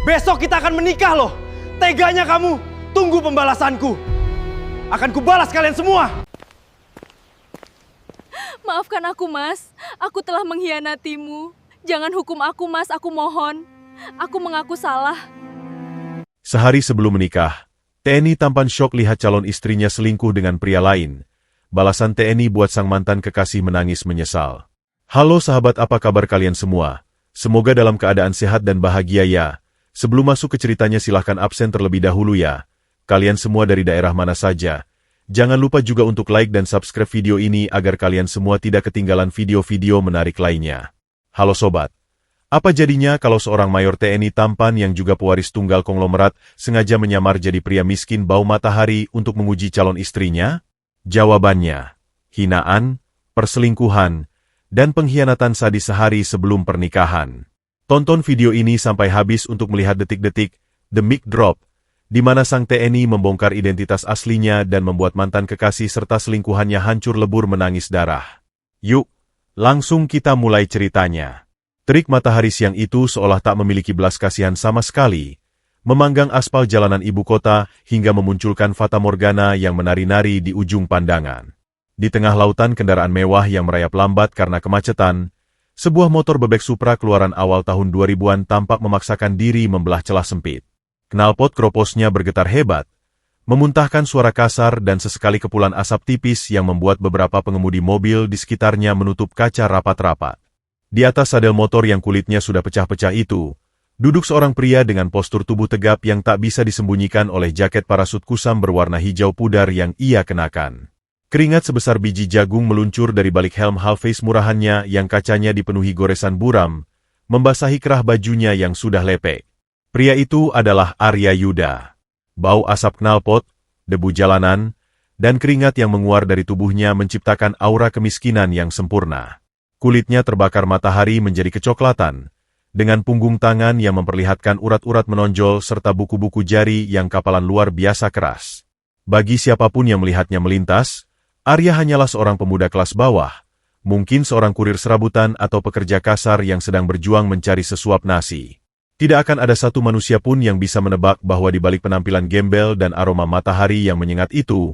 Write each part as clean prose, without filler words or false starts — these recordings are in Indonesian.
Besok kita akan menikah loh. Teganya kamu. Tunggu pembalasanku. Akan kubalas kalian semua. Maafkan aku, Mas. Aku telah mengkhianatimu. Jangan hukum aku, Mas. Aku mohon. Aku mengaku salah. Sehari sebelum menikah, TNI tampan syok lihat calon istrinya selingkuh dengan pria lain. Balasan TNI buat sang mantan kekasih menangis menyesal. Halo sahabat, apa kabar kalian semua? Semoga dalam keadaan sehat dan bahagia ya. Sebelum masuk ke ceritanya silahkan absen terlebih dahulu ya. Kalian semua dari daerah mana saja? Jangan lupa juga untuk like dan subscribe video ini agar kalian semua tidak ketinggalan video-video menarik lainnya. Halo sobat. Apa jadinya kalau seorang mayor TNI tampan yang juga pewaris tunggal konglomerat sengaja menyamar jadi pria miskin bau matahari untuk menguji calon istrinya? Jawabannya, hinaan, perselingkuhan, dan pengkhianatan sadis sehari sebelum pernikahan. Tonton video ini sampai habis untuk melihat detik-detik The Mic Drop, di mana sang TNI membongkar identitas aslinya dan membuat mantan kekasih serta selingkuhannya hancur lebur menangis darah. Yuk, langsung kita mulai ceritanya. Terik matahari siang itu seolah tak memiliki belas kasihan sama sekali, memanggang aspal jalanan ibu kota hingga memunculkan fatamorgana yang menari-nari di ujung pandangan. Di tengah lautan kendaraan mewah yang merayap lambat karena kemacetan, sebuah motor bebek Supra keluaran awal tahun 2000-an tampak memaksakan diri membelah celah sempit. Knalpot kroposnya bergetar hebat, memuntahkan suara kasar dan sesekali kepulan asap tipis yang membuat beberapa pengemudi mobil di sekitarnya menutup kaca rapat-rapat. Di atas sadel motor yang kulitnya sudah pecah-pecah itu, duduk seorang pria dengan postur tubuh tegap yang tak bisa disembunyikan oleh jaket parasut kusam berwarna hijau pudar yang ia kenakan. Keringat sebesar biji jagung meluncur dari balik helm half-face murahannya yang kacanya dipenuhi goresan buram, membasahi kerah bajunya yang sudah lepek. Pria itu adalah Arya Yuda. Bau asap knalpot, debu jalanan, dan keringat yang menguar dari tubuhnya menciptakan aura kemiskinan yang sempurna. Kulitnya terbakar matahari menjadi kecoklatan, dengan punggung tangan yang memperlihatkan urat-urat menonjol serta buku-buku jari yang kapalan luar biasa keras. Bagi siapapun yang melihatnya melintas, Arya hanyalah seorang pemuda kelas bawah, mungkin seorang kurir serabutan atau pekerja kasar yang sedang berjuang mencari sesuap nasi. Tidak akan ada satu manusia pun yang bisa menebak bahwa di balik penampilan gembel dan aroma matahari yang menyengat itu,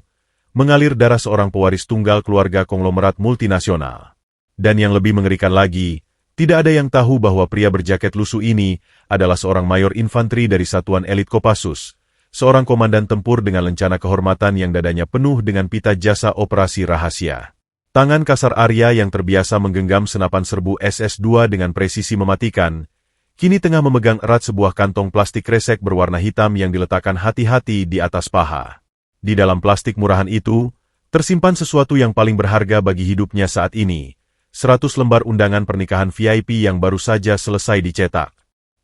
mengalir darah seorang pewaris tunggal keluarga konglomerat multinasional. Dan yang lebih mengerikan lagi, tidak ada yang tahu bahwa pria berjaket lusuh ini adalah seorang mayor infanteri dari satuan elit Kopassus, seorang komandan tempur dengan lencana kehormatan yang dadanya penuh dengan pita jasa operasi rahasia. Tangan kasar Arya yang terbiasa menggenggam senapan serbu SS-2 dengan presisi mematikan, kini tengah memegang erat sebuah kantong plastik kresek berwarna hitam yang diletakkan hati-hati di atas paha. Di dalam plastik murahan itu, tersimpan sesuatu yang paling berharga bagi hidupnya saat ini, 100 lembar undangan pernikahan VIP yang baru saja selesai dicetak.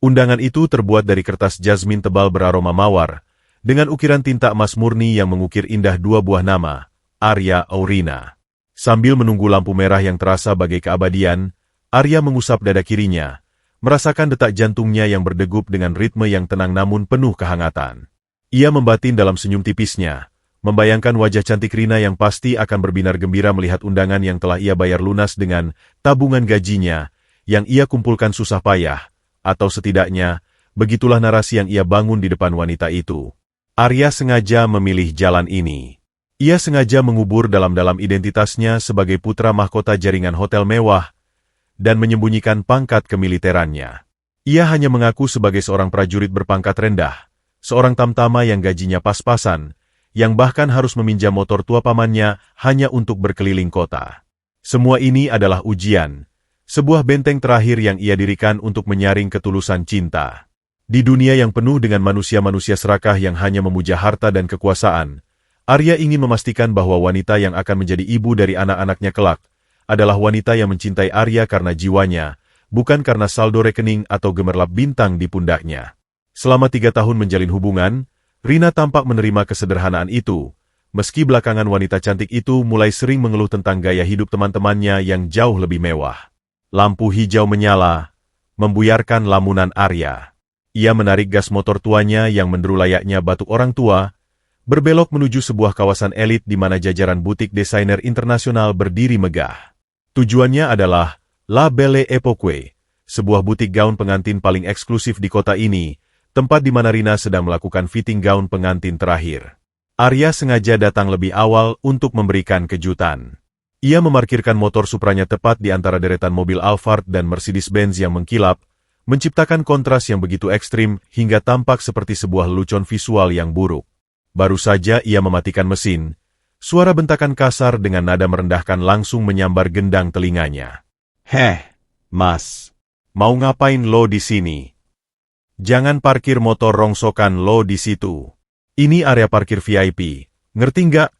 Undangan itu terbuat dari kertas jasmin tebal beraroma mawar, dengan ukiran tinta emas murni yang mengukir indah dua buah nama, Arya Aurina. Sambil menunggu lampu merah yang terasa bagai keabadian, Arya mengusap dada kirinya, merasakan detak jantungnya yang berdegup dengan ritme yang tenang namun penuh kehangatan. Ia membatin dalam senyum tipisnya, membayangkan wajah cantik Rina yang pasti akan berbinar gembira melihat undangan yang telah ia bayar lunas dengan tabungan gajinya, yang ia kumpulkan susah payah, atau setidaknya, begitulah narasi yang ia bangun di depan wanita itu. Arya sengaja memilih jalan ini. Ia sengaja mengubur dalam-dalam identitasnya sebagai putra mahkota jaringan hotel mewah dan menyembunyikan pangkat kemiliterannya. Ia hanya mengaku sebagai seorang prajurit berpangkat rendah, seorang tamtama yang gajinya pas-pasan, yang bahkan harus meminjam motor tua pamannya hanya untuk berkeliling kota. Semua ini adalah ujian, sebuah benteng terakhir yang ia dirikan untuk menyaring ketulusan cinta. Di dunia yang penuh dengan manusia-manusia serakah yang hanya memuja harta dan kekuasaan, Arya ingin memastikan bahwa wanita yang akan menjadi ibu dari anak-anaknya kelak adalah wanita yang mencintai Arya karena jiwanya, bukan karena saldo rekening atau gemerlap bintang di pundaknya. Selama 3 tahun menjalin hubungan, Rina tampak menerima kesederhanaan itu, meski belakangan wanita cantik itu mulai sering mengeluh tentang gaya hidup teman-temannya yang jauh lebih mewah. Lampu hijau menyala, membuyarkan lamunan Arya. Ia menarik gas motor tuanya yang menderu layaknya batuk orang tua, berbelok menuju sebuah kawasan elit di mana jajaran butik desainer internasional berdiri megah. Tujuannya adalah La Belle Époque, sebuah butik gaun pengantin paling eksklusif di kota ini, tempat di mana Rina sedang melakukan fitting gaun pengantin terakhir. Arya sengaja datang lebih awal untuk memberikan kejutan. Ia memarkirkan motor Supranya tepat di antara deretan mobil Alphard dan Mercedes-Benz yang mengkilap, menciptakan kontras yang begitu ekstrim hingga tampak seperti sebuah lelucon visual yang buruk. Baru saja ia mematikan mesin, suara bentakan kasar dengan nada merendahkan langsung menyambar gendang telinganya. "Heh, Mas. Mau ngapain lo di sini? Jangan parkir motor rongsokan lo di situ. Ini area parkir VIP, ngerti nggak?"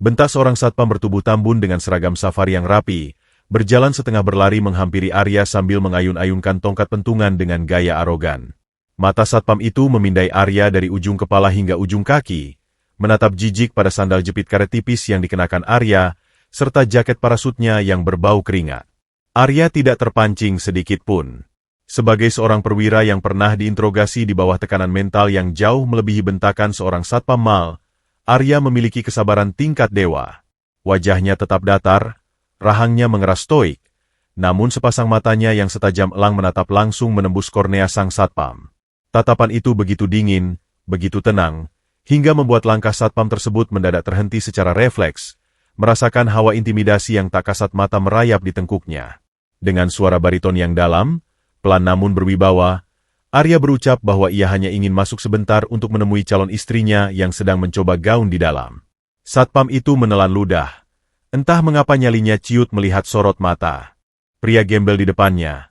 Bentak seorang satpam bertubuh tambun dengan seragam safari yang rapi, berjalan setengah berlari menghampiri Arya sambil mengayun-ayunkan tongkat pentungan dengan gaya arogan. Mata satpam itu memindai Arya dari ujung kepala hingga ujung kaki, menatap jijik pada sandal jepit karet tipis yang dikenakan Arya, serta jaket parasutnya yang berbau keringat. Arya tidak terpancing sedikit pun. Sebagai seorang perwira yang pernah diinterogasi di bawah tekanan mental yang jauh melebihi bentakan seorang satpam mal, Arya memiliki kesabaran tingkat dewa. Wajahnya tetap datar, rahangnya mengeras stoik, namun sepasang matanya yang setajam elang menatap langsung menembus kornea sang satpam. Tatapan itu begitu dingin, begitu tenang, hingga membuat langkah satpam tersebut mendadak terhenti secara refleks, merasakan hawa intimidasi yang tak kasat mata merayap di tengkuknya. Dengan suara bariton yang dalam, pelan namun berwibawa, Arya berucap bahwa ia hanya ingin masuk sebentar untuk menemui calon istrinya yang sedang mencoba gaun di dalam. Satpam itu menelan ludah. Entah mengapa nyalinya ciut melihat sorot mata pria gembel di depannya.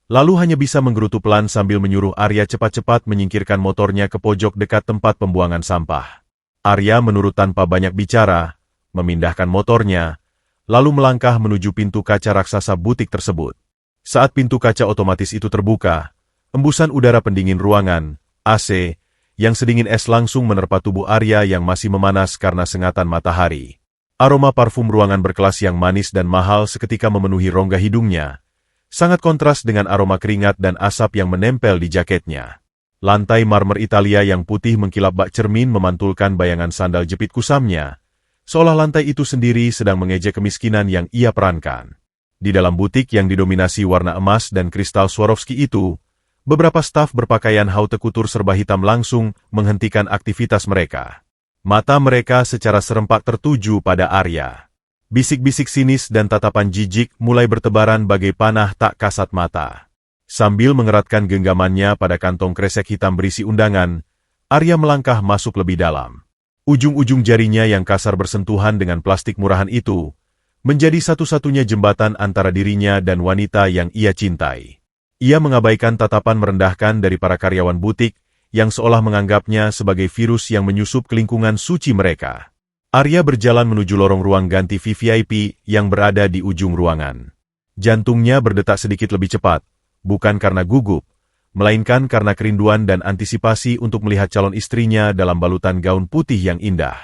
Lalu hanya bisa menggerutu pelan sambil menyuruh Arya cepat-cepat menyingkirkan motornya ke pojok dekat tempat pembuangan sampah. Arya menurut tanpa banyak bicara, memindahkan motornya, lalu melangkah menuju pintu kaca raksasa butik tersebut. Saat pintu kaca otomatis itu terbuka, embusan udara pendingin ruangan, AC, yang sedingin es langsung menerpa tubuh Arya yang masih memanas karena sengatan matahari. Aroma parfum ruangan berkelas yang manis dan mahal seketika memenuhi rongga hidungnya, sangat kontras dengan aroma keringat dan asap yang menempel di jaketnya. Lantai marmer Italia yang putih mengkilap bak cermin memantulkan bayangan sandal jepit kusamnya, seolah lantai itu sendiri sedang mengejek kemiskinan yang ia perankan. Di dalam butik yang didominasi warna emas dan kristal Swarovski itu, beberapa staf berpakaian haute couture serba hitam langsung menghentikan aktivitas mereka. Mata mereka secara serempak tertuju pada Arya. Bisik-bisik sinis dan tatapan jijik mulai bertebaran bagai panah tak kasat mata. Sambil mengeratkan genggamannya pada kantong kresek hitam berisi undangan, Arya melangkah masuk lebih dalam. Ujung-ujung jarinya yang kasar bersentuhan dengan plastik murahan itu, menjadi satu-satunya jembatan antara dirinya dan wanita yang ia cintai. Ia mengabaikan tatapan merendahkan dari para karyawan butik, yang seolah menganggapnya sebagai virus yang menyusup ke lingkungan suci mereka. Arya berjalan menuju lorong ruang ganti VVIP yang berada di ujung ruangan. Jantungnya berdetak sedikit lebih cepat, bukan karena gugup, melainkan karena kerinduan dan antisipasi untuk melihat calon istrinya dalam balutan gaun putih yang indah.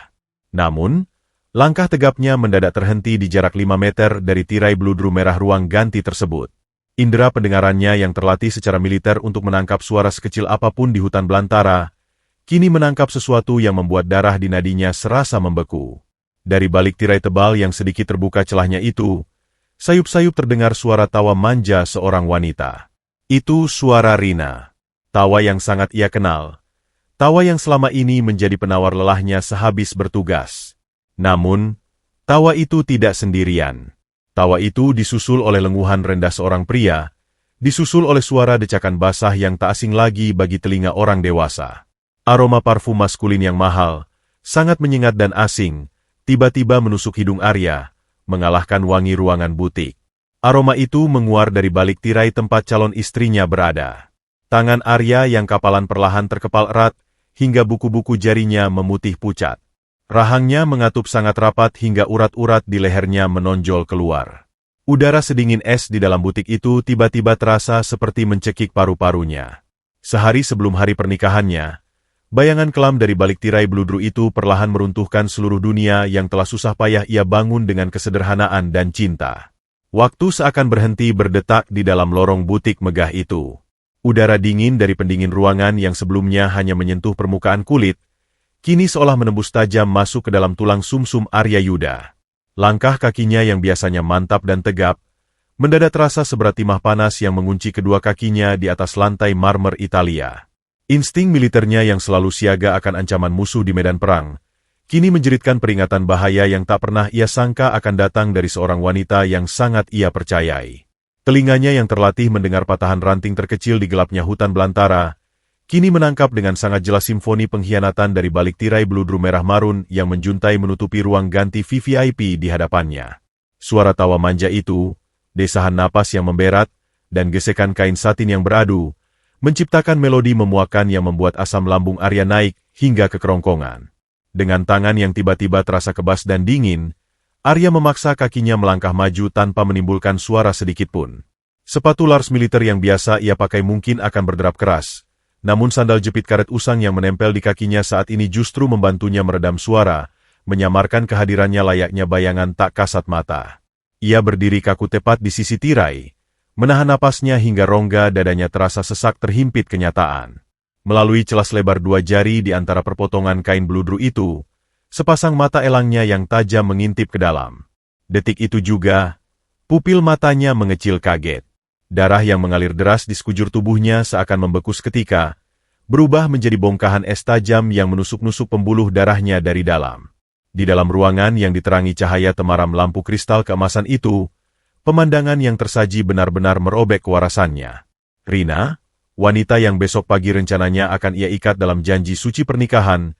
Namun, langkah tegapnya mendadak terhenti di jarak 5 meter dari tirai bludru merah ruang ganti tersebut. Indera pendengarannya yang terlatih secara militer untuk menangkap suara sekecil apapun di hutan belantara, kini menangkap sesuatu yang membuat darah di nadinya serasa membeku. Dari balik tirai tebal yang sedikit terbuka celahnya itu, sayup-sayup terdengar suara tawa manja seorang wanita. Itu suara Rina. Tawa yang sangat ia kenal. Tawa yang selama ini menjadi penawar lelahnya sehabis bertugas. Namun, tawa itu tidak sendirian. Tawa itu disusul oleh lenguhan rendah seorang pria, disusul oleh suara decakan basah yang tak asing lagi bagi telinga orang dewasa. Aroma parfum maskulin yang mahal, sangat menyengat dan asing, tiba-tiba menusuk hidung Arya, mengalahkan wangi ruangan butik. Aroma itu menguar dari balik tirai tempat calon istrinya berada. Tangan Arya yang kapalan perlahan terkepal erat, hingga buku-buku jarinya memutih pucat. Rahangnya mengatup sangat rapat hingga urat-urat di lehernya menonjol keluar. Udara sedingin es di dalam butik itu tiba-tiba terasa seperti mencekik paru-parunya. Sehari sebelum hari pernikahannya, bayangan kelam dari balik tirai bludru itu perlahan meruntuhkan seluruh dunia yang telah susah payah ia bangun dengan kesederhanaan dan cinta. Waktu seakan berhenti berdetak di dalam lorong butik megah itu. Udara dingin dari pendingin ruangan yang sebelumnya hanya menyentuh permukaan kulit, kini seolah menembus tajam masuk ke dalam tulang sumsum Arya Yuda. Langkah kakinya yang biasanya mantap dan tegap, mendadak terasa seberat timah panas yang mengunci kedua kakinya di atas lantai marmer Italia. Insting militernya yang selalu siaga akan ancaman musuh di medan perang, kini menjeritkan peringatan bahaya yang tak pernah ia sangka akan datang dari seorang wanita yang sangat ia percayai. Telinganya yang terlatih mendengar patahan ranting terkecil di gelapnya hutan belantara, kini menangkap dengan sangat jelas simfoni pengkhianatan dari balik tirai beludru merah marun yang menjuntai menutupi ruang ganti VVIP di hadapannya. Suara tawa manja itu, desahan napas yang memberat, dan gesekan kain satin yang beradu, menciptakan melodi memuakan yang membuat asam lambung Arya naik hingga ke kerongkongan. Dengan tangan yang tiba-tiba terasa kebas dan dingin, Arya memaksa kakinya melangkah maju tanpa menimbulkan suara sedikitpun. Sepatu Lars militer yang biasa ia pakai mungkin akan berderap keras, namun sandal jepit karet usang yang menempel di kakinya saat ini justru membantunya meredam suara, menyamarkan kehadirannya layaknya bayangan tak kasat mata. Ia berdiri kaku tepat di sisi tirai, menahan napasnya hingga rongga dadanya terasa sesak terhimpit kenyataan. Melalui celah lebar 2 jari di antara perpotongan kain beludru itu, sepasang mata elangnya yang tajam mengintip ke dalam. Detik itu juga, pupil matanya mengecil kaget. Darah yang mengalir deras di sekujur tubuhnya seakan membeku seketika, berubah menjadi bongkahan es tajam yang menusuk-nusuk pembuluh darahnya dari dalam. Di dalam ruangan yang diterangi cahaya temaram lampu kristal keemasan itu, pemandangan yang tersaji benar-benar merobek kewarasannya. Rina, wanita yang besok pagi rencananya akan ia ikat dalam janji suci pernikahan,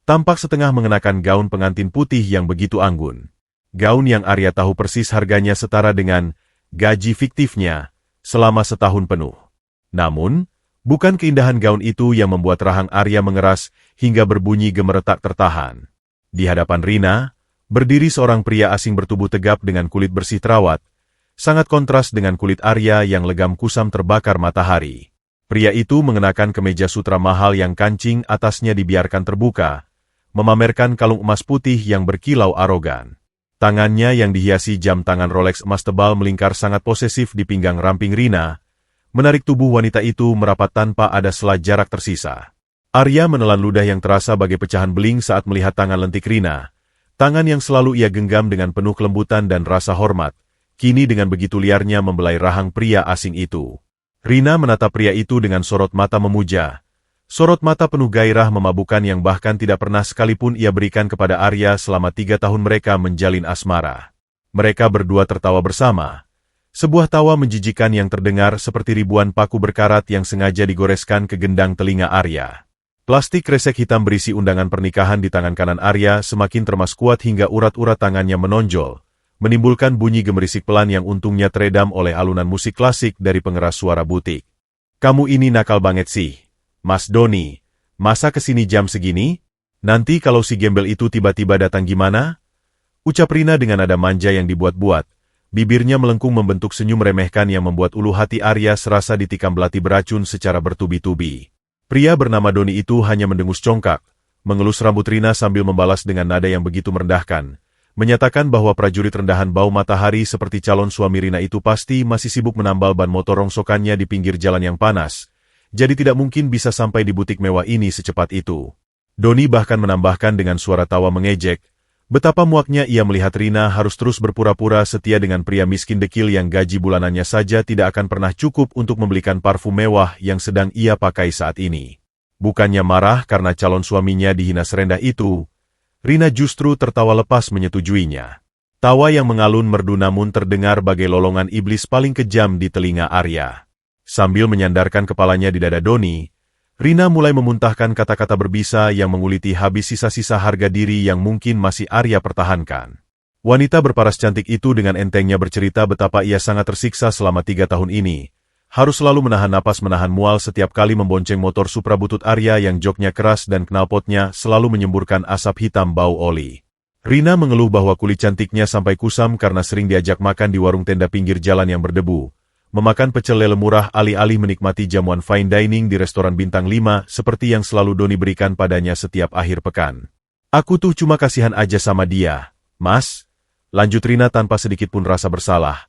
tampak setengah mengenakan gaun pengantin putih yang begitu anggun. Gaun yang Arya tahu persis harganya setara dengan gaji fiktifnya selama setahun penuh. Namun, bukan keindahan gaun itu yang membuat rahang Arya mengeras hingga berbunyi gemeretak tertahan. Di hadapan Rina, berdiri seorang pria asing bertubuh tegap dengan kulit bersih terawat, sangat kontras dengan kulit Arya yang legam kusam terbakar matahari. Pria itu mengenakan kemeja sutra mahal yang kancing atasnya dibiarkan terbuka, memamerkan kalung emas putih yang berkilau arogan. Tangannya yang dihiasi jam tangan Rolex emas tebal melingkar sangat posesif di pinggang ramping Rina, menarik tubuh wanita itu merapat tanpa ada sela jarak tersisa. Arya menelan ludah yang terasa bagai pecahan beling saat melihat tangan lentik Rina, tangan yang selalu ia genggam dengan penuh kelembutan dan rasa hormat, kini dengan begitu liarnya membelai rahang pria asing itu. Rina menatap pria itu dengan sorot mata memuja, sorot mata penuh gairah memabukkan yang bahkan tidak pernah sekalipun ia berikan kepada Arya selama 3 tahun mereka menjalin asmara. Mereka berdua tertawa bersama. Sebuah tawa menjijikan yang terdengar seperti ribuan paku berkarat yang sengaja digoreskan ke gendang telinga Arya. Plastik kresek hitam berisi undangan pernikahan di tangan kanan Arya semakin termas kuat hingga urat-urat tangannya menonjol, menimbulkan bunyi gemerisik pelan yang untungnya teredam oleh alunan musik klasik dari pengeras suara butik. "Kamu ini nakal banget sih, Mas Doni, masa kesini jam segini? Nanti kalau si gembel itu tiba-tiba datang gimana?" Ucap Rina dengan nada manja yang dibuat-buat, bibirnya melengkung membentuk senyum meremehkan yang membuat ulu hati Arya serasa ditikam belati beracun secara bertubi-tubi. Pria bernama Doni itu hanya mendengus congkak, mengelus rambut Rina sambil membalas dengan nada yang begitu merendahkan, menyatakan bahwa prajurit rendahan bau matahari seperti calon suami Rina itu pasti masih sibuk menambal ban motor rongsokannya di pinggir jalan yang panas, jadi tidak mungkin bisa sampai di butik mewah ini secepat itu. Doni bahkan menambahkan dengan suara tawa mengejek, betapa muaknya ia melihat Rina harus terus berpura-pura setia dengan pria miskin dekil yang gaji bulanannya saja tidak akan pernah cukup untuk membelikan parfum mewah yang sedang ia pakai saat ini. Bukannya marah karena calon suaminya dihina serendah itu, Rina justru tertawa lepas menyetujuinya. Tawa yang mengalun merdu namun terdengar bagai lolongan iblis paling kejam di telinga Arya. Sambil menyandarkan kepalanya di dada Doni, Rina mulai memuntahkan kata-kata berbisa yang menguliti habis sisa-sisa harga diri yang mungkin masih Arya pertahankan. Wanita berparas cantik itu dengan entengnya bercerita betapa ia sangat tersiksa selama 3 tahun ini, harus selalu menahan napas menahan mual setiap kali membonceng motor Supra butut Arya yang joknya keras dan knalpotnya selalu menyemburkan asap hitam bau oli. Rina mengeluh bahwa kulit cantiknya sampai kusam karena sering diajak makan di warung tenda pinggir jalan yang berdebu, memakan pecel lele murah alih-alih menikmati jamuan fine dining di restoran bintang 5 seperti yang selalu Doni berikan padanya setiap akhir pekan. "Aku tuh cuma kasihan aja sama dia, Mas," lanjut Rina tanpa sedikit pun rasa bersalah.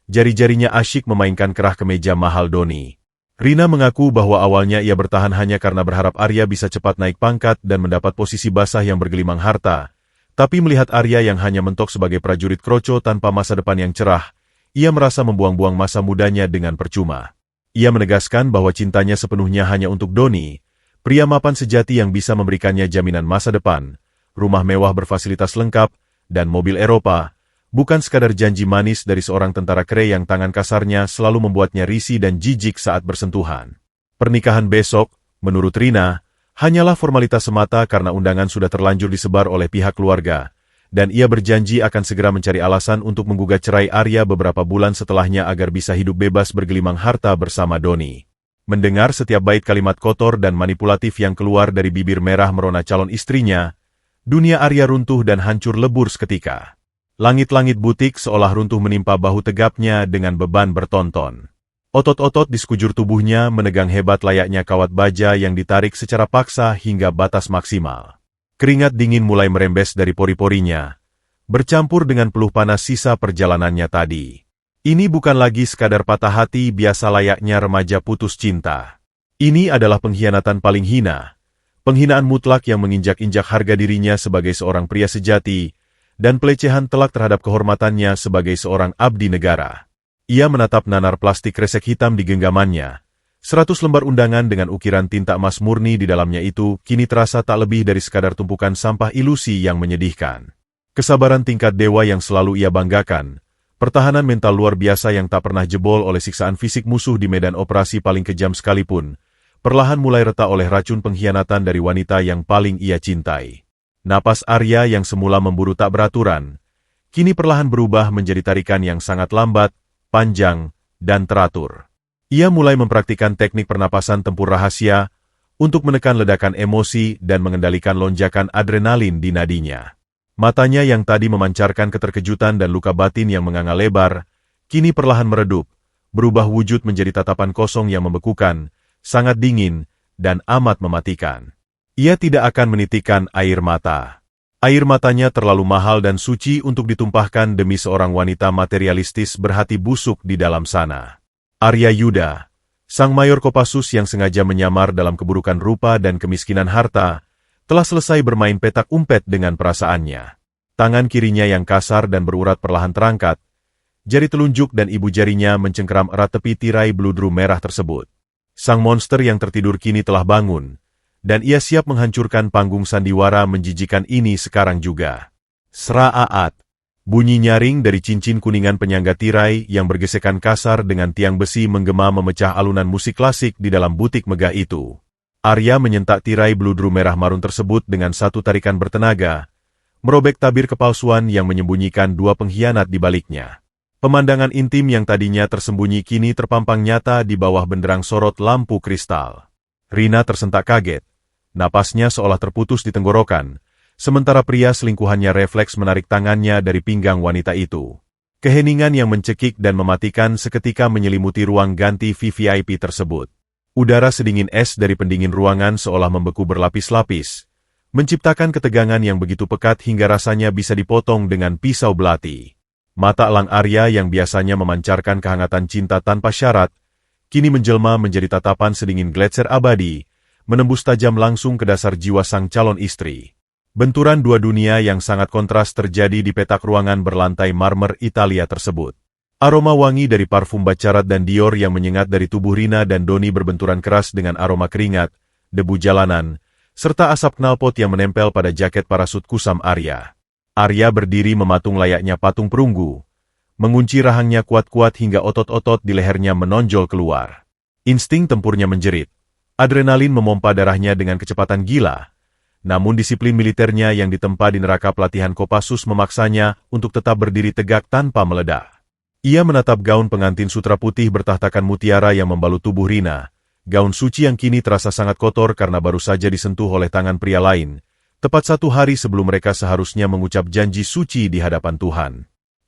Jari-jarinya asyik memainkan kerah kemeja mahal Doni. Rina mengaku bahwa awalnya ia bertahan hanya karena berharap Arya bisa cepat naik pangkat dan mendapat posisi basah yang bergelimang harta, tapi melihat Arya yang hanya mentok sebagai prajurit kroco tanpa masa depan yang cerah, ia merasa membuang-buang masa mudanya dengan percuma. Ia menegaskan bahwa cintanya sepenuhnya hanya untuk Doni, Pria mapan sejati yang bisa memberikannya jaminan masa depan, rumah mewah berfasilitas lengkap, dan mobil Eropa, bukan sekadar janji manis dari seorang tentara kere yang tangan kasarnya selalu membuatnya risih dan jijik saat bersentuhan. Pernikahan besok, menurut Rina, hanyalah formalitas semata karena undangan sudah terlanjur disebar oleh pihak keluarga, dan ia berjanji akan segera mencari alasan untuk menggugat cerai Arya beberapa bulan setelahnya agar bisa hidup bebas bergelimang harta bersama Doni. Mendengar setiap bait kalimat kotor dan manipulatif yang keluar dari bibir merah merona calon istrinya, dunia Arya runtuh dan hancur lebur seketika. Langit-langit butik seolah runtuh menimpa bahu tegapnya dengan beban bertonton. Otot-otot di sekujur tubuhnya menegang hebat layaknya kawat baja yang ditarik secara paksa hingga batas maksimal. Keringat dingin mulai merembes dari pori-porinya, bercampur dengan peluh panas sisa perjalanannya tadi. Ini bukan lagi sekadar patah hati biasa layaknya remaja putus cinta. Ini adalah pengkhianatan paling hina, penghinaan mutlak yang menginjak-injak harga dirinya sebagai seorang pria sejati, dan pelecehan telak terhadap kehormatannya sebagai seorang abdi negara. Ia menatap nanar plastik kresek hitam di genggamannya. 100 lembar undangan dengan ukiran tinta emas murni di dalamnya itu kini terasa tak lebih dari sekadar tumpukan sampah ilusi yang menyedihkan. Kesabaran tingkat dewa yang selalu ia banggakan, pertahanan mental luar biasa yang tak pernah jebol oleh siksaan fisik musuh di medan operasi paling kejam sekalipun, perlahan mulai retak oleh racun pengkhianatan dari wanita yang paling ia cintai. Napas Arya yang semula memburu tak beraturan, kini perlahan berubah menjadi tarikan yang sangat lambat, panjang, dan teratur. Ia mulai mempraktikkan teknik pernapasan tempur rahasia untuk menekan ledakan emosi dan mengendalikan lonjakan adrenalin di nadinya. Matanya yang tadi memancarkan keterkejutan dan luka batin yang menganga lebar, kini perlahan meredup, berubah wujud menjadi tatapan kosong yang membekukan, sangat dingin, dan amat mematikan. Ia tidak akan menitikkan air mata. Air matanya terlalu mahal dan suci untuk ditumpahkan demi seorang wanita materialistis berhati busuk di dalam sana. Arya Yuda, sang mayor Kopassus yang sengaja menyamar dalam keburukan rupa dan kemiskinan harta, telah selesai bermain petak umpet dengan perasaannya. Tangan kirinya yang kasar dan berurat perlahan terangkat, jari telunjuk dan ibu jarinya mencengkeram erat tepi tirai bludru merah tersebut. Sang monster yang tertidur kini telah bangun, dan ia siap menghancurkan panggung sandiwara menjijikan ini sekarang juga. Sraaat, bunyi nyaring dari cincin kuningan penyangga tirai yang bergesekan kasar dengan tiang besi menggema memecah alunan musik klasik di dalam butik megah itu. Arya menyentak tirai bludru merah marun tersebut dengan satu tarikan bertenaga, merobek tabir kepalsuan yang menyembunyikan dua pengkhianat di baliknya. Pemandangan intim yang tadinya tersembunyi kini terpampang nyata di bawah benderang sorot lampu kristal. Rina tersentak kaget, napasnya seolah terputus di tenggorokan, sementara pria selingkuhannya refleks menarik tangannya dari pinggang wanita itu. Keheningan yang mencekik dan mematikan seketika menyelimuti ruang ganti VVIP tersebut. Udara sedingin es dari pendingin ruangan seolah membeku berlapis-lapis, menciptakan ketegangan yang begitu pekat hingga rasanya bisa dipotong dengan pisau belati. Mata elang Arya yang biasanya memancarkan kehangatan cinta tanpa syarat, kini menjelma menjadi tatapan sedingin gletser abadi, menembus tajam langsung ke dasar jiwa sang calon istri. Benturan dua dunia yang sangat kontras terjadi di petak ruangan berlantai marmer Italia tersebut. Aroma wangi dari parfum Bacarat dan Dior yang menyengat dari tubuh Rina dan Doni berbenturan keras dengan aroma keringat, debu jalanan, serta asap knalpot yang menempel pada jaket parasut kusam Arya. Arya berdiri mematung layaknya patung perunggu, mengunci rahangnya kuat-kuat hingga otot-otot di lehernya menonjol keluar. Insting tempurnya menjerit, adrenalin memompa darahnya dengan kecepatan gila, namun disiplin militernya yang ditempa di neraka pelatihan Kopassus memaksanya untuk tetap berdiri tegak tanpa meledak. Ia menatap gaun pengantin sutra putih bertahtakan mutiara yang membalut tubuh Rina, gaun suci yang kini terasa sangat kotor karena baru saja disentuh oleh tangan pria lain, tepat 1 hari sebelum mereka seharusnya mengucap janji suci di hadapan Tuhan.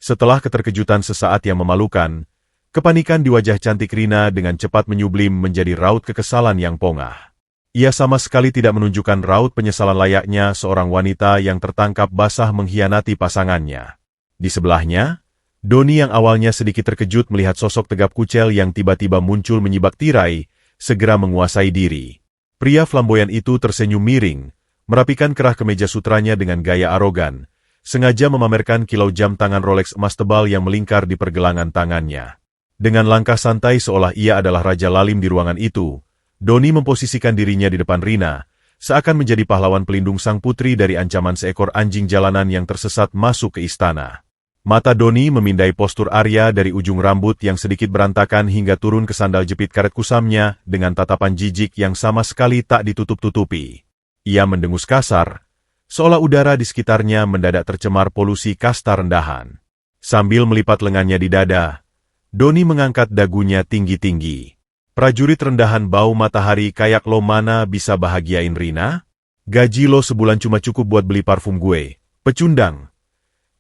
Setelah keterkejutan sesaat yang memalukan, kepanikan di wajah cantik Rina dengan cepat menyublim menjadi raut kekesalan yang pongah. Ia sama sekali tidak menunjukkan raut penyesalan layaknya seorang wanita yang tertangkap basah mengkhianati pasangannya. Di sebelahnya, Doni yang awalnya sedikit terkejut melihat sosok tegap kucel yang tiba-tiba muncul menyibak tirai, segera menguasai diri. Pria flamboyan itu tersenyum miring, merapikan kerah kemeja sutranya dengan gaya arogan, sengaja memamerkan kilau jam tangan Rolex emas tebal yang melingkar di pergelangan tangannya. Dengan langkah santai seolah ia adalah raja lalim di ruangan itu, Doni memposisikan dirinya di depan Rina, seakan menjadi pahlawan pelindung sang putri dari ancaman seekor anjing jalanan yang tersesat masuk ke istana. Mata Doni memindai postur Arya dari ujung rambut yang sedikit berantakan hingga turun ke sandal jepit karet kusamnya dengan tatapan jijik yang sama sekali tak ditutup-tutupi. Ia mendengus kasar, seolah udara di sekitarnya mendadak tercemar polusi kasta rendahan. Sambil melipat lengannya di dada, Doni mengangkat dagunya tinggi-tinggi. Prajurit rendahan bau matahari kayak lo mana bisa bahagiain Rina? Gaji lo sebulan cuma cukup buat beli parfum gue, pecundang.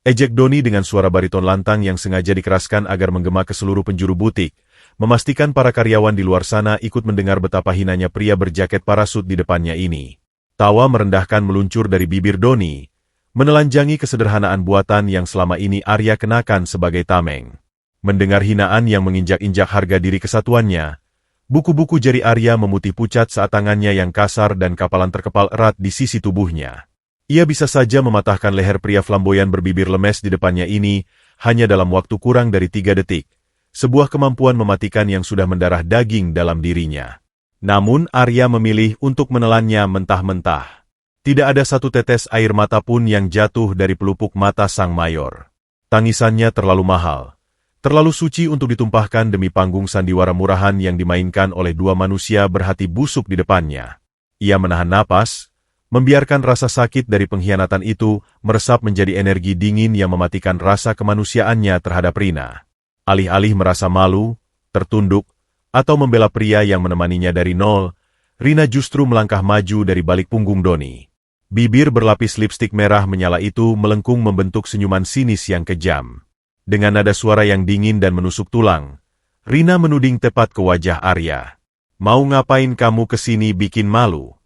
Ejek Doni dengan suara bariton lantang yang sengaja dikeraskan agar menggema ke seluruh penjuru butik, memastikan para karyawan di luar sana ikut mendengar betapa hinanya pria berjaket parasut di depannya ini. Tawa merendahkan meluncur dari bibir Doni, menelanjangi kesederhanaan buatan yang selama ini Arya kenakan sebagai tameng. Mendengar hinaan yang menginjak-injak harga diri kesatuannya, buku-buku jari Arya memutih pucat saat tangannya yang kasar dan kapalan terkepal erat di sisi tubuhnya. Ia bisa saja mematahkan leher pria flamboyan berbibir lemes di depannya ini hanya dalam waktu kurang dari 3 detik, sebuah kemampuan mematikan yang sudah mendarah daging dalam dirinya. Namun Arya memilih untuk menelannya mentah-mentah. Tidak ada satu tetes air mata pun yang jatuh dari pelupuk mata sang mayor. Tangisannya terlalu mahal. Terlalu suci untuk ditumpahkan demi panggung sandiwara murahan yang dimainkan oleh dua manusia berhati busuk di depannya. Ia menahan napas, membiarkan rasa sakit dari pengkhianatan itu meresap menjadi energi dingin yang mematikan rasa kemanusiaannya terhadap Rina. Alih-alih merasa malu, tertunduk, atau membela pria yang menemaninya dari nol, Rina justru melangkah maju dari balik punggung Doni. Bibir berlapis lipstik merah menyala itu melengkung membentuk senyuman sinis yang kejam. Dengan nada suara yang dingin dan menusuk tulang, Rina menuding tepat ke wajah Arya. Mau ngapain kamu kesini bikin malu?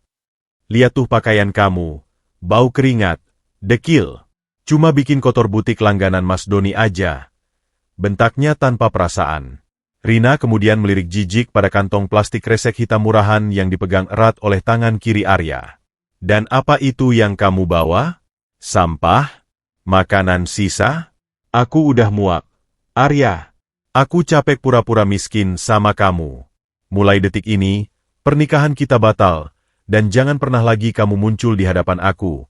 Lihat tuh pakaian kamu, bau keringat, dekil. Cuma bikin kotor butik langganan Mas Doni aja. Bentaknya tanpa perasaan. Rina kemudian melirik jijik pada kantong plastik kresek hitam murahan yang dipegang erat oleh tangan kiri Arya. Dan apa itu yang kamu bawa? Sampah? Makanan sisa? Aku udah muak. Arya, aku capek pura-pura miskin sama kamu. Mulai detik ini, pernikahan kita batal, dan jangan pernah lagi kamu muncul di hadapan aku.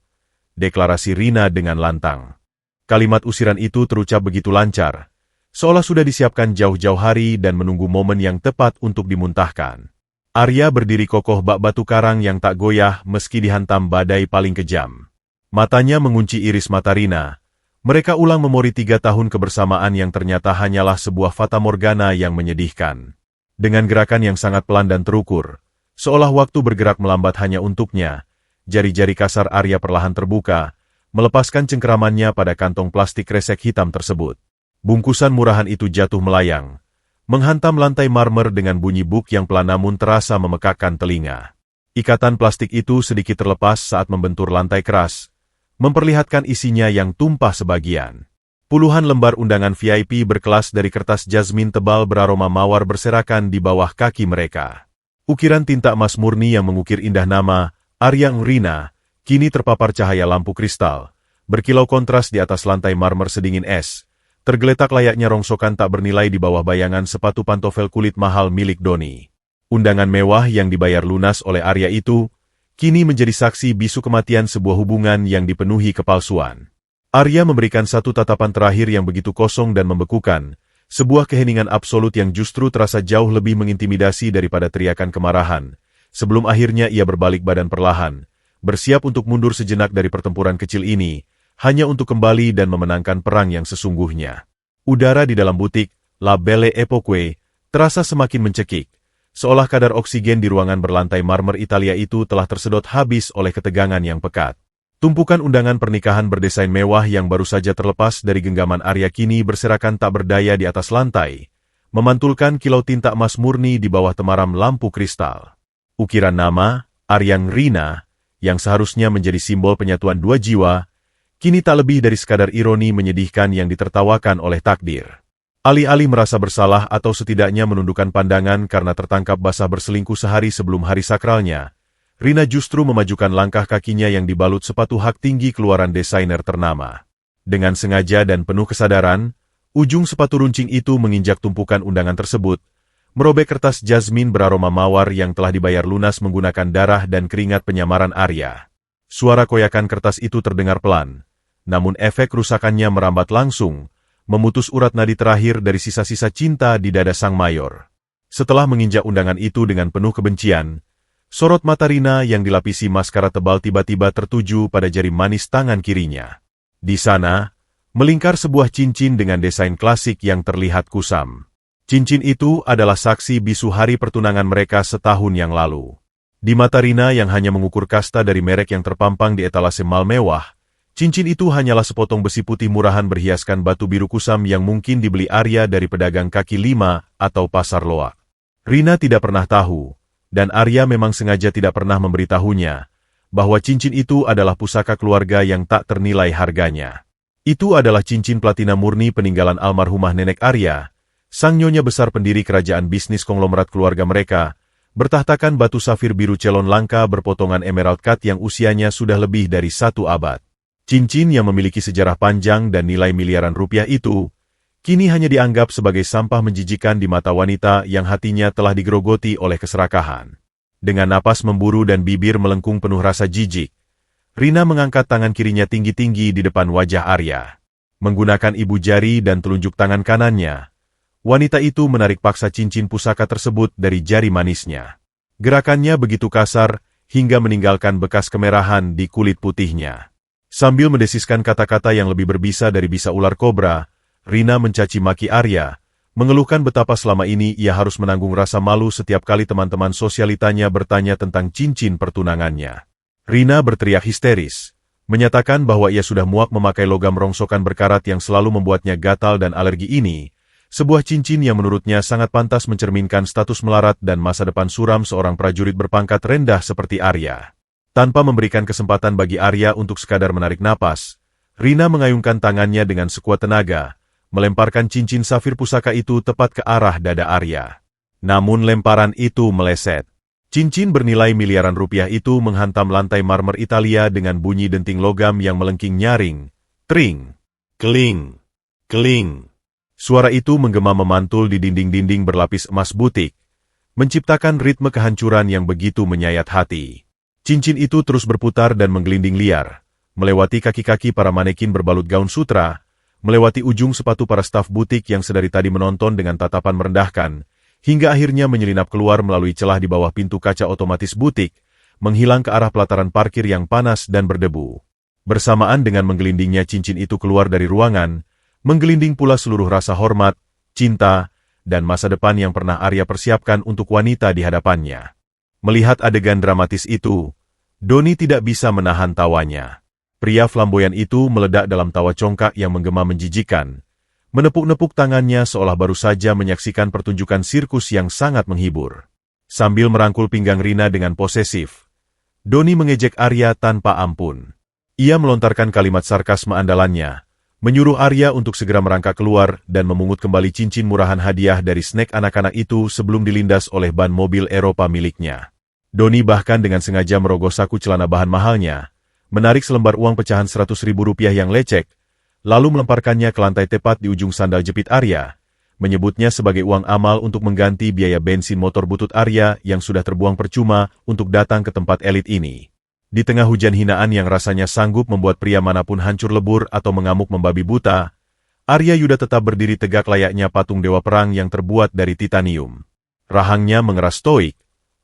Deklarasi Rina dengan lantang. Kalimat usiran itu terucap begitu lancar, seolah sudah disiapkan jauh-jauh hari dan menunggu momen yang tepat untuk dimuntahkan. Arya berdiri kokoh bak batu karang yang tak goyah meski dihantam badai paling kejam. Matanya mengunci iris mata Rina. Mereka ulang memori 3 tahun kebersamaan yang ternyata hanyalah sebuah fatamorgana yang menyedihkan. Dengan gerakan yang sangat pelan dan terukur, seolah waktu bergerak melambat hanya untuknya, jari-jari kasar Arya perlahan terbuka, melepaskan cengkeramannya pada kantong plastik kresek hitam tersebut. Bungkusan murahan itu jatuh melayang, menghantam lantai marmer dengan bunyi buk yang pelan namun terasa memekakkan telinga. Ikatan plastik itu sedikit terlepas saat membentur lantai keras, memperlihatkan isinya yang tumpah sebagian. Puluhan lembar undangan VIP berkelas dari kertas jasmin tebal beraroma mawar berserakan di bawah kaki mereka. Ukiran tinta emas murni yang mengukir indah nama Arya Rina kini terpapar cahaya lampu kristal, berkilau kontras di atas lantai marmer sedingin es, tergeletak layaknya rongsokan tak bernilai di bawah bayangan sepatu pantofel kulit mahal milik Doni. Undangan mewah yang dibayar lunas oleh Arya itu kini menjadi saksi bisu kematian sebuah hubungan yang dipenuhi kepalsuan. Arya memberikan satu tatapan terakhir yang begitu kosong dan membekukan, sebuah keheningan absolut yang justru terasa jauh lebih mengintimidasi daripada teriakan kemarahan, sebelum akhirnya ia berbalik badan perlahan, bersiap untuk mundur sejenak dari pertempuran kecil ini, hanya untuk kembali dan memenangkan perang yang sesungguhnya. Udara di dalam butik, La Belle Époque, terasa semakin mencekik, seolah kadar oksigen di ruangan berlantai marmer Italia itu telah tersedot habis oleh ketegangan yang pekat. Tumpukan undangan pernikahan berdesain mewah yang baru saja terlepas dari genggaman Arya kini berserakan tak berdaya di atas lantai, memantulkan kilau tinta emas murni di bawah temaram lampu kristal. Ukiran nama, Arya Rina, yang seharusnya menjadi simbol penyatuan dua jiwa, kini tak lebih dari sekadar ironi menyedihkan yang ditertawakan oleh takdir. Alih-alih merasa bersalah atau setidaknya menundukkan pandangan karena tertangkap basah berselingkuh sehari sebelum hari sakralnya, Rina justru memajukan langkah kakinya yang dibalut sepatu hak tinggi keluaran desainer ternama. Dengan sengaja dan penuh kesadaran, ujung sepatu runcing itu menginjak tumpukan undangan tersebut, merobek kertas jasmin beraroma mawar yang telah dibayar lunas menggunakan darah dan keringat penyamaran Arya. Suara koyakan kertas itu terdengar pelan, namun efek kerusakannya merambat langsung, memutus urat nadi terakhir dari sisa-sisa cinta di dada sang mayor. Setelah menginjak undangan itu dengan penuh kebencian, sorot mata Rina yang dilapisi maskara tebal tiba-tiba tertuju pada jari manis tangan kirinya. Di sana, melingkar sebuah cincin dengan desain klasik yang terlihat kusam. Cincin itu adalah saksi bisu hari pertunangan mereka setahun yang lalu. Di mata Rina yang hanya mengukur kasta dari merek yang terpampang di etalase mal mewah, cincin itu hanyalah sepotong besi putih murahan berhiaskan batu biru kusam yang mungkin dibeli Arya dari pedagang kaki lima atau pasar loak. Rina tidak pernah tahu, dan Arya memang sengaja tidak pernah memberitahunya, bahwa cincin itu adalah pusaka keluarga yang tak ternilai harganya. Itu adalah cincin platina murni peninggalan almarhumah nenek Arya, sang nyonya besar pendiri kerajaan bisnis konglomerat keluarga mereka, bertahtakan batu safir biru celon langka berpotongan emerald cut yang usianya sudah lebih dari 1 abad. Cincin yang memiliki sejarah panjang dan nilai miliaran rupiah itu, kini hanya dianggap sebagai sampah menjijikan di mata wanita yang hatinya telah digerogoti oleh keserakahan. Dengan napas memburu dan bibir melengkung penuh rasa jijik, Rina mengangkat tangan kirinya tinggi-tinggi di depan wajah Arya. Menggunakan ibu jari dan telunjuk tangan kanannya, wanita itu menarik paksa cincin pusaka tersebut dari jari manisnya. Gerakannya begitu kasar, hingga meninggalkan bekas kemerahan di kulit putihnya. Sambil mendesiskan kata-kata yang lebih berbisa dari bisa ular kobra, Rina mencaci maki Arya, mengeluhkan betapa selama ini ia harus menanggung rasa malu setiap kali teman-teman sosialitanya bertanya tentang cincin pertunangannya. Rina berteriak histeris, menyatakan bahwa ia sudah muak memakai logam rongsokan berkarat yang selalu membuatnya gatal dan alergi ini, sebuah cincin yang menurutnya sangat pantas mencerminkan status melarat dan masa depan suram seorang prajurit berpangkat rendah seperti Arya. Tanpa memberikan kesempatan bagi Arya untuk sekadar menarik napas, Rina mengayunkan tangannya dengan sekuat tenaga, melemparkan cincin safir pusaka itu tepat ke arah dada Arya. Namun lemparan itu meleset. Cincin bernilai miliaran rupiah itu menghantam lantai marmer Italia dengan bunyi denting logam yang melengking nyaring. Tring, keling, keling. Suara itu menggema memantul di dinding-dinding berlapis emas butik, menciptakan ritme kehancuran yang begitu menyayat hati. Cincin itu terus berputar dan menggelinding liar, melewati kaki-kaki para manekin berbalut gaun sutra, melewati ujung sepatu para staf butik yang sedari tadi menonton dengan tatapan merendahkan, hingga akhirnya menyelinap keluar melalui celah di bawah pintu kaca otomatis butik, menghilang ke arah pelataran parkir yang panas dan berdebu. Bersamaan dengan menggelindingnya cincin itu keluar dari ruangan, menggelinding pula seluruh rasa hormat, cinta, dan masa depan yang pernah Arya persiapkan untuk wanita di hadapannya. Melihat adegan dramatis itu, Doni tidak bisa menahan tawanya. Pria flamboyan itu meledak dalam tawa congkak yang menggema menjijikan, menepuk-nepuk tangannya seolah baru saja menyaksikan pertunjukan sirkus yang sangat menghibur. Sambil merangkul pinggang Rina dengan posesif, Doni mengejek Arya tanpa ampun. Ia melontarkan kalimat sarkasme andalannya, menyuruh Arya untuk segera merangkak keluar dan memungut kembali cincin murahan hadiah dari snack anak-anak itu sebelum dilindas oleh ban mobil Eropa miliknya. Doni bahkan dengan sengaja merogoh saku celana bahan mahalnya, menarik selembar uang pecahan Rp100.000 yang lecek, lalu melemparkannya ke lantai tepat di ujung sandal jepit Arya, menyebutnya sebagai uang amal untuk mengganti biaya bensin motor butut Arya yang sudah terbuang percuma untuk datang ke tempat elit ini. Di tengah hujan hinaan yang rasanya sanggup membuat pria manapun hancur lebur atau mengamuk membabi buta, Arya Yuda tetap berdiri tegak layaknya patung dewa perang yang terbuat dari titanium. Rahangnya mengeras stoik,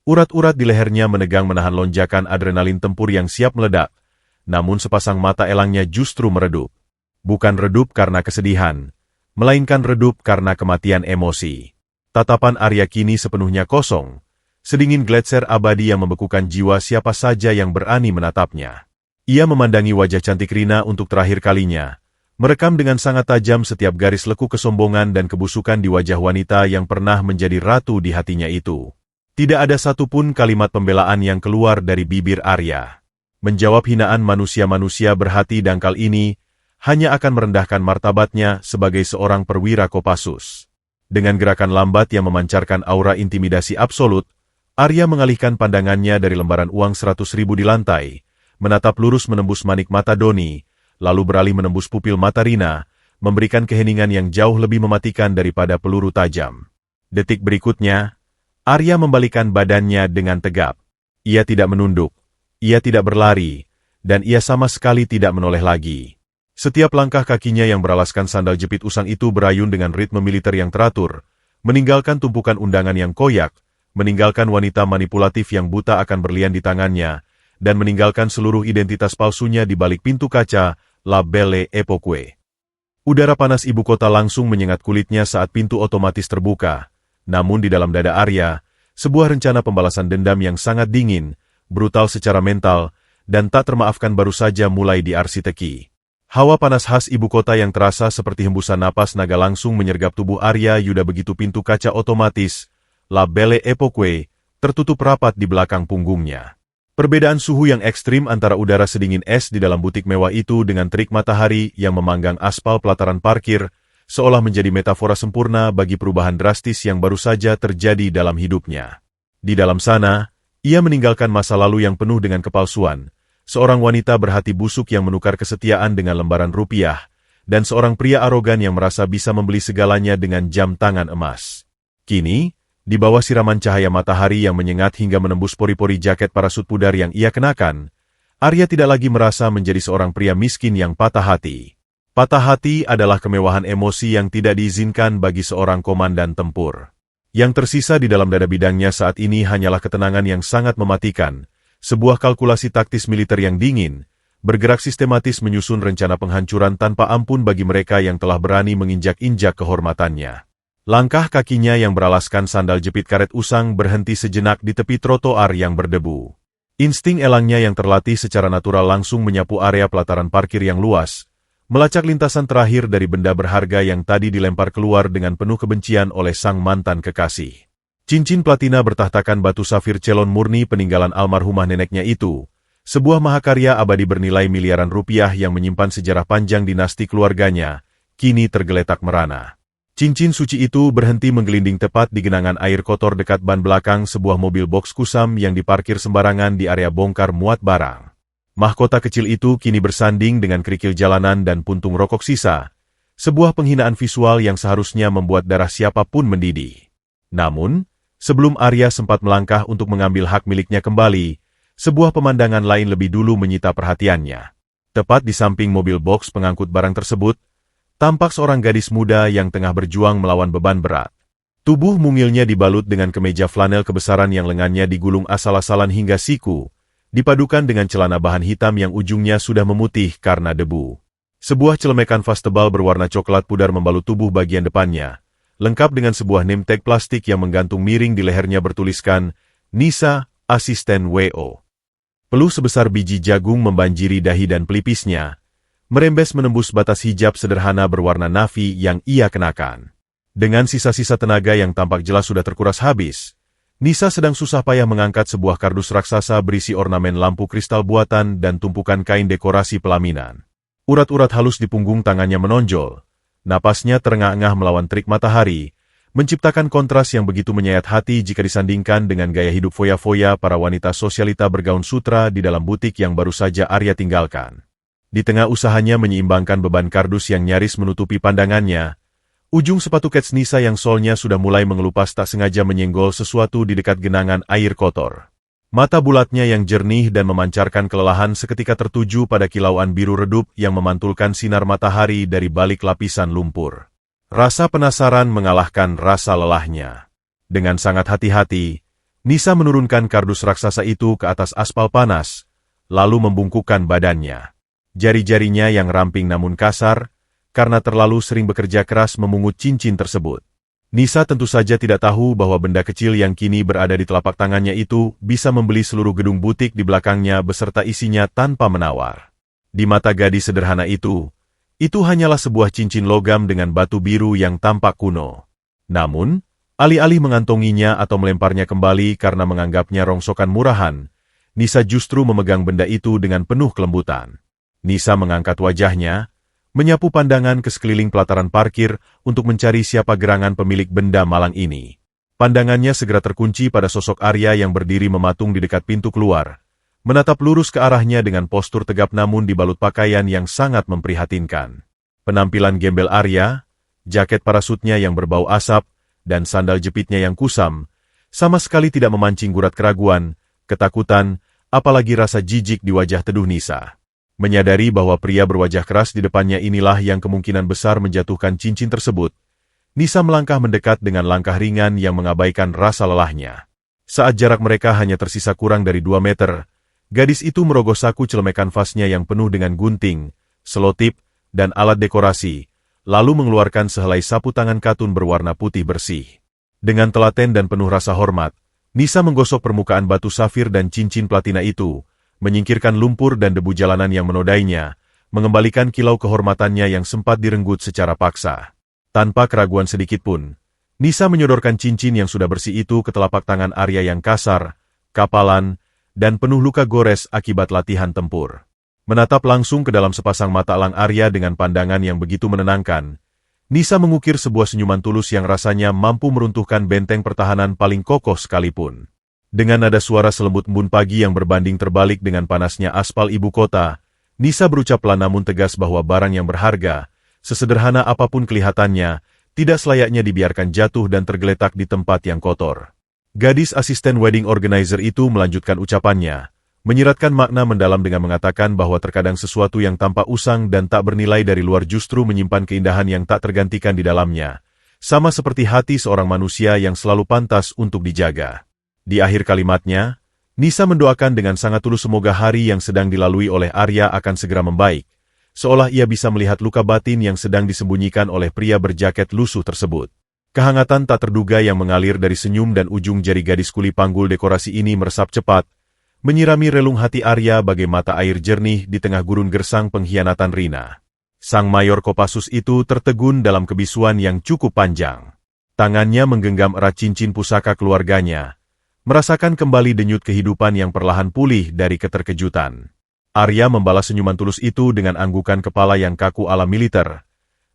urat-urat di lehernya menegang menahan lonjakan adrenalin tempur yang siap meledak, namun sepasang mata elangnya justru meredup. Bukan redup karena kesedihan, melainkan redup karena kematian emosi. Tatapan Arya kini sepenuhnya kosong, sedingin gletser abadi yang membekukan jiwa siapa saja yang berani menatapnya. Ia memandangi wajah cantik Rina untuk terakhir kalinya, merekam dengan sangat tajam setiap garis lekuk kesombongan dan kebusukan di wajah wanita yang pernah menjadi ratu di hatinya itu. Tidak ada satupun kalimat pembelaan yang keluar dari bibir Arya. Menjawab hinaan manusia-manusia berhati dangkal ini, hanya akan merendahkan martabatnya sebagai seorang perwira Kopassus. Dengan gerakan lambat yang memancarkan aura intimidasi absolut, Arya mengalihkan pandangannya dari lembaran uang 100.000 di lantai, menatap lurus menembus manik mata Doni, lalu beralih menembus pupil mata Rina, memberikan keheningan yang jauh lebih mematikan daripada peluru tajam. Detik berikutnya, Arya membalikan badannya dengan tegap. Ia tidak menunduk, ia tidak berlari, dan ia sama sekali tidak menoleh lagi. Setiap langkah kakinya yang beralaskan sandal jepit usang itu berayun dengan ritme militer yang teratur, meninggalkan tumpukan undangan yang koyak, meninggalkan wanita manipulatif yang buta akan berlian di tangannya, dan meninggalkan seluruh identitas palsunya di balik pintu kaca La Belle Époque. Udara panas ibu kota langsung menyengat kulitnya saat pintu otomatis terbuka. Namun di dalam dada Arya, sebuah rencana pembalasan dendam yang sangat dingin, brutal secara mental, dan tak termaafkan baru saja mulai diarsiteki. Hawa panas khas ibu kota yang terasa seperti hembusan napas naga langsung menyergap tubuh Arya Yuda begitu pintu kaca otomatis, La Belle Époque, tertutup rapat di belakang punggungnya. Perbedaan suhu yang ekstrim antara udara sedingin es di dalam butik mewah itu dengan terik matahari yang memanggang aspal pelataran parkir, seolah menjadi metafora sempurna bagi perubahan drastis yang baru saja terjadi dalam hidupnya. Di dalam sana, ia meninggalkan masa lalu yang penuh dengan kepalsuan, seorang wanita berhati busuk yang menukar kesetiaan dengan lembaran rupiah, dan seorang pria arogan yang merasa bisa membeli segalanya dengan jam tangan emas. Kini, di bawah siraman cahaya matahari yang menyengat hingga menembus pori-pori jaket parasut pudar yang ia kenakan, Arya tidak lagi merasa menjadi seorang pria miskin yang patah hati. Patah hati adalah kemewahan emosi yang tidak diizinkan bagi seorang komandan tempur. Yang tersisa di dalam dada bidangnya saat ini hanyalah ketenangan yang sangat mematikan, sebuah kalkulasi taktis militer yang dingin, bergerak sistematis menyusun rencana penghancuran tanpa ampun bagi mereka yang telah berani menginjak-injak kehormatannya. Langkah kakinya yang beralaskan sandal jepit karet usang berhenti sejenak di tepi trotoar yang berdebu. Insting elangnya yang terlatih secara natural langsung menyapu area pelataran parkir yang luas, melacak lintasan terakhir dari benda berharga yang tadi dilempar keluar dengan penuh kebencian oleh sang mantan kekasih. Cincin platina bertahtakan batu safir celon murni peninggalan almarhumah neneknya itu, sebuah mahakarya abadi bernilai miliaran rupiah yang menyimpan sejarah panjang dinasti keluarganya, kini tergeletak merana. Cincin suci itu berhenti menggelinding tepat di genangan air kotor dekat ban belakang sebuah mobil box kusam yang diparkir sembarangan di area bongkar muat barang. Mahkota kecil itu kini bersanding dengan kerikil jalanan dan puntung rokok sisa, sebuah penghinaan visual yang seharusnya membuat darah siapapun mendidih. Namun, sebelum Arya sempat melangkah untuk mengambil hak miliknya kembali, sebuah pemandangan lain lebih dulu menyita perhatiannya. Tepat di samping mobil box pengangkut barang tersebut, tampak seorang gadis muda yang tengah berjuang melawan beban berat. Tubuh mungilnya dibalut dengan kemeja flanel kebesaran yang lengannya digulung asal-asalan hingga siku, dipadukan dengan celana bahan hitam yang ujungnya sudah memutih karena debu. Sebuah celemek kanvas tebal berwarna coklat pudar membalut tubuh bagian depannya, lengkap dengan sebuah name tag plastik yang menggantung miring di lehernya bertuliskan, Nisa, Asisten WO. Peluh sebesar biji jagung membanjiri dahi dan pelipisnya, merembes menembus batas hijab sederhana berwarna navy yang ia kenakan. Dengan sisa-sisa tenaga yang tampak jelas sudah terkuras habis, Nisa sedang susah payah mengangkat sebuah kardus raksasa berisi ornamen lampu kristal buatan dan tumpukan kain dekorasi pelaminan. Urat-urat halus di punggung tangannya menonjol, napasnya terengah-engah melawan terik matahari, menciptakan kontras yang begitu menyayat hati jika disandingkan dengan gaya hidup foya-foya para wanita sosialita bergaun sutra di dalam butik yang baru saja Arya tinggalkan. Di tengah usahanya menyeimbangkan beban kardus yang nyaris menutupi pandangannya, ujung sepatu kets Nisa yang solnya sudah mulai mengelupas tak sengaja menyenggol sesuatu di dekat genangan air kotor. Mata bulatnya yang jernih dan memancarkan kelelahan seketika tertuju pada kilauan biru redup yang memantulkan sinar matahari dari balik lapisan lumpur. Rasa penasaran mengalahkan rasa lelahnya. Dengan sangat hati-hati, Nisa menurunkan kardus raksasa itu ke atas aspal panas, lalu membungkukkan badannya. Jari-jarinya yang ramping namun kasar, karena terlalu sering bekerja keras memungut cincin tersebut. Nisa tentu saja tidak tahu bahwa benda kecil yang kini berada di telapak tangannya itu bisa membeli seluruh gedung butik di belakangnya beserta isinya tanpa menawar. Di mata gadis sederhana itu hanyalah sebuah cincin logam dengan batu biru yang tampak kuno. Namun, alih-alih mengantonginya atau melemparnya kembali karena menganggapnya rongsokan murahan, Nisa justru memegang benda itu dengan penuh kelembutan. Nisa mengangkat wajahnya, menyapu pandangan ke sekeliling pelataran parkir untuk mencari siapa gerangan pemilik benda malang ini. Pandangannya segera terkunci pada sosok Arya yang berdiri mematung di dekat pintu keluar, menatap lurus ke arahnya dengan postur tegap namun dibalut pakaian yang sangat memprihatinkan. Penampilan gembel Arya, jaket parasutnya yang berbau asap, dan sandal jepitnya yang kusam, sama sekali tidak memancing gurat keraguan, ketakutan, apalagi rasa jijik di wajah Teduh Nisa. Menyadari bahwa pria berwajah keras di depannya inilah yang kemungkinan besar menjatuhkan cincin tersebut, Nisa melangkah mendekat dengan langkah ringan yang mengabaikan rasa lelahnya. Saat jarak mereka hanya tersisa kurang dari 2 meter, gadis itu merogoh saku celemek kanvasnya yang penuh dengan gunting, selotip, dan alat dekorasi, lalu mengeluarkan sehelai sapu tangan katun berwarna putih bersih. Dengan telaten dan penuh rasa hormat, Nisa menggosok permukaan batu safir dan cincin platina itu, menyingkirkan lumpur dan debu jalanan yang menodainya, mengembalikan kilau kehormatannya yang sempat direnggut secara paksa. Tanpa keraguan sedikitpun, Nisa menyodorkan cincin yang sudah bersih itu ke telapak tangan Arya yang kasar, kapalan, dan penuh luka gores akibat latihan tempur. Menatap langsung ke dalam sepasang mata elang Arya dengan pandangan yang begitu menenangkan, Nisa mengukir sebuah senyuman tulus yang rasanya mampu meruntuhkan benteng pertahanan paling kokoh sekalipun. Dengan nada suara selembut embun pagi yang berbanding terbalik dengan panasnya aspal ibu kota, Nisa berucap pelan namun tegas bahwa barang yang berharga, sesederhana apapun kelihatannya, tidak selayaknya dibiarkan jatuh dan tergeletak di tempat yang kotor. Gadis asisten wedding organizer itu melanjutkan ucapannya, menyiratkan makna mendalam dengan mengatakan bahwa terkadang sesuatu yang tampak usang dan tak bernilai dari luar justru menyimpan keindahan yang tak tergantikan di dalamnya, sama seperti hati seorang manusia yang selalu pantas untuk dijaga. Di akhir kalimatnya, Nisa mendoakan dengan sangat tulus semoga hari yang sedang dilalui oleh Arya akan segera membaik, seolah ia bisa melihat luka batin yang sedang disembunyikan oleh pria berjaket lusuh tersebut. Kehangatan tak terduga yang mengalir dari senyum dan ujung jari gadis kuli panggul dekorasi ini meresap cepat, menyirami relung hati Arya bagai mata air jernih di tengah gurun gersang pengkhianatan Rina. Sang Mayor Kopassus itu tertegun dalam kebisuan yang cukup panjang. Tangannya menggenggam erat cincin pusaka keluarganya, merasakan kembali denyut kehidupan yang perlahan pulih dari keterkejutan. Arya membalas senyuman tulus itu dengan anggukan kepala yang kaku ala militer,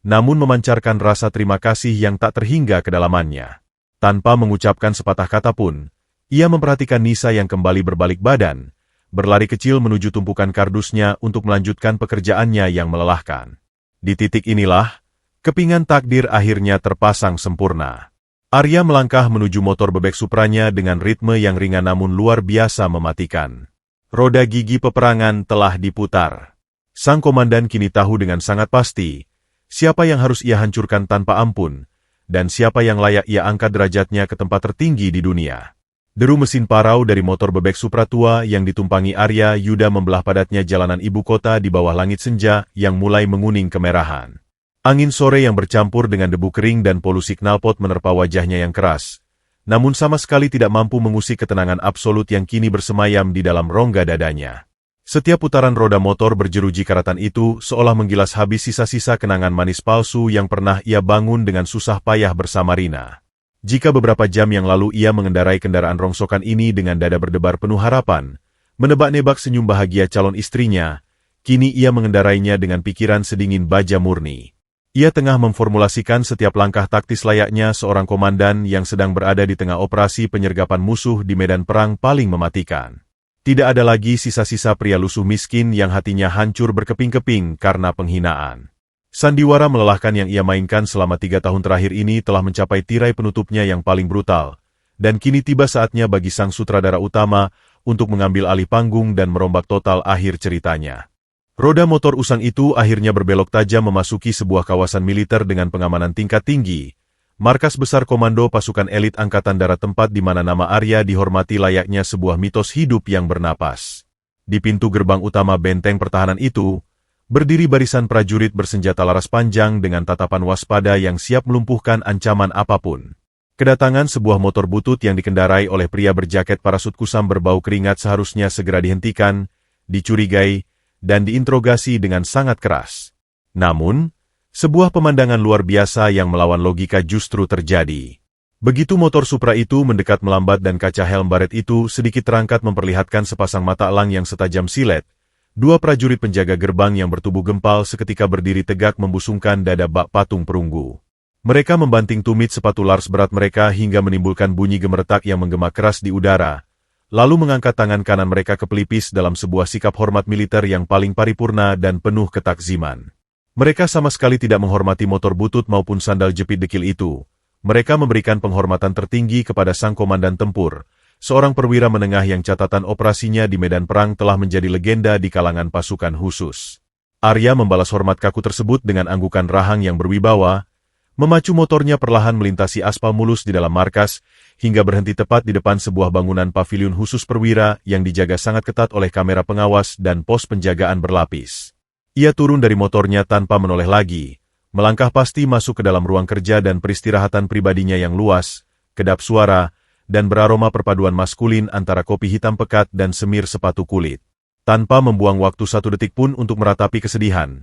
namun memancarkan rasa terima kasih yang tak terhingga kedalamannya. Tanpa mengucapkan sepatah kata pun, ia memperhatikan Nisa yang kembali berbalik badan, berlari kecil menuju tumpukan kardusnya untuk melanjutkan pekerjaannya yang melelahkan. Di titik inilah, kepingan takdir akhirnya terpasang sempurna. Arya melangkah menuju motor bebek Supranya dengan ritme yang ringan namun luar biasa mematikan. Roda gigi peperangan telah diputar. Sang komandan kini tahu dengan sangat pasti, siapa yang harus ia hancurkan tanpa ampun, dan siapa yang layak ia angkat derajatnya ke tempat tertinggi di dunia. Deru mesin parau dari motor bebek Supra tua yang ditumpangi Arya Yuda membelah padatnya jalanan ibu kota di bawah langit senja yang mulai menguning kemerahan. Angin sore yang bercampur dengan debu kering dan polusi knalpot menerpa wajahnya yang keras, namun sama sekali tidak mampu mengusik ketenangan absolut yang kini bersemayam di dalam rongga dadanya. Setiap putaran roda motor berjeruji karatan itu seolah menggilas habis sisa-sisa kenangan manis palsu yang pernah ia bangun dengan susah payah bersama Rina. Jika beberapa jam yang lalu ia mengendarai kendaraan rongsokan ini dengan dada berdebar penuh harapan, menebak-nebak senyum bahagia calon istrinya, kini ia mengendarainya dengan pikiran sedingin baja murni. Ia tengah memformulasikan setiap langkah taktis layaknya seorang komandan yang sedang berada di tengah operasi penyergapan musuh di medan perang paling mematikan. Tidak ada lagi sisa-sisa pria lusuh miskin yang hatinya hancur berkeping-keping karena penghinaan. Sandiwara melelahkan yang ia mainkan selama 3 tahun terakhir ini telah mencapai tirai penutupnya yang paling brutal, dan kini tiba saatnya bagi sang sutradara utama untuk mengambil alih panggung dan merombak total akhir ceritanya. Roda motor usang itu akhirnya berbelok tajam memasuki sebuah kawasan militer dengan pengamanan tingkat tinggi, markas besar komando pasukan elit Angkatan Darat tempat di mana nama Arya dihormati layaknya sebuah mitos hidup yang bernapas. Di pintu gerbang utama benteng pertahanan itu, berdiri barisan prajurit bersenjata laras panjang dengan tatapan waspada yang siap melumpuhkan ancaman apapun. Kedatangan sebuah motor butut yang dikendarai oleh pria berjaket parasut kusam berbau keringat seharusnya segera dihentikan, dicurigai, dan diinterogasi dengan sangat keras. Namun, sebuah pemandangan luar biasa yang melawan logika justru terjadi. Begitu motor Supra itu mendekat melambat dan kaca helm baret itu sedikit terangkat memperlihatkan sepasang mata elang yang setajam silet, 2 prajurit penjaga gerbang yang bertubuh gempal seketika berdiri tegak membusungkan dada bak patung perunggu. Mereka membanting tumit sepatu Lars berat mereka hingga menimbulkan bunyi gemeretak yang menggema keras di udara, lalu mengangkat tangan kanan mereka ke pelipis dalam sebuah sikap hormat militer yang paling paripurna dan penuh ketakziman. Mereka sama sekali tidak menghormati motor butut maupun sandal jepit dekil itu, Mereka memberikan penghormatan tertinggi kepada sang komandan tempur, seorang perwira menengah yang catatan operasinya di medan perang telah menjadi legenda di kalangan pasukan khusus. Arya membalas hormat kaku tersebut dengan anggukan rahang yang berwibawa, memacu motornya perlahan melintasi aspal mulus di dalam markas, hingga berhenti tepat di depan sebuah bangunan paviliun khusus perwira yang dijaga sangat ketat oleh kamera pengawas dan pos penjagaan berlapis. Ia turun dari motornya tanpa menoleh lagi, melangkah pasti masuk ke dalam ruang kerja dan peristirahatan pribadinya yang luas, kedap suara, dan beraroma perpaduan maskulin antara kopi hitam pekat dan semir sepatu kulit. Tanpa membuang waktu satu detik pun untuk meratapi kesedihan,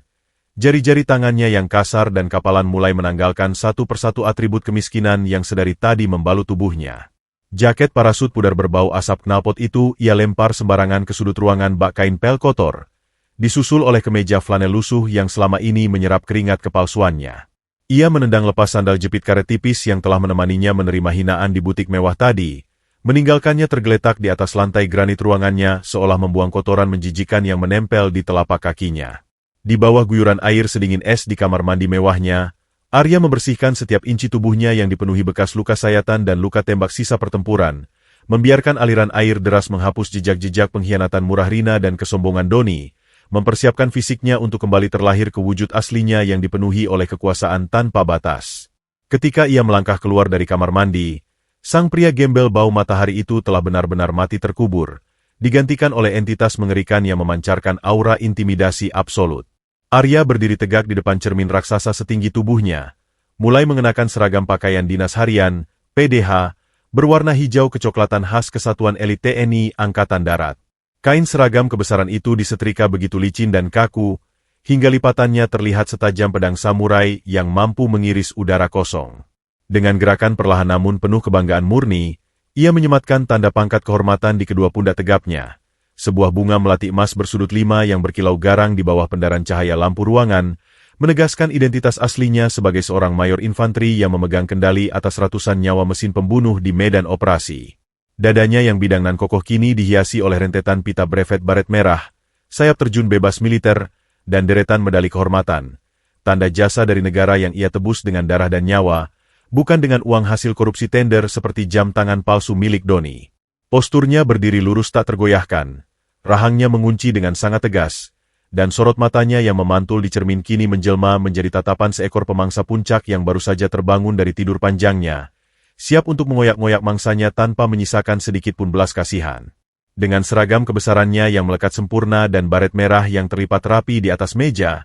jari-jari tangannya yang kasar dan kapalan mulai menanggalkan satu persatu atribut kemiskinan yang sedari tadi membalut tubuhnya. Jaket parasut pudar berbau asap knalpot itu ia lempar sembarangan ke sudut ruangan bak kain pel kotor, disusul oleh kemeja flanel lusuh yang selama ini menyerap keringat kepalsuannya. Ia menendang lepas sandal jepit karet tipis yang telah menemaninya menerima hinaan di butik mewah tadi, meninggalkannya tergeletak di atas lantai granit ruangannya seolah membuang kotoran menjijikan yang menempel di telapak kakinya. Di bawah guyuran air sedingin es di kamar mandi mewahnya, Arya membersihkan setiap inci tubuhnya yang dipenuhi bekas luka sayatan dan luka tembak sisa pertempuran, membiarkan aliran air deras menghapus jejak-jejak pengkhianatan murah Rina dan kesombongan Doni, mempersiapkan fisiknya untuk kembali terlahir ke wujud aslinya yang dipenuhi oleh kekuasaan tanpa batas. Ketika ia melangkah keluar dari kamar mandi, sang pria gembel bau matahari itu telah benar-benar mati terkubur, digantikan oleh entitas mengerikan yang memancarkan aura intimidasi absolut. Arya berdiri tegak di depan cermin raksasa setinggi tubuhnya, mulai mengenakan seragam pakaian dinas harian, PDH, berwarna hijau kecoklatan khas Kesatuan Elit TNI Angkatan Darat. Kain seragam kebesaran itu disetrika begitu licin dan kaku, hingga lipatannya terlihat setajam pedang samurai yang mampu mengiris udara kosong. Dengan gerakan perlahan namun penuh kebanggaan murni, ia menyematkan tanda pangkat kehormatan di kedua pundak tegapnya. Sebuah bunga melati emas bersudut 5 yang berkilau garang di bawah pendaran cahaya lampu ruangan, menegaskan identitas aslinya sebagai seorang mayor infanteri yang memegang kendali atas ratusan nyawa mesin pembunuh di medan operasi. Dadanya yang bidang nan kokoh kini dihiasi oleh rentetan pita brevet baret merah, sayap terjun bebas militer, dan deretan medali kehormatan. Tanda jasa dari negara yang ia tebus dengan darah dan nyawa, bukan dengan uang hasil korupsi tender seperti jam tangan palsu milik Doni. Posturnya berdiri lurus tak tergoyahkan, rahangnya mengunci dengan sangat tegas, dan sorot matanya yang memantul di cermin kini menjelma menjadi tatapan seekor pemangsa puncak yang baru saja terbangun dari tidur panjangnya, siap untuk mengoyak-ngoyak mangsanya tanpa menyisakan sedikit pun belas kasihan. Dengan seragam kebesarannya yang melekat sempurna dan baret merah yang terlipat rapi di atas meja,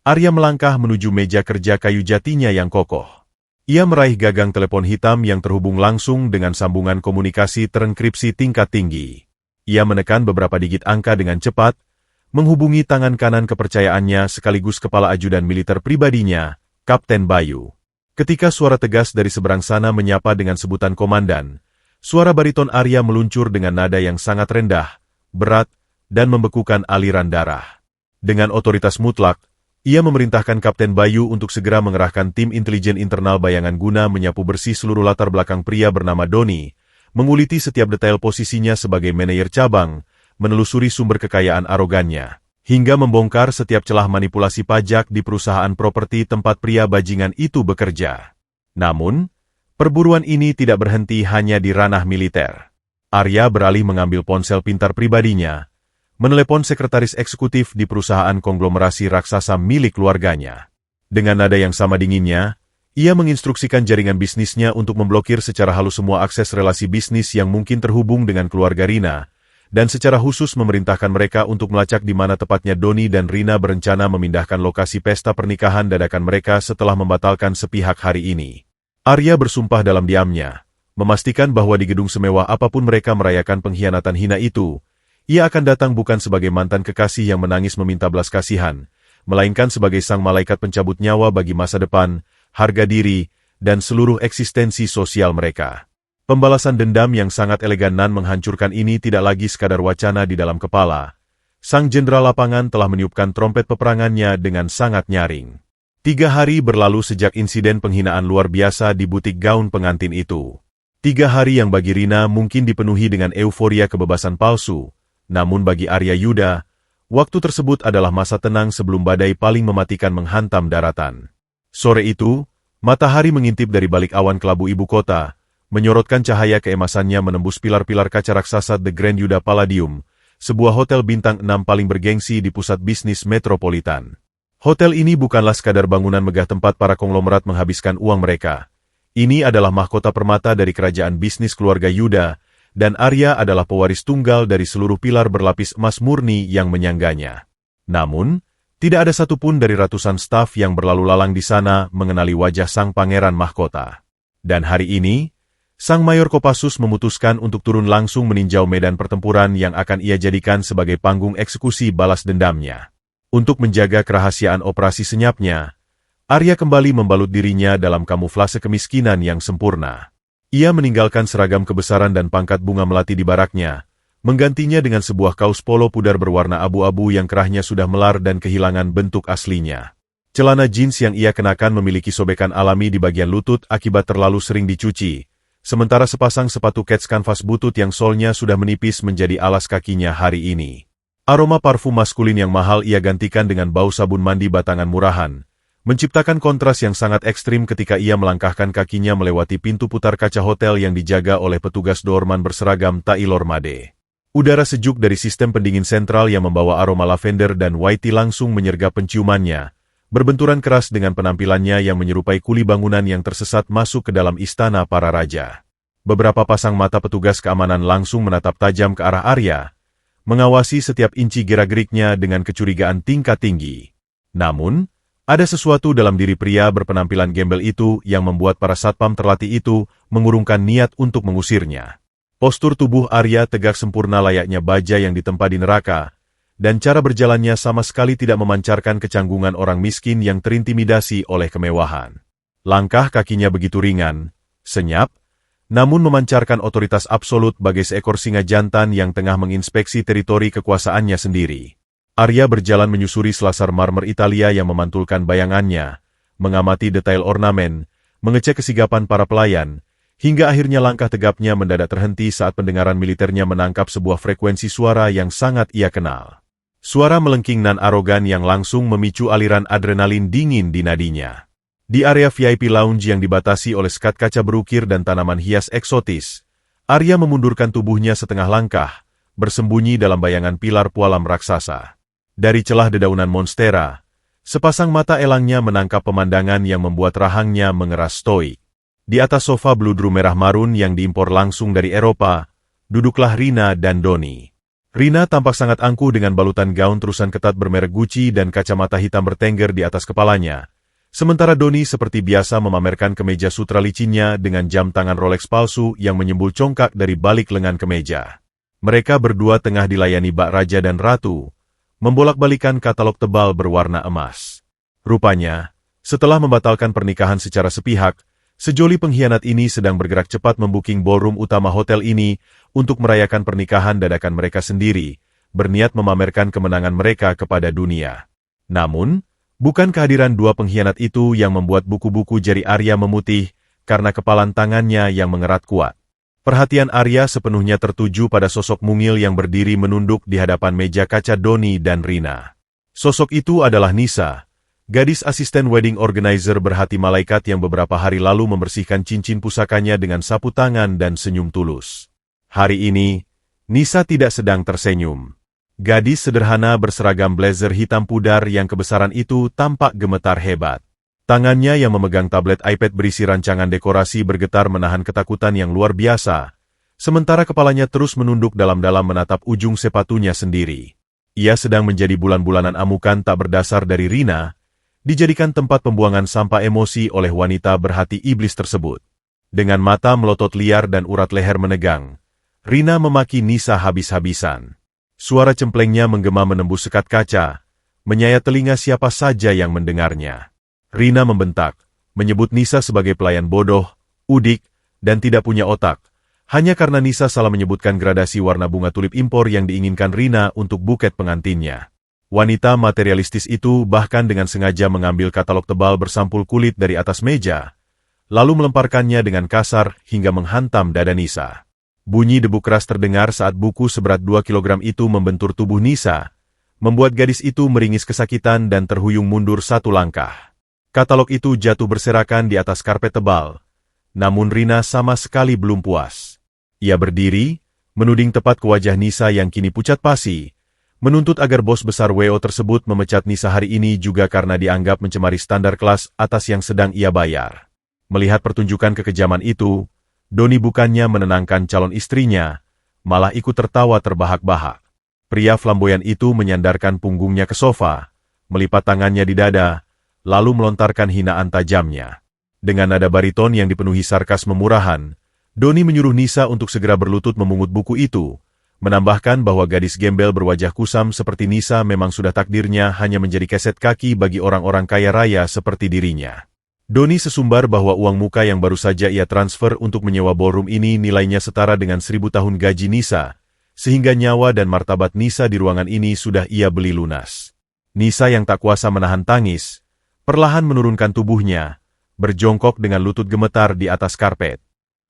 Arya melangkah menuju meja kerja kayu jatinya yang kokoh. Ia meraih gagang telepon hitam yang terhubung langsung dengan sambungan komunikasi terenkripsi tingkat tinggi. Ia menekan beberapa digit angka dengan cepat, menghubungi tangan kanan kepercayaannya sekaligus kepala ajudan militer pribadinya, Kapten Bayu. Ketika suara tegas dari seberang sana menyapa dengan sebutan komandan, suara bariton Arya meluncur dengan nada yang sangat rendah, berat, dan membekukan aliran darah. Dengan otoritas mutlak, ia memerintahkan Kapten Bayu untuk segera mengerahkan tim intelijen internal bayangan guna menyapu bersih seluruh latar belakang pria bernama Doni, menguliti setiap detail posisinya sebagai manajer cabang, menelusuri sumber kekayaan arogannya, hingga membongkar setiap celah manipulasi pajak di perusahaan properti tempat pria bajingan itu bekerja. Namun, perburuan ini tidak berhenti hanya di ranah militer. Arya beralih mengambil ponsel pintar pribadinya, menelepon sekretaris eksekutif di perusahaan konglomerasi raksasa milik keluarganya. Dengan nada yang sama dinginnya, ia menginstruksikan jaringan bisnisnya untuk memblokir secara halus semua akses relasi bisnis yang mungkin terhubung dengan keluarga Rina, dan secara khusus memerintahkan mereka untuk melacak di mana tepatnya Doni dan Rina berencana memindahkan lokasi pesta pernikahan dadakan mereka setelah membatalkan sepihak hari ini. Arya bersumpah dalam diamnya, memastikan bahwa di gedung semewah apapun mereka merayakan pengkhianatan hina itu, ia akan datang bukan sebagai mantan kekasih yang menangis meminta belas kasihan, melainkan sebagai sang malaikat pencabut nyawa bagi masa depan, harga diri, dan seluruh eksistensi sosial mereka. Pembalasan dendam yang sangat elegan nan menghancurkan ini tidak lagi sekadar wacana di dalam kepala. Sang jenderal lapangan telah meniupkan trompet peperangannya dengan sangat nyaring. 3 hari berlalu sejak insiden penghinaan luar biasa di butik gaun pengantin itu. 3 hari yang bagi Rina mungkin dipenuhi dengan euforia kebebasan palsu, namun bagi Arya Yuda, waktu tersebut adalah masa tenang sebelum badai paling mematikan menghantam daratan. Sore itu, Matahari mengintip dari balik awan kelabu ibu kota, menyorotkan cahaya keemasannya menembus pilar-pilar kaca raksasa The Grand Yuda Palladium, sebuah hotel bintang 6 paling bergengsi di pusat bisnis metropolitan. Hotel ini bukanlah sekadar bangunan megah tempat para konglomerat menghabiskan uang mereka. Ini adalah mahkota permata dari kerajaan bisnis keluarga Yuda, dan Arya adalah pewaris tunggal dari seluruh pilar berlapis emas murni yang menyangganya. Namun, tidak ada satupun dari ratusan staf yang berlalu lalang di sana mengenali wajah sang pangeran mahkota. Dan hari ini, Sang Mayor Kopassus memutuskan untuk turun langsung meninjau medan pertempuran yang akan ia jadikan sebagai panggung eksekusi balas dendamnya. Untuk menjaga kerahasiaan operasi senyapnya, Arya kembali membalut dirinya dalam kamuflase kemiskinan yang sempurna. Ia meninggalkan seragam kebesaran dan pangkat bunga melati di baraknya, menggantinya dengan sebuah kaos polo pudar berwarna abu-abu yang kerahnya sudah melar dan kehilangan bentuk aslinya. Celana jeans yang ia kenakan memiliki sobekan alami di bagian lutut akibat terlalu sering dicuci, sementara sepasang sepatu kets kanvas butut yang solnya sudah menipis menjadi alas kakinya hari ini. Aroma parfum maskulin yang mahal ia gantikan dengan bau sabun mandi batangan murahan, menciptakan kontras yang sangat ekstrim ketika ia melangkahkan kakinya melewati pintu putar kaca hotel yang dijaga oleh petugas doorman berseragam Tailor Made. Udara sejuk dari sistem pendingin sentral yang membawa aroma lavender dan white tea langsung menyergap penciumannya, berbenturan keras dengan penampilannya yang menyerupai kuli bangunan yang tersesat masuk ke dalam istana para raja. Beberapa pasang mata petugas keamanan langsung menatap tajam ke arah Arya, mengawasi setiap inci gerak-geriknya dengan kecurigaan tingkat tinggi. Namun, ada sesuatu dalam diri pria berpenampilan gembel itu yang membuat para satpam terlatih itu mengurungkan niat untuk mengusirnya. Postur tubuh Arya tegak sempurna layaknya baja yang ditempa di neraka, dan cara berjalannya sama sekali tidak memancarkan kecanggungan orang miskin yang terintimidasi oleh kemewahan. Langkah kakinya begitu ringan, senyap, namun memancarkan otoritas absolut bagai seekor singa jantan yang tengah menginspeksi teritori kekuasaannya sendiri. Arya berjalan menyusuri selasar marmer Italia yang memantulkan bayangannya, mengamati detail ornamen, mengecek kesigapan para pelayan, hingga akhirnya langkah tegapnya mendadak terhenti saat pendengaran militernya menangkap sebuah frekuensi suara yang sangat ia kenal. Suara melengking nan arogan yang langsung memicu aliran adrenalin dingin di nadinya. Di area VIP lounge yang dibatasi oleh skat kaca berukir dan tanaman hias eksotis, Arya memundurkan tubuhnya setengah langkah, bersembunyi dalam bayangan pilar pualam raksasa. Dari celah dedaunan monstera, sepasang mata elangnya menangkap pemandangan yang membuat rahangnya mengeras stoik. Di atas sofa bludru merah marun yang diimpor langsung dari Eropa, duduklah Rina dan Doni. Rina tampak sangat angkuh dengan balutan gaun terusan ketat bermerek Gucci dan kacamata hitam bertengger di atas kepalanya. Sementara Doni seperti biasa memamerkan kemeja sutra licinnya dengan jam tangan Rolex palsu yang menyembul congkak dari balik lengan kemeja. Mereka berdua tengah dilayani Bak Raja dan Ratu, membolak-balikan katalog tebal berwarna emas. Rupanya, setelah membatalkan pernikahan secara sepihak, sejoli pengkhianat ini sedang bergerak cepat membuking ballroom utama hotel ini untuk merayakan pernikahan dadakan mereka sendiri, berniat memamerkan kemenangan mereka kepada dunia. Namun, bukan kehadiran dua pengkhianat itu yang membuat buku-buku jari Arya memutih karena kepalan tangannya yang mengerat kuat. Perhatian Arya sepenuhnya tertuju pada sosok mungil yang berdiri menunduk di hadapan meja kaca Doni dan Rina. Sosok itu adalah Nisa, gadis asisten wedding organizer berhati malaikat yang beberapa hari lalu membersihkan cincin pusakanya dengan sapu tangan dan senyum tulus. Hari ini, Nisa tidak sedang tersenyum. Gadis sederhana berseragam blazer hitam pudar yang kebesaran itu tampak gemetar hebat. Tangannya yang memegang tablet iPad berisi rancangan dekorasi bergetar menahan ketakutan yang luar biasa, sementara kepalanya terus menunduk dalam-dalam menatap ujung sepatunya sendiri. Ia sedang menjadi bulan-bulanan amukan tak berdasar dari Rina, dijadikan tempat pembuangan sampah emosi oleh wanita berhati iblis tersebut. Dengan mata melotot liar dan urat leher menegang, Rina memaki Nisa habis-habisan. Suara cemplengnya menggema menembus sekat kaca, menyayat telinga siapa saja yang mendengarnya. Rina membentak, menyebut Nisa sebagai pelayan bodoh, udik, dan tidak punya otak, hanya karena Nisa salah menyebutkan gradasi warna bunga tulip impor yang diinginkan Rina untuk buket pengantinnya. Wanita materialistis itu bahkan dengan sengaja mengambil katalog tebal bersampul kulit dari atas meja, lalu melemparkannya dengan kasar hingga menghantam dada Nisa. Bunyi debu keras terdengar saat buku seberat 2 kilogram itu membentur tubuh Nisa, membuat gadis itu meringis kesakitan dan terhuyung mundur satu langkah. Katalog itu jatuh berserakan di atas karpet tebal. Namun Rina sama sekali belum puas. Ia berdiri, menuding tepat ke wajah Nisa yang kini pucat pasi, menuntut agar bos besar WO tersebut memecat Nisa hari ini juga karena dianggap mencemari standar kelas atas yang sedang ia bayar. Melihat pertunjukan kekejaman itu, Doni bukannya menenangkan calon istrinya, malah ikut tertawa terbahak-bahak. Pria flamboyan itu menyandarkan punggungnya ke sofa, melipat tangannya di dada, lalu melontarkan hinaan tajamnya. Dengan nada bariton yang dipenuhi sarkasme murahan, Doni menyuruh Nisa untuk segera berlutut memungut buku itu, menambahkan bahwa gadis gembel berwajah kusam seperti Nisa memang sudah takdirnya hanya menjadi keset kaki bagi orang-orang kaya raya seperti dirinya. Doni sesumbar bahwa uang muka yang baru saja ia transfer untuk menyewa ballroom ini nilainya setara dengan 1000 tahun gaji Nisa, sehingga nyawa dan martabat Nisa di ruangan ini sudah ia beli lunas. Nisa yang tak kuasa menahan tangis, perlahan menurunkan tubuhnya, berjongkok dengan lutut gemetar di atas karpet.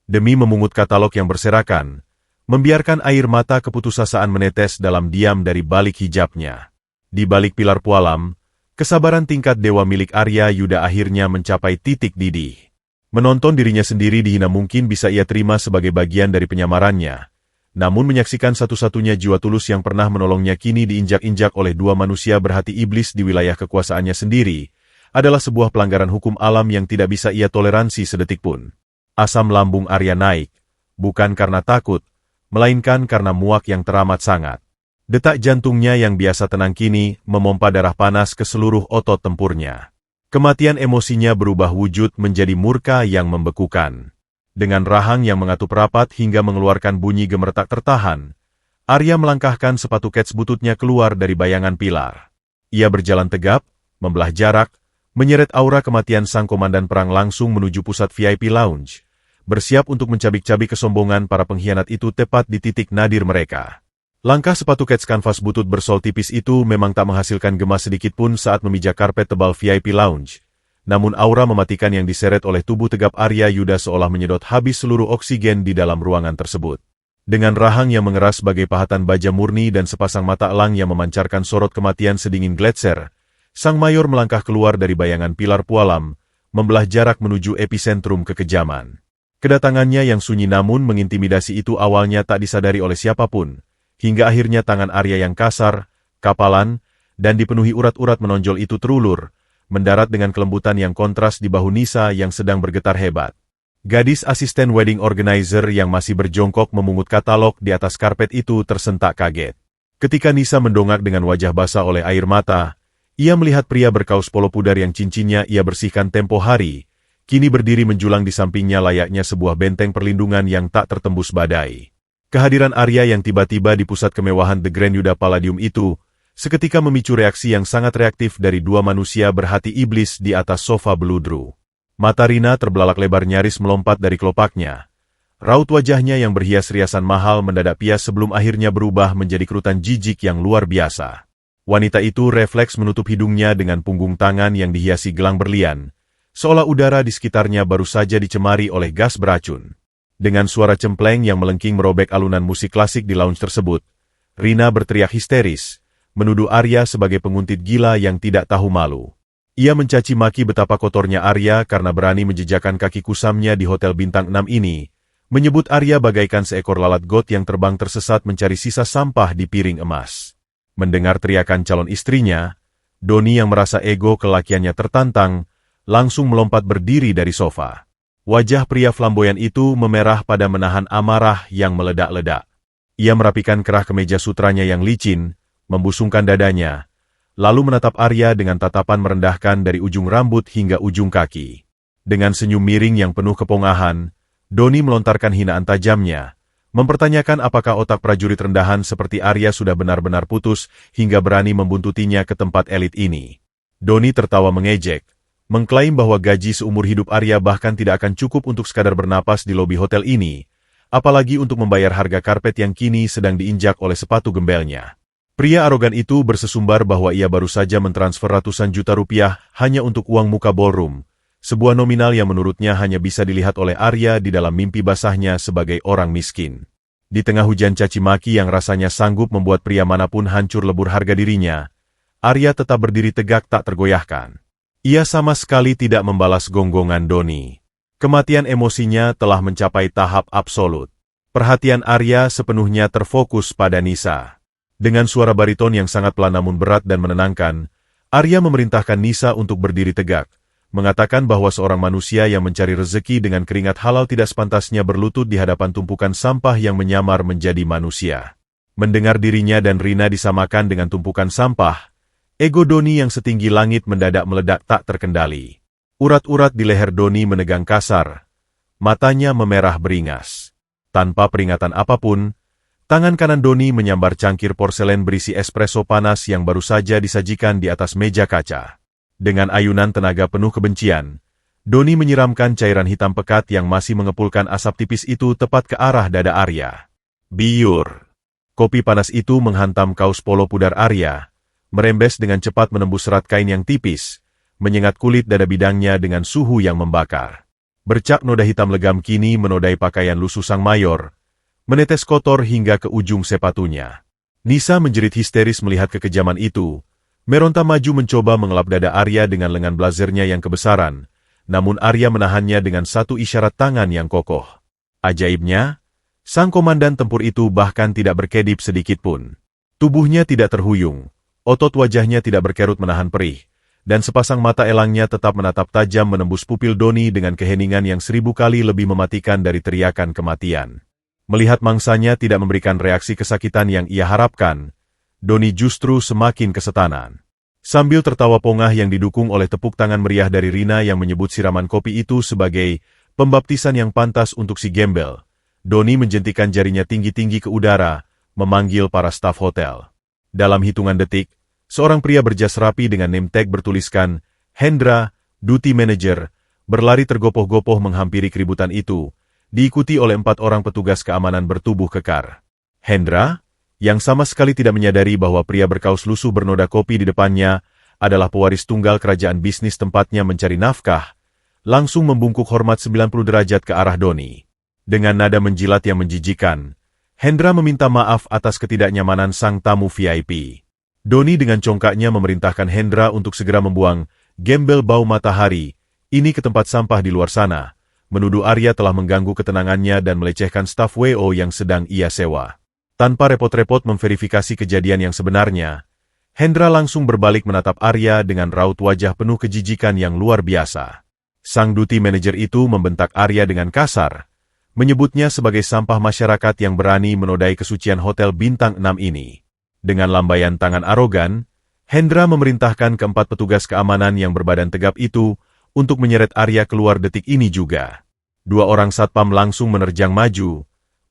Demi memungut katalog yang berserakan, membiarkan air mata keputusasaan menetes dalam diam dari balik hijabnya. Di balik pilar pualam, kesabaran tingkat dewa milik Arya Yuda akhirnya mencapai titik didih. Menonton dirinya sendiri dihina mungkin bisa ia terima sebagai bagian dari penyamarannya. Namun menyaksikan satu-satunya jiwa tulus yang pernah menolongnya kini diinjak-injak oleh dua manusia berhati iblis di wilayah kekuasaannya sendiri, adalah sebuah pelanggaran hukum alam yang tidak bisa ia toleransi sedetik pun. Asam lambung Arya naik, bukan karena takut, melainkan karena muak yang teramat sangat. Detak jantungnya yang biasa tenang kini memompa darah panas ke seluruh otot tempurnya. Kematian emosinya berubah wujud menjadi murka yang membekukan. Dengan rahang yang mengatup rapat hingga mengeluarkan bunyi gemertak tertahan, Arya melangkahkan sepatu kets bututnya keluar dari bayangan pilar. Ia berjalan tegap, membelah jarak, menyeret aura kematian sang komandan perang langsung menuju pusat VIP lounge, bersiap untuk mencabik-cabik kesombongan para pengkhianat itu tepat di titik nadir mereka. Langkah sepatu kets kanvas butut bersol tipis itu memang tak menghasilkan gema sedikitpun saat memijak karpet tebal VIP lounge, namun aura mematikan yang diseret oleh tubuh tegap Arya Yuda seolah menyedot habis seluruh oksigen di dalam ruangan tersebut. Dengan rahang yang mengeras sebagai pahatan baja murni dan sepasang mata elang yang memancarkan sorot kematian sedingin gletser, sang mayor melangkah keluar dari bayangan pilar pualam, membelah jarak menuju epicentrum kekejaman. Kedatangannya yang sunyi namun mengintimidasi itu awalnya tak disadari oleh siapapun, hingga akhirnya tangan Arya yang kasar, kapalan, dan dipenuhi urat-urat menonjol itu terulur, mendarat dengan kelembutan yang kontras di bahu Nisa yang sedang bergetar hebat. Gadis asisten wedding organizer yang masih berjongkok memungut katalog di atas karpet itu tersentak kaget. Ketika Nisa mendongak dengan wajah basah oleh air mata, ia melihat pria berkaus polo pudar yang cincinnya ia bersihkan tempo hari, kini berdiri menjulang di sampingnya layaknya sebuah benteng perlindungan yang tak tertembus badai. Kehadiran Arya yang tiba-tiba di pusat kemewahan The Grand Yuda Palladium itu, seketika memicu reaksi yang sangat reaktif dari dua manusia berhati iblis di atas sofa beludru. Mata Rina terbelalak lebar nyaris melompat dari kelopaknya. Raut wajahnya yang berhias riasan mahal mendadak pias sebelum akhirnya berubah menjadi kerutan jijik yang luar biasa. Wanita itu refleks menutup hidungnya dengan punggung tangan yang dihiasi gelang berlian, seolah udara di sekitarnya baru saja dicemari oleh gas beracun. Dengan suara cempleng yang melengking merobek alunan musik klasik di lounge tersebut, Rina berteriak histeris, menuduh Arya sebagai penguntit gila yang tidak tahu malu. Ia mencaci maki betapa kotornya Arya karena berani menjejakkan kaki kusamnya di hotel bintang 6 ini, menyebut Arya bagaikan seekor lalat got yang terbang tersesat mencari sisa sampah di piring emas. Mendengar teriakan calon istrinya, Doni yang merasa ego kelakiannya tertantang, langsung melompat berdiri dari sofa. Wajah pria flamboyan itu memerah pada menahan amarah yang meledak-ledak. Ia merapikan kerah kemeja sutranya yang licin, membusungkan dadanya, lalu menatap Arya dengan tatapan merendahkan dari ujung rambut hingga ujung kaki. Dengan senyum miring yang penuh kepongahan, Doni melontarkan hinaan tajamnya, mempertanyakan apakah otak prajurit rendahan seperti Arya sudah benar-benar putus hingga berani membuntutinya ke tempat elit ini. Doni tertawa mengejek, mengklaim bahwa gaji seumur hidup Arya bahkan tidak akan cukup untuk sekadar bernapas di lobi hotel ini, apalagi untuk membayar harga karpet yang kini sedang diinjak oleh sepatu gembelnya. Pria arogan itu bersesumbar bahwa ia baru saja mentransfer ratusan juta rupiah hanya untuk uang muka ballroom, sebuah nominal yang menurutnya hanya bisa dilihat oleh Arya di dalam mimpi basahnya sebagai orang miskin. Di tengah hujan caci maki yang rasanya sanggup membuat pria manapun hancur lebur harga dirinya, Arya tetap berdiri tegak tak tergoyahkan. Ia sama sekali tidak membalas gonggongan Doni. Kematian emosinya telah mencapai tahap absolut. Perhatian Arya sepenuhnya terfokus pada Nisa. Dengan suara bariton yang sangat pelan namun berat dan menenangkan, Arya memerintahkan Nisa untuk berdiri tegak, mengatakan bahwa seorang manusia yang mencari rezeki dengan keringat halal tidak sepantasnya berlutut di hadapan tumpukan sampah yang menyamar menjadi manusia. Mendengar dirinya dan Rina disamakan dengan tumpukan sampah, ego Doni yang setinggi langit mendadak meledak tak terkendali. Urat-urat di leher Doni menegang kasar, matanya memerah beringas. Tanpa peringatan apapun, tangan kanan Doni menyambar cangkir porselen berisi espresso panas yang baru saja disajikan di atas meja kaca. Dengan ayunan tenaga penuh kebencian, Doni menyiramkan cairan hitam pekat yang masih mengepulkan asap tipis itu tepat ke arah dada Arya. Biur. Kopi panas itu menghantam kaos polo pudar Arya, merembes dengan cepat menembus serat kain yang tipis, menyengat kulit dada bidangnya dengan suhu yang membakar. Bercak noda hitam legam kini menodai pakaian lusuh sang mayor, menetes kotor hingga ke ujung sepatunya. Nisa menjerit histeris melihat kekejaman itu. Meronta maju mencoba mengelap dada Arya dengan lengan blazernya yang kebesaran, namun Arya menahannya dengan satu isyarat tangan yang kokoh. Ajaibnya, sang komandan tempur itu bahkan tidak berkedip sedikitpun. Tubuhnya tidak terhuyung, otot wajahnya tidak berkerut menahan perih, dan sepasang mata elangnya tetap menatap tajam menembus pupil Doni dengan keheningan yang 1000 kali lebih mematikan dari teriakan kematian. Melihat mangsanya tidak memberikan reaksi kesakitan yang ia harapkan, Doni justru semakin kesetanan. Sambil tertawa pongah yang didukung oleh tepuk tangan meriah dari Rina yang menyebut siraman kopi itu sebagai pembaptisan yang pantas untuk si gembel, Doni menjentikan jarinya tinggi-tinggi ke udara, memanggil para staf hotel. Dalam hitungan detik, seorang pria berjas rapi dengan name tag bertuliskan, Hendra, Duty Manager, berlari tergopoh-gopoh menghampiri keributan itu, diikuti oleh 4 orang petugas keamanan bertubuh kekar. Hendra, yang sama sekali tidak menyadari bahwa pria berkaus lusuh bernoda kopi di depannya adalah pewaris tunggal kerajaan bisnis tempatnya mencari nafkah, langsung membungkuk hormat 90 derajat ke arah Doni. Dengan nada menjilat yang menjijikan, Hendra meminta maaf atas ketidaknyamanan sang tamu VIP. Doni dengan congkaknya memerintahkan Hendra untuk segera membuang gembel bau matahari ini ke tempat sampah di luar sana, menuduh Arya telah mengganggu ketenangannya dan melecehkan staf WO yang sedang ia sewa. Tanpa repot-repot memverifikasi kejadian yang sebenarnya, Hendra langsung berbalik menatap Arya dengan raut wajah penuh kejijikan yang luar biasa. Sang duty manager itu membentak Arya dengan kasar, menyebutnya sebagai sampah masyarakat yang berani menodai kesucian hotel bintang 6 ini. Dengan lambaian tangan arogan, Hendra memerintahkan keempat petugas keamanan yang berbadan tegap itu untuk menyeret Arya keluar detik ini juga. 2 orang satpam langsung menerjang maju,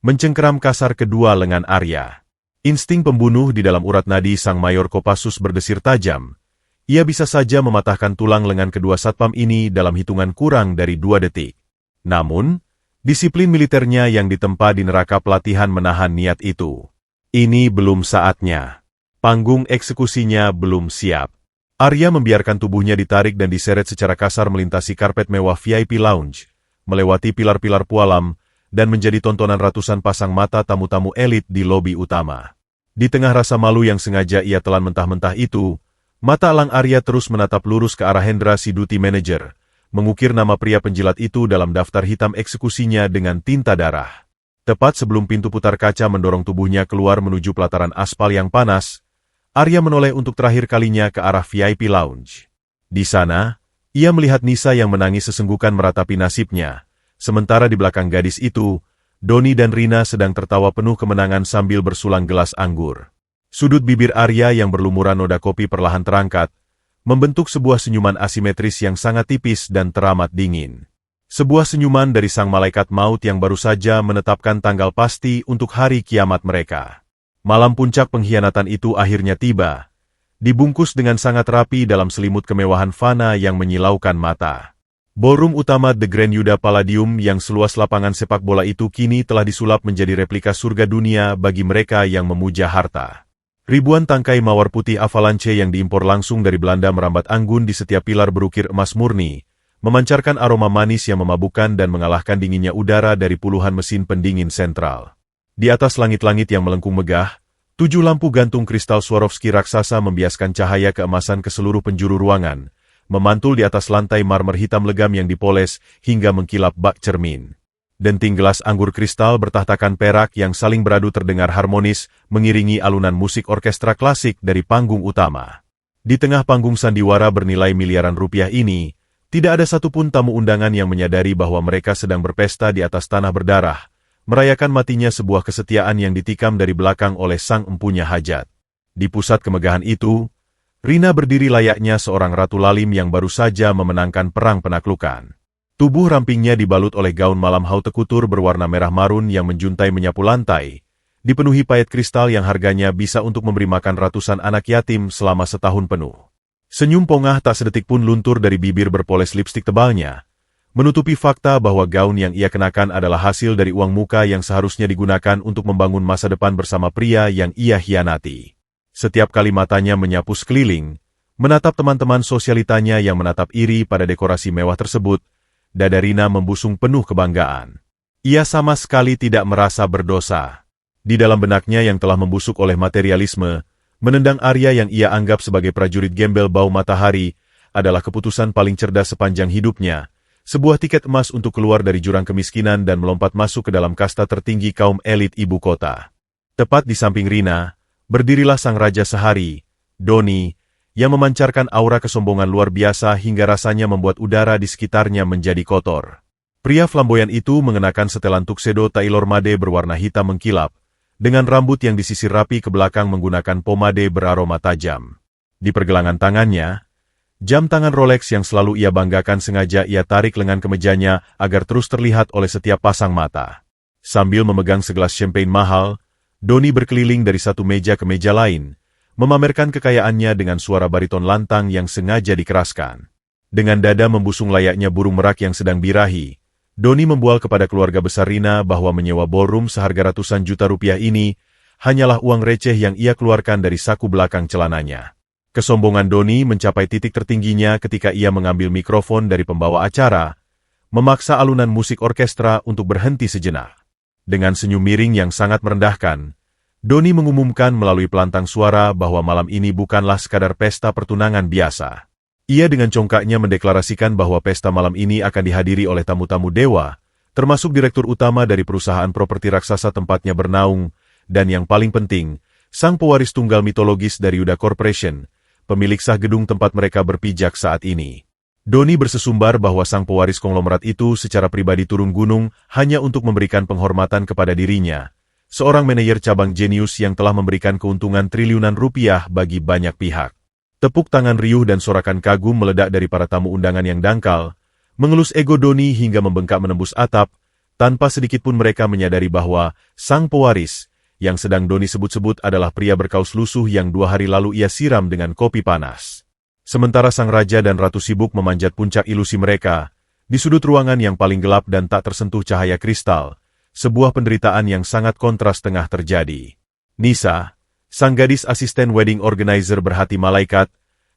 mencengkeram kasar kedua lengan Arya. Insting pembunuh di dalam urat nadi sang mayor Kopassus berdesir tajam. Ia bisa saja mematahkan tulang lengan kedua satpam ini dalam hitungan kurang dari 2 detik. Namun, disiplin militernya yang ditempa di neraka pelatihan menahan niat itu. Ini belum saatnya. Panggung eksekusinya belum siap. Arya membiarkan tubuhnya ditarik dan diseret secara kasar melintasi karpet mewah VIP Lounge, melewati pilar-pilar pualam, dan menjadi tontonan ratusan pasang mata tamu-tamu elit di lobi utama. Di tengah rasa malu yang sengaja ia telan mentah-mentah itu, mata elang Arya terus menatap lurus ke arah Hendra si duty manager, mengukir nama pria penjilat itu dalam daftar hitam eksekusinya dengan tinta darah. Tepat sebelum pintu putar kaca mendorong tubuhnya keluar menuju pelataran aspal yang panas, Arya menoleh untuk terakhir kalinya ke arah VIP Lounge. Di sana, ia melihat Nisa yang menangis sesenggukan meratapi nasibnya, sementara di belakang gadis itu, Doni dan Rina sedang tertawa penuh kemenangan sambil bersulang gelas anggur. Sudut bibir Arya yang berlumuran noda kopi perlahan terangkat, membentuk sebuah senyuman asimetris yang sangat tipis dan teramat dingin. Sebuah senyuman dari sang malaikat maut yang baru saja menetapkan tanggal pasti untuk hari kiamat mereka. Malam puncak pengkhianatan itu akhirnya tiba, dibungkus dengan sangat rapi dalam selimut kemewahan fana yang menyilaukan mata. Ballroom utama The Grand Yuda Palladium yang seluas lapangan sepak bola itu kini telah disulap menjadi replika surga dunia bagi mereka yang memuja harta. Ribuan tangkai mawar putih avalanche yang diimpor langsung dari Belanda merambat anggun di setiap pilar berukir emas murni, memancarkan aroma manis yang memabukkan dan mengalahkan dinginnya udara dari puluhan mesin pendingin sentral. Di atas langit-langit yang melengkung megah, 7 lampu gantung kristal Swarovski raksasa membiaskan cahaya keemasan ke seluruh penjuru ruangan, memantul di atas lantai marmer hitam legam yang dipoles hingga mengkilap bak cermin. Denting gelas anggur kristal bertahtakan perak yang saling beradu terdengar harmonis mengiringi alunan musik orkestra klasik dari panggung utama. Di tengah panggung sandiwara bernilai miliaran rupiah ini, tidak ada satupun tamu undangan yang menyadari bahwa mereka sedang berpesta di atas tanah berdarah, merayakan matinya sebuah kesetiaan yang ditikam dari belakang oleh sang empunya hajat. Di pusat kemegahan itu, Rina berdiri layaknya seorang ratu lalim yang baru saja memenangkan perang penaklukan. Tubuh rampingnya dibalut oleh gaun malam haute couture berwarna merah marun yang menjuntai menyapu lantai, dipenuhi paet kristal yang harganya bisa untuk memberi makan ratusan anak yatim selama setahun penuh. Senyum pongah tak sedetik pun luntur dari bibir berpoles lipstik tebalnya, menutupi fakta bahwa gaun yang ia kenakan adalah hasil dari uang muka yang seharusnya digunakan untuk membangun masa depan bersama pria yang ia hianati. Setiap kali matanya menyapu sekeliling, menatap teman-teman sosialitanya yang menatap iri pada dekorasi mewah tersebut, dada Rina membusung penuh kebanggaan. Ia sama sekali tidak merasa berdosa. Di dalam benaknya yang telah membusuk oleh materialisme, menendang Arya yang ia anggap sebagai prajurit gembel bau matahari adalah keputusan paling cerdas sepanjang hidupnya, sebuah tiket emas untuk keluar dari jurang kemiskinan dan melompat masuk ke dalam kasta tertinggi kaum elit ibu kota. Tepat di samping Rina, berdirilah sang raja sehari, Doni, yang memancarkan aura kesombongan luar biasa hingga rasanya membuat udara di sekitarnya menjadi kotor. Pria flamboyan itu mengenakan setelan tuxedo tailor-made berwarna hitam mengkilap, dengan rambut yang disisir rapi ke belakang menggunakan pomade beraroma tajam. Di pergelangan tangannya, jam tangan Rolex yang selalu ia banggakan sengaja ia tarik lengan kemejanya agar terus terlihat oleh setiap pasang mata. Sambil memegang segelas champagne mahal, Doni berkeliling dari satu meja ke meja lain, memamerkan kekayaannya dengan suara bariton lantang yang sengaja dikeraskan. Dengan dada membusung layaknya burung merak yang sedang birahi, Doni membual kepada keluarga besar Rina bahwa menyewa ballroom seharga ratusan juta rupiah ini hanyalah uang receh yang ia keluarkan dari saku belakang celananya. Kesombongan Doni mencapai titik tertingginya ketika ia mengambil mikrofon dari pembawa acara, memaksa alunan musik orkestra untuk berhenti sejenak. Dengan senyum miring yang sangat merendahkan, Doni mengumumkan melalui pelantang suara bahwa malam ini bukanlah sekadar pesta pertunangan biasa. Ia dengan congkaknya mendeklarasikan bahwa pesta malam ini akan dihadiri oleh tamu-tamu dewa, termasuk direktur utama dari perusahaan properti raksasa tempatnya bernaung, dan yang paling penting, sang pewaris tunggal mitologis dari Yuda Corporation, pemilik sah gedung tempat mereka berpijak saat ini. Doni bersesumbar bahwa sang pewaris konglomerat itu secara pribadi turun gunung hanya untuk memberikan penghormatan kepada dirinya, seorang manajer cabang jenius yang telah memberikan keuntungan triliunan rupiah bagi banyak pihak. Tepuk tangan riuh dan sorakan kagum meledak dari para tamu undangan yang dangkal, mengelus ego Doni hingga membengkak menembus atap, tanpa sedikitpun mereka menyadari bahwa sang pewaris, yang sedang Doni sebut-sebut adalah pria berkaus lusuh yang 2 hari lalu ia siram dengan kopi panas. Sementara sang raja dan ratu sibuk memanjat puncak ilusi mereka, di sudut ruangan yang paling gelap dan tak tersentuh cahaya kristal, sebuah penderitaan yang sangat kontras tengah terjadi. Nisa, sang gadis asisten wedding organizer berhati malaikat,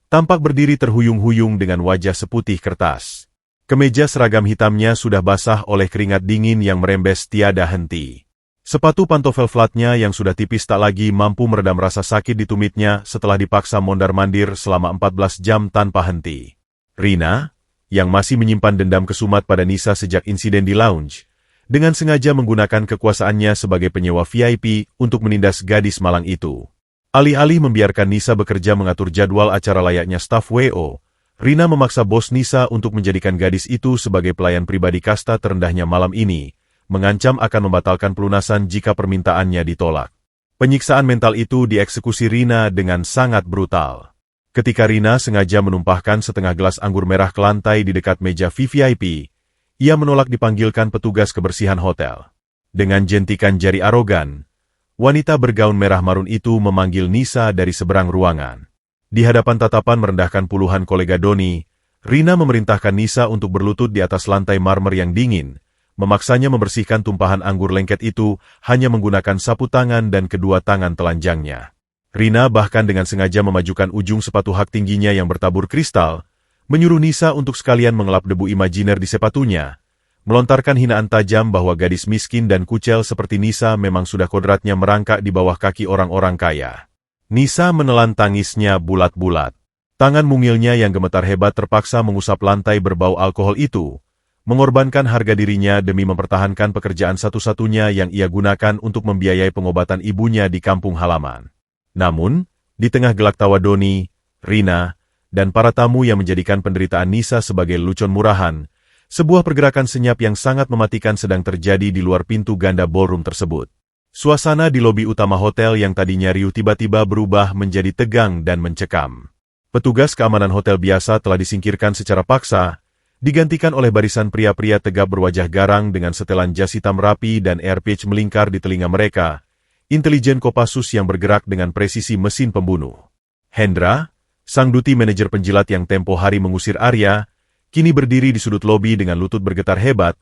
tampak berdiri terhuyung-huyung dengan wajah seputih kertas. Kemeja seragam hitamnya sudah basah oleh keringat dingin yang merembes tiada henti. Sepatu pantofel flatnya yang sudah tipis tak lagi mampu meredam rasa sakit di tumitnya setelah dipaksa mondar-mandir selama 14 jam tanpa henti. Rina, yang masih menyimpan dendam kesumat pada Nisa sejak insiden di lounge, dengan sengaja menggunakan kekuasaannya sebagai penyewa VIP untuk menindas gadis malang itu. Alih-alih membiarkan Nisa bekerja mengatur jadwal acara layaknya staf WO, Rina memaksa bos Nisa untuk menjadikan gadis itu sebagai pelayan pribadi kasta terendahnya malam ini, mengancam akan membatalkan pelunasan jika permintaannya ditolak. Penyiksaan mental itu dieksekusi Rina dengan sangat brutal. Ketika Rina sengaja menumpahkan setengah gelas anggur merah ke lantai di dekat meja VVIP, ia menolak dipanggilkan petugas kebersihan hotel. Dengan jentikan jari arogan, wanita bergaun merah marun itu memanggil Nisa dari seberang ruangan. Di hadapan tatapan merendahkan puluhan kolega Doni, Rina memerintahkan Nisa untuk berlutut di atas lantai marmer yang dingin, memaksanya membersihkan tumpahan anggur lengket itu hanya menggunakan sapu tangan dan kedua tangan telanjangnya. Rina bahkan dengan sengaja memajukan ujung sepatu hak tingginya yang bertabur kristal, menyuruh Nisa untuk sekalian mengelap debu imajiner di sepatunya, melontarkan hinaan tajam bahwa gadis miskin dan kucel seperti Nisa memang sudah kodratnya merangkak di bawah kaki orang-orang kaya. Nisa menelan tangisnya bulat-bulat. Tangan mungilnya yang gemetar hebat terpaksa mengusap lantai berbau alkohol itu, mengorbankan harga dirinya demi mempertahankan pekerjaan satu-satunya yang ia gunakan untuk membiayai pengobatan ibunya di kampung halaman. Namun, di tengah gelak tawa Doni, Rina, dan para tamu yang menjadikan penderitaan Nisa sebagai lelucon murahan, sebuah pergerakan senyap yang sangat mematikan sedang terjadi di luar pintu ganda ballroom tersebut. Suasana di lobi utama hotel yang tadinya riuh tiba-tiba berubah menjadi tegang dan mencekam. Petugas keamanan hotel biasa telah disingkirkan secara paksa, digantikan oleh barisan pria-pria tegap berwajah garang dengan setelan jas hitam rapi dan airpitch melingkar di telinga mereka, intelijen Kopassus yang bergerak dengan presisi mesin pembunuh. Hendra, sang duty manajer penjilat yang tempo hari mengusir Arya, kini berdiri di sudut lobi dengan lutut bergetar hebat,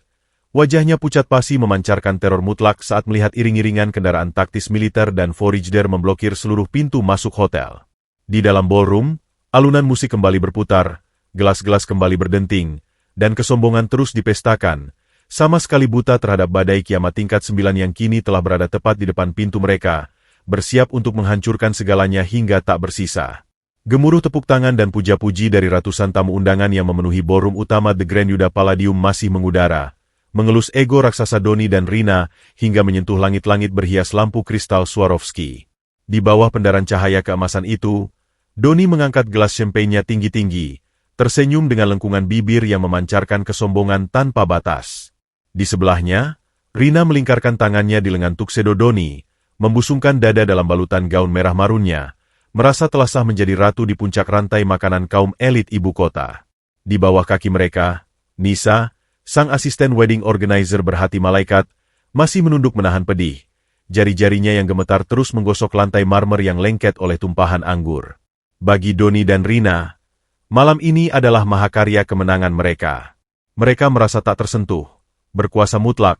wajahnya pucat pasi memancarkan teror mutlak saat melihat iring-iringan kendaraan taktis militer dan Forager memblokir seluruh pintu masuk hotel. Di dalam ballroom, alunan musik kembali berputar, gelas-gelas kembali berdenting, dan kesombongan terus dipestakan, sama sekali buta terhadap badai kiamat tingkat 9 yang kini telah berada tepat di depan pintu mereka, bersiap untuk menghancurkan segalanya hingga tak bersisa. Gemuruh tepuk tangan dan puja-puji dari ratusan tamu undangan yang memenuhi ballroom utama The Grand Yuda Palladium masih mengudara, mengelus ego raksasa Doni dan Rina hingga menyentuh langit-langit berhias lampu kristal Swarovski. Di bawah pendaran cahaya keemasan itu, Doni mengangkat gelas champagne-nya tinggi-tinggi, tersenyum dengan lengkungan bibir yang memancarkan kesombongan tanpa batas. Di sebelahnya, Rina melingkarkan tangannya di lengan tuxedo Doni, membusungkan dada dalam balutan gaun merah marunnya, merasa telah sah menjadi ratu di puncak rantai makanan kaum elit ibu kota. Di bawah kaki mereka, Nisa, sang asisten wedding organizer berhati malaikat, masih menunduk menahan pedih. Jari-jarinya yang gemetar terus menggosok lantai marmer yang lengket oleh tumpahan anggur. Bagi Doni dan Rina, malam ini adalah mahakarya kemenangan mereka. Mereka merasa tak tersentuh, berkuasa mutlak,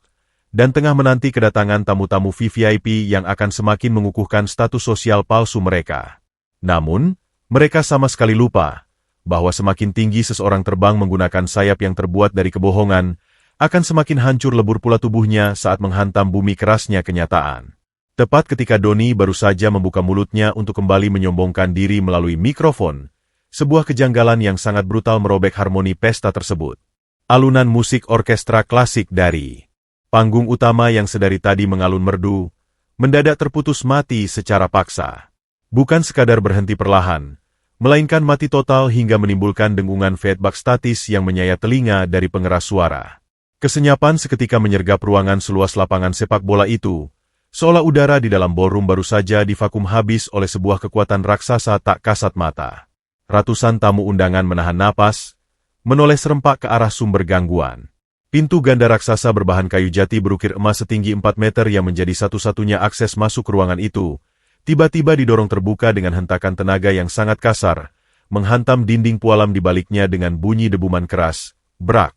dan tengah menanti kedatangan tamu-tamu VVIP yang akan semakin mengukuhkan status sosial palsu mereka. Namun, mereka sama sekali lupa bahwa semakin tinggi seseorang terbang menggunakan sayap yang terbuat dari kebohongan, akan semakin hancur lebur pula tubuhnya saat menghantam bumi kerasnya kenyataan. Tepat ketika Doni baru saja membuka mulutnya untuk kembali menyombongkan diri melalui mikrofon, sebuah kejanggalan yang sangat brutal merobek harmoni pesta tersebut. Alunan musik orkestra klasik dari panggung utama yang sedari tadi mengalun merdu, mendadak terputus mati secara paksa. Bukan sekadar berhenti perlahan, melainkan mati total hingga menimbulkan dengungan feedback statis yang menyayat telinga dari pengeras suara. Kesenyapan seketika menyergap ruangan seluas lapangan sepak bola itu, seolah udara di dalam ballroom baru saja divakum habis oleh sebuah kekuatan raksasa tak kasat mata. Ratusan tamu undangan menahan napas, menoleh serempak ke arah sumber gangguan. Pintu ganda raksasa berbahan kayu jati berukir emas setinggi 4 meter yang menjadi satu-satunya akses masuk ruangan itu, tiba-tiba didorong terbuka dengan hentakan tenaga yang sangat kasar, menghantam dinding pualam di baliknya dengan bunyi debuman keras, brak.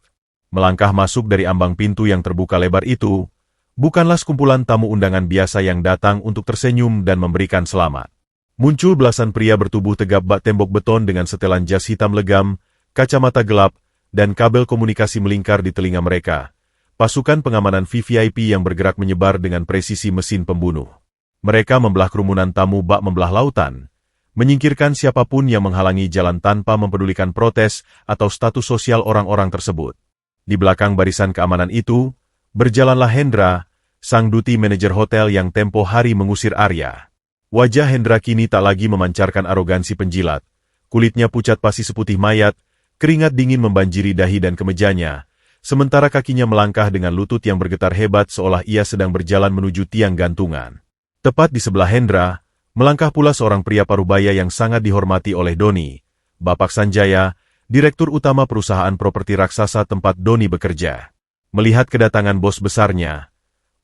Melangkah masuk dari ambang pintu yang terbuka lebar itu, bukanlah sekumpulan tamu undangan biasa yang datang untuk tersenyum dan memberikan selamat. Muncul belasan pria bertubuh tegap bak tembok beton dengan setelan jas hitam legam, kacamata gelap, dan kabel komunikasi melingkar di telinga mereka. Pasukan pengamanan VVIP yang bergerak menyebar dengan presisi mesin pembunuh. Mereka membelah kerumunan tamu bak membelah lautan, menyingkirkan siapapun yang menghalangi jalan tanpa mempedulikan protes atau status sosial orang-orang tersebut. Di belakang barisan keamanan itu, berjalanlah Hendra, sang duty manajer hotel yang tempo hari mengusir Arya. Wajah Hendra kini tak lagi memancarkan arogansi penjilat. Kulitnya pucat pasi seputih mayat, keringat dingin membanjiri dahi dan kemejanya, sementara kakinya melangkah dengan lutut yang bergetar hebat seolah ia sedang berjalan menuju tiang gantungan. Tepat di sebelah Hendra, melangkah pula seorang pria parubaya yang sangat dihormati oleh Doni, Bapak Sanjaya, direktur utama perusahaan properti raksasa tempat Doni bekerja. Melihat kedatangan bos besarnya,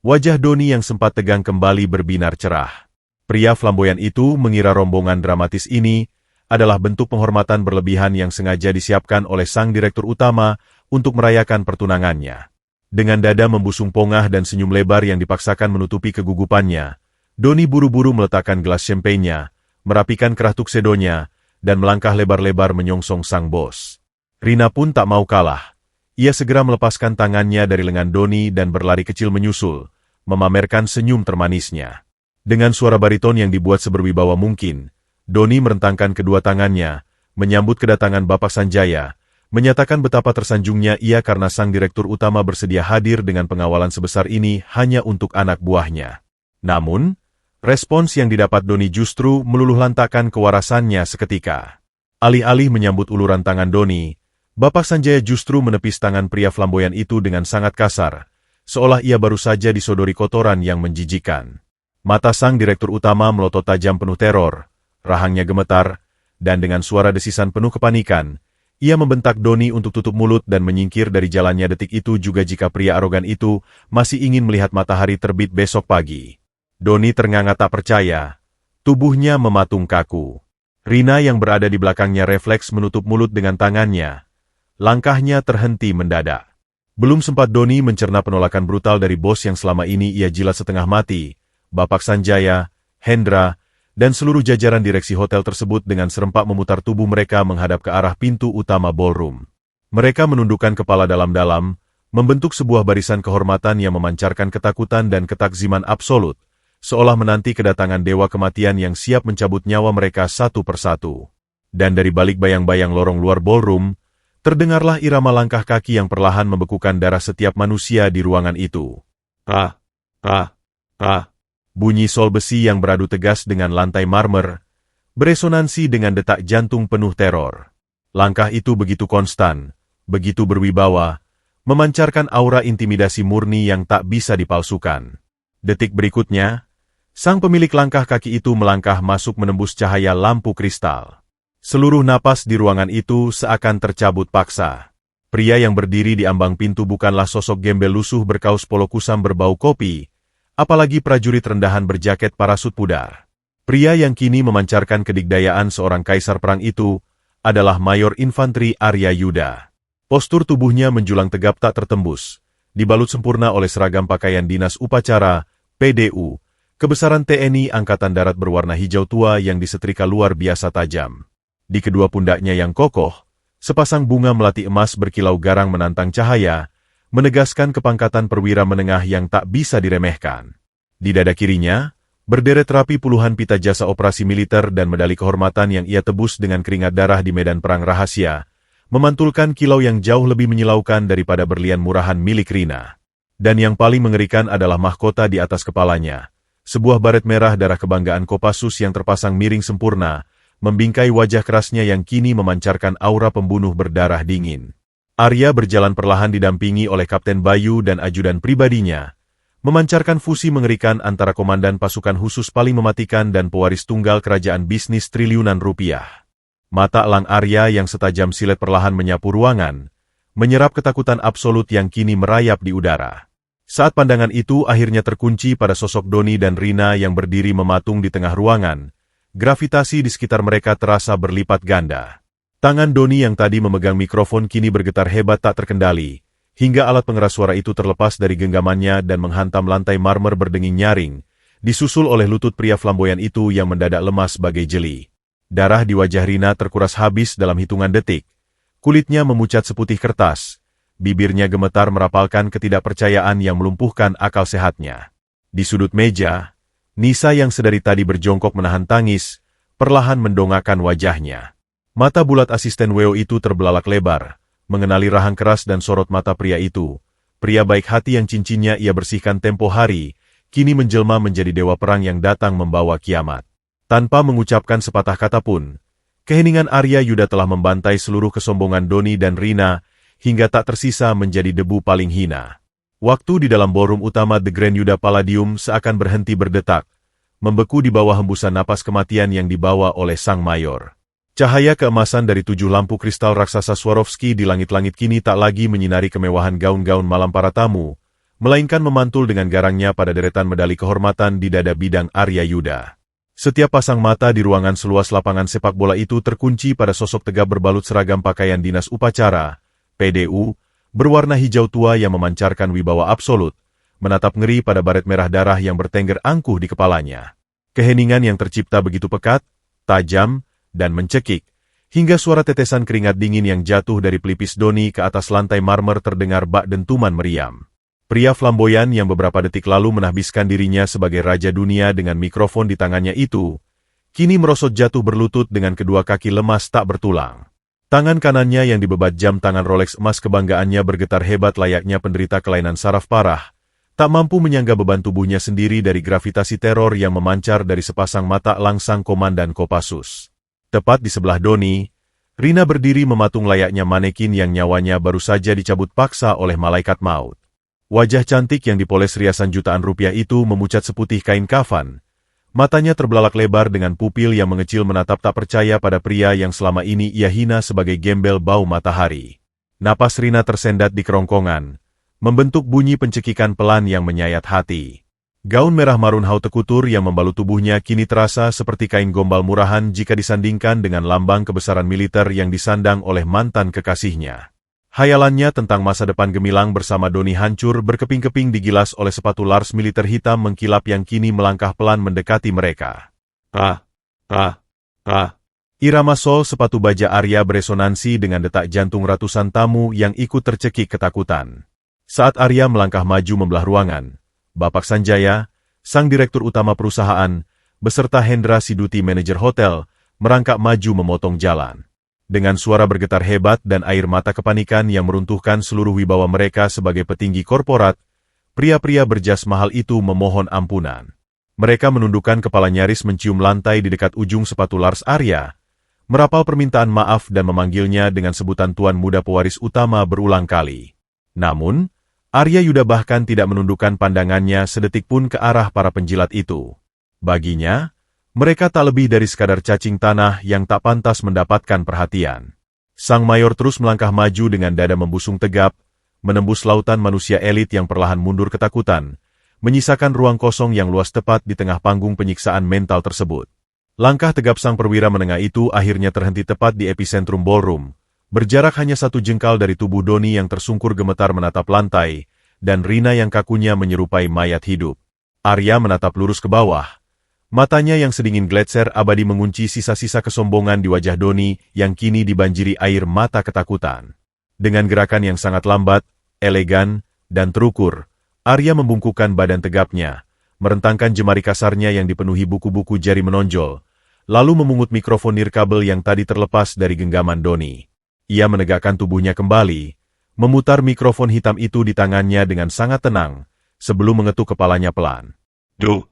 wajah Doni yang sempat tegang kembali berbinar cerah. Pria flamboyan itu mengira rombongan dramatis ini adalah bentuk penghormatan berlebihan yang sengaja disiapkan oleh sang direktur utama untuk merayakan pertunangannya. Dengan dada membusung pongah dan senyum lebar yang dipaksakan menutupi kegugupannya, Doni buru-buru meletakkan gelas champagne-nya, merapikan kerah tuksedonya, dan melangkah lebar-lebar menyongsong sang bos. Rina pun tak mau kalah. Ia segera melepaskan tangannya dari lengan Doni dan berlari kecil menyusul, memamerkan senyum termanisnya. Dengan suara bariton yang dibuat seberwibawa mungkin, Doni merentangkan kedua tangannya, menyambut kedatangan Bapak Sanjaya, menyatakan betapa tersanjungnya ia karena sang direktur utama bersedia hadir dengan pengawalan sebesar ini hanya untuk anak buahnya. Namun, respons yang didapat Doni justru meluluhlantakkan kewarasannya seketika. Alih-alih menyambut uluran tangan Doni, Bapak Sanjaya justru menepis tangan pria flamboyan itu dengan sangat kasar, seolah ia baru saja disodori kotoran yang menjijikan. Mata sang direktur utama melotot tajam penuh teror, rahangnya gemetar, dan dengan suara desisan penuh kepanikan, ia membentak Doni untuk tutup mulut dan menyingkir dari jalannya detik itu juga jika pria arogan itu masih ingin melihat matahari terbit besok pagi. Doni ternganga tak percaya, tubuhnya mematung kaku. Rina yang berada di belakangnya refleks menutup mulut dengan tangannya. Langkahnya terhenti mendadak. Belum sempat Doni mencerna penolakan brutal dari bos yang selama ini ia jilat setengah mati, Bapak Sanjaya, Hendra, dan seluruh jajaran direksi hotel tersebut dengan serempak memutar tubuh mereka menghadap ke arah pintu utama ballroom. Mereka menundukkan kepala dalam-dalam, membentuk sebuah barisan kehormatan yang memancarkan ketakutan dan ketakziman absolut, seolah menanti kedatangan dewa kematian yang siap mencabut nyawa mereka satu persatu. Dan dari balik bayang-bayang lorong luar ballroom, terdengarlah irama langkah kaki yang perlahan membekukan darah setiap manusia di ruangan itu. Rah, rah, rah. Bunyi sol besi yang beradu tegas dengan lantai marmer, beresonansi dengan detak jantung penuh teror. Langkah itu begitu konstan, begitu berwibawa, memancarkan aura intimidasi murni yang tak bisa dipalsukan. Detik berikutnya, sang pemilik langkah kaki itu melangkah masuk menembus cahaya lampu kristal. Seluruh napas di ruangan itu seakan tercabut paksa. Pria yang berdiri di ambang pintu bukanlah sosok gembel lusuh berkaus polo kusam berbau kopi, apalagi prajurit rendahan berjaket parasut pudar. Pria yang kini memancarkan kedigdayaan seorang kaisar perang itu adalah Mayor Infanteri Arya Yuda. Postur tubuhnya menjulang tegap tak tertembus, dibalut sempurna oleh seragam pakaian dinas upacara, PDU, kebesaran TNI Angkatan Darat berwarna hijau tua yang disetrika luar biasa tajam. Di kedua pundaknya yang kokoh, sepasang bunga melati emas berkilau garang menantang cahaya, menegaskan kepangkatan perwira menengah yang tak bisa diremehkan. Di dada kirinya, berderet rapi puluhan pita jasa operasi militer dan medali kehormatan yang ia tebus dengan keringat darah di medan perang rahasia, memantulkan kilau yang jauh lebih menyilaukan daripada berlian murahan milik Rina. Dan yang paling mengerikan adalah mahkota di atas kepalanya, sebuah baret merah darah kebanggaan Kopassus yang terpasang miring sempurna, membingkai wajah kerasnya yang kini memancarkan aura pembunuh berdarah dingin. Arya berjalan perlahan didampingi oleh Kapten Bayu dan ajudan pribadinya, memancarkan fusi mengerikan antara komandan pasukan khusus paling mematikan dan pewaris tunggal kerajaan bisnis triliunan rupiah. Mata elang Arya yang setajam silet perlahan menyapu ruangan, menyerap ketakutan absolut yang kini merayap di udara. Saat pandangan itu akhirnya terkunci pada sosok Doni dan Rina yang berdiri mematung di tengah ruangan, gravitasi di sekitar mereka terasa berlipat ganda. Tangan Doni yang tadi memegang mikrofon kini bergetar hebat tak terkendali, hingga alat pengeras suara itu terlepas dari genggamannya dan menghantam lantai marmer berdenging nyaring, disusul oleh lutut pria flamboyan itu yang mendadak lemas bagai jeli. Darah di wajah Rina terkuras habis dalam hitungan detik, kulitnya memucat seputih kertas, bibirnya gemetar merapalkan ketidakpercayaan yang melumpuhkan akal sehatnya. Di sudut meja, Nisa yang sedari tadi berjongkok menahan tangis, perlahan mendongakkan wajahnya. Mata bulat asisten Weo itu terbelalak lebar, mengenali rahang keras dan sorot mata pria itu. Pria baik hati yang cincinnya ia bersihkan tempo hari, kini menjelma menjadi dewa perang yang datang membawa kiamat. Tanpa mengucapkan sepatah kata pun, keheningan Arya Yuda telah membantai seluruh kesombongan Doni dan Rina, hingga tak tersisa menjadi debu paling hina. Waktu di dalam ballroom utama The Grand Yuda Palladium seakan berhenti berdetak, membeku di bawah hembusan napas kematian yang dibawa oleh sang mayor. Cahaya keemasan dari 7 lampu kristal raksasa Swarovski di langit-langit kini tak lagi menyinari kemewahan gaun-gaun malam para tamu, melainkan memantul dengan garangnya pada deretan medali kehormatan di dada bidang Arya Yuda. Setiap pasang mata di ruangan seluas lapangan sepak bola itu terkunci pada sosok tegap berbalut seragam pakaian dinas upacara, PDU, berwarna hijau tua yang memancarkan wibawa absolut, menatap ngeri pada baret merah darah yang bertengger angkuh di kepalanya. Keheningan yang tercipta begitu pekat, tajam, dan mencekik, hingga suara tetesan keringat dingin yang jatuh dari pelipis Doni ke atas lantai marmer terdengar bak dentuman meriam. Pria flamboyan yang beberapa detik lalu menahbiskan dirinya sebagai raja dunia dengan mikrofon di tangannya itu, kini merosot jatuh berlutut dengan kedua kaki lemas tak bertulang. Tangan kanannya yang dibebat jam tangan Rolex emas kebanggaannya bergetar hebat layaknya penderita kelainan saraf parah, tak mampu menyangga beban tubuhnya sendiri dari gravitasi teror yang memancar dari sepasang mata langsang Komandan Kopassus. Tepat di sebelah Doni, Rina berdiri mematung layaknya manekin yang nyawanya baru saja dicabut paksa oleh malaikat maut. Wajah cantik yang dipoles riasan jutaan rupiah itu memucat seputih kain kafan. Matanya terbelalak lebar dengan pupil yang mengecil menatap tak percaya pada pria yang selama ini ia hina sebagai gembel bau matahari. Napas Rina tersendat di kerongkongan, membentuk bunyi pencekikan pelan yang menyayat hati. Gaun merah marun haute couture yang membalut tubuhnya kini terasa seperti kain gombal murahan jika disandingkan dengan lambang kebesaran militer yang disandang oleh mantan kekasihnya. Hayalannya tentang masa depan gemilang bersama Doni hancur berkeping-keping digilas oleh sepatu Lars militer hitam mengkilap yang kini melangkah pelan mendekati mereka. Irama sol sepatu baja Arya beresonansi dengan detak jantung ratusan tamu yang ikut tercekik ketakutan. Saat Arya melangkah maju membelah ruangan, Bapak Sanjaya, sang direktur utama perusahaan, beserta Hendra Siduti manajer hotel, merangkak maju memotong jalan. Dengan suara bergetar hebat dan air mata kepanikan yang meruntuhkan seluruh wibawa mereka sebagai petinggi korporat, pria-pria berjas mahal itu memohon ampunan. Mereka menundukkan kepala nyaris mencium lantai di dekat ujung sepatu Lars Arya, merapal permintaan maaf dan memanggilnya dengan sebutan Tuan Muda Pewaris Utama berulang kali. Namun, Arya Yuda bahkan tidak menundukkan pandangannya sedetik pun ke arah para penjilat itu. Baginya, mereka tak lebih dari sekadar cacing tanah yang tak pantas mendapatkan perhatian. Sang mayor terus melangkah maju dengan dada membusung tegap, menembus lautan manusia elit yang perlahan mundur ketakutan, menyisakan ruang kosong yang luas tepat di tengah panggung penyiksaan mental tersebut. Langkah tegap sang perwira menengah itu akhirnya terhenti tepat di epicentrum ballroom, berjarak hanya 1 jengkal dari tubuh Doni yang tersungkur gemetar menatap lantai, dan Rina yang kakunya menyerupai mayat hidup. Arya menatap lurus ke bawah. Matanya yang sedingin gletser abadi mengunci sisa-sisa kesombongan di wajah Doni yang kini dibanjiri air mata ketakutan. Dengan gerakan yang sangat lambat, elegan, dan terukur, Arya membungkukkan badan tegapnya, merentangkan jemari kasarnya yang dipenuhi buku-buku jari menonjol, lalu memungut mikrofon nirkabel yang tadi terlepas dari genggaman Doni. Ia menegakkan tubuhnya kembali, memutar mikrofon hitam itu di tangannya dengan sangat tenang, sebelum mengetuk kepalanya pelan. Duk.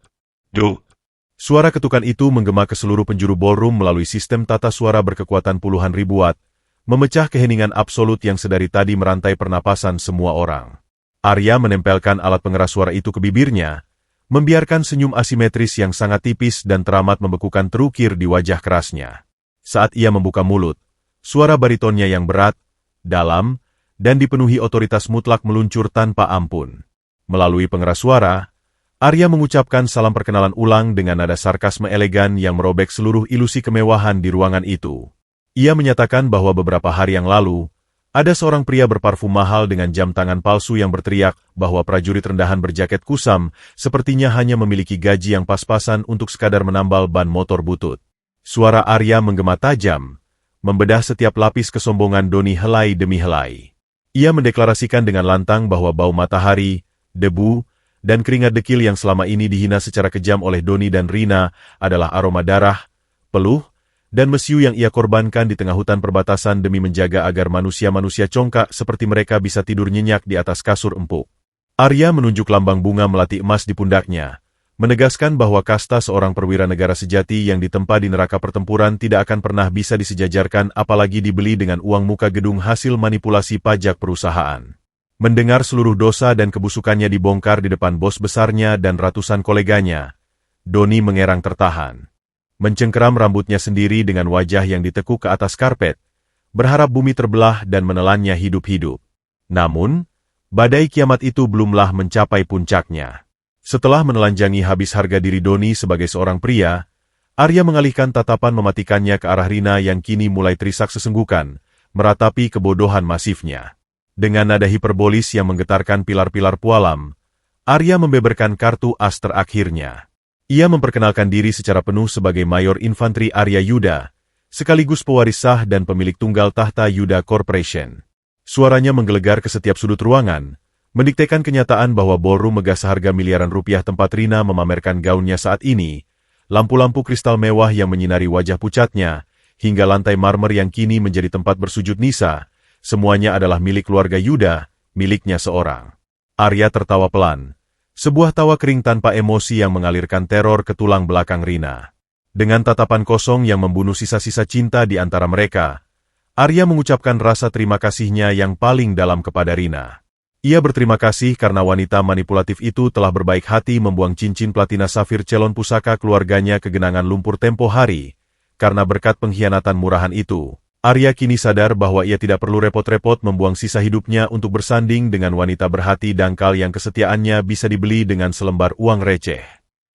Suara ketukan itu menggema ke seluruh penjuru ballroom melalui sistem tata suara berkekuatan puluhan ribu watt, memecah keheningan absolut yang sedari tadi merantai pernapasan semua orang. Arya menempelkan alat pengeras suara itu ke bibirnya, membiarkan senyum asimetris yang sangat tipis dan teramat membekukan terukir di wajah kerasnya. Saat ia membuka mulut, suara baritonnya yang berat, dalam, dan dipenuhi otoritas mutlak meluncur tanpa ampun. Melalui pengeras suara, Arya mengucapkan salam perkenalan ulang dengan nada sarkasme elegan yang merobek seluruh ilusi kemewahan di ruangan itu. Ia menyatakan bahwa beberapa hari yang lalu, ada seorang pria berparfum mahal dengan jam tangan palsu yang berteriak bahwa prajurit rendahan berjaket kusam sepertinya hanya memiliki gaji yang pas-pasan untuk sekadar menambal ban motor butut. Suara Arya menggema tajam, membedah setiap lapis kesombongan Doni helai demi helai. Ia mendeklarasikan dengan lantang bahwa bau matahari, debu, dan keringat dekil yang selama ini dihina secara kejam oleh Doni dan Rina adalah aroma darah, peluh, dan mesiu yang ia korbankan di tengah hutan perbatasan demi menjaga agar manusia-manusia congkak seperti mereka bisa tidur nyenyak di atas kasur empuk. Arya menunjuk lambang bunga melati emas di pundaknya, menegaskan bahwa kasta seorang perwira negara sejati yang ditempa di neraka pertempuran tidak akan pernah bisa disejajarkan apalagi dibeli dengan uang muka gedung hasil manipulasi pajak perusahaan. Mendengar seluruh dosa dan kebusukannya dibongkar di depan bos besarnya dan ratusan koleganya, Doni mengerang tertahan. Mencengkeram rambutnya sendiri dengan wajah yang ditekuk ke atas karpet, berharap bumi terbelah dan menelannya hidup-hidup. Namun, badai kiamat itu belumlah mencapai puncaknya. Setelah menelanjangi habis harga diri Doni sebagai seorang pria, Arya mengalihkan tatapan mematikannya ke arah Rina yang kini mulai terisak sesenggukan, meratapi kebodohan masifnya. Dengan nada hiperbolis yang menggetarkan pilar-pilar pualam, Arya membeberkan kartu as terakhirnya. Ia memperkenalkan diri secara penuh sebagai Mayor Infanteri Arya Yuda, sekaligus pewaris sah dan pemilik tunggal tahta Yuda Corporation. Suaranya menggelegar ke setiap sudut ruangan, mendiktekan kenyataan bahwa ballroom megah seharga miliaran rupiah tempat Rina memamerkan gaunnya saat ini, lampu-lampu kristal mewah yang menyinari wajah pucatnya, hingga lantai marmer yang kini menjadi tempat bersujud Nisa, semuanya adalah milik keluarga Yuda, miliknya seorang. Arya tertawa pelan. Sebuah tawa kering tanpa emosi yang mengalirkan teror ke tulang belakang Rina. Dengan tatapan kosong yang membunuh sisa-sisa cinta di antara mereka, Arya mengucapkan rasa terima kasihnya yang paling dalam kepada Rina. Ia berterima kasih karena wanita manipulatif itu telah berbaik hati membuang cincin platina safir calon pusaka keluarganya ke genangan lumpur tempo hari. Karena berkat pengkhianatan murahan itu, Arya kini sadar bahwa ia tidak perlu repot-repot membuang sisa hidupnya untuk bersanding dengan wanita berhati dangkal yang kesetiaannya bisa dibeli dengan selembar uang receh.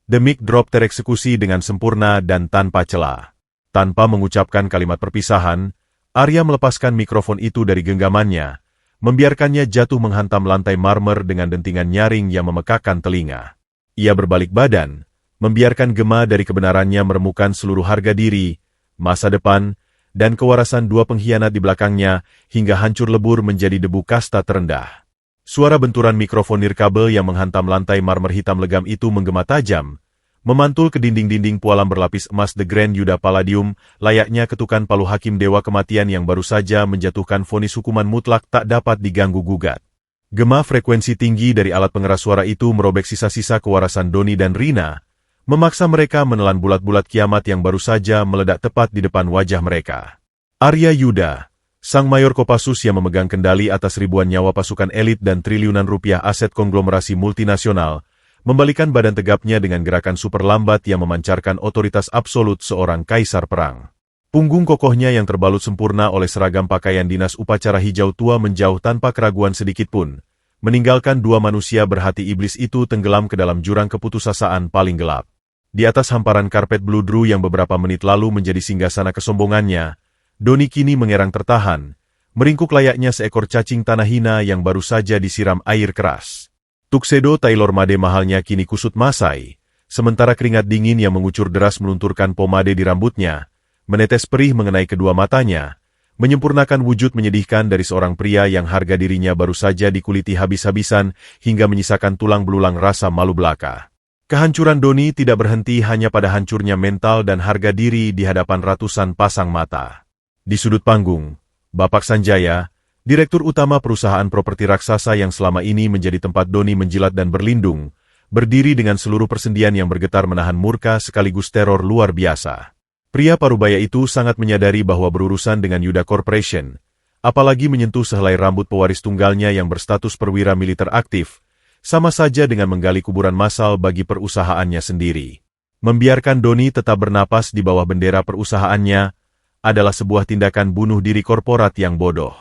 The mic drop tereksekusi dengan sempurna dan tanpa celah. Tanpa mengucapkan kalimat perpisahan, Arya melepaskan mikrofon itu dari genggamannya, membiarkannya jatuh menghantam lantai marmer dengan dentingan nyaring yang memekakkan telinga. Ia berbalik badan, membiarkan gema dari kebenarannya meremukan seluruh harga diri, masa depan, dan kewarasan dua pengkhianat di belakangnya hingga hancur lebur menjadi debu kasta terendah. Suara benturan mikrofon nirkabel yang menghantam lantai marmer hitam legam itu menggema tajam, memantul ke dinding-dinding pualam berlapis emas The Grand Yuda Palladium, layaknya ketukan palu hakim dewa kematian yang baru saja menjatuhkan vonis hukuman mutlak tak dapat diganggu-gugat. Gema frekuensi tinggi dari alat pengeras suara itu merobek sisa-sisa kewarasan Doni dan Rina, memaksa mereka menelan bulat-bulat kiamat yang baru saja meledak tepat di depan wajah mereka. Arya Yuda, sang mayor Kopassus yang memegang kendali atas ribuan nyawa pasukan elit dan triliunan rupiah aset konglomerasi multinasional, membalikan badan tegapnya dengan gerakan super lambat yang memancarkan otoritas absolut seorang kaisar perang. Punggung kokohnya yang terbalut sempurna oleh seragam pakaian dinas upacara hijau tua menjauh tanpa keraguan sedikitpun, meninggalkan dua manusia berhati iblis itu tenggelam ke dalam jurang keputusasaan paling gelap. Di atas hamparan karpet bludru yang beberapa menit lalu menjadi singgasana kesombongannya, Doni kini mengerang tertahan, meringkuk layaknya seekor cacing tanah hina yang baru saja disiram air keras. Tuxedo Taylor Made mahalnya kini kusut masai, sementara keringat dingin yang mengucur deras melunturkan pomade di rambutnya, menetes perih mengenai kedua matanya, menyempurnakan wujud menyedihkan dari seorang pria yang harga dirinya baru saja dikuliti habis-habisan hingga menyisakan tulang belulang rasa malu belaka. Kehancuran Doni tidak berhenti hanya pada hancurnya mental dan harga diri di hadapan ratusan pasang mata. Di sudut panggung, Bapak Sanjaya, direktur utama perusahaan properti raksasa yang selama ini menjadi tempat Doni menjilat dan berlindung, berdiri dengan seluruh persendian yang bergetar menahan murka sekaligus teror luar biasa. Pria parubaya itu sangat menyadari bahwa berurusan dengan Yuda Corporation, apalagi menyentuh sehelai rambut pewaris tunggalnya yang berstatus perwira militer aktif, sama saja dengan menggali kuburan massal bagi perusahaannya sendiri. Membiarkan Doni tetap bernapas di bawah bendera perusahaannya adalah sebuah tindakan bunuh diri korporat yang bodoh.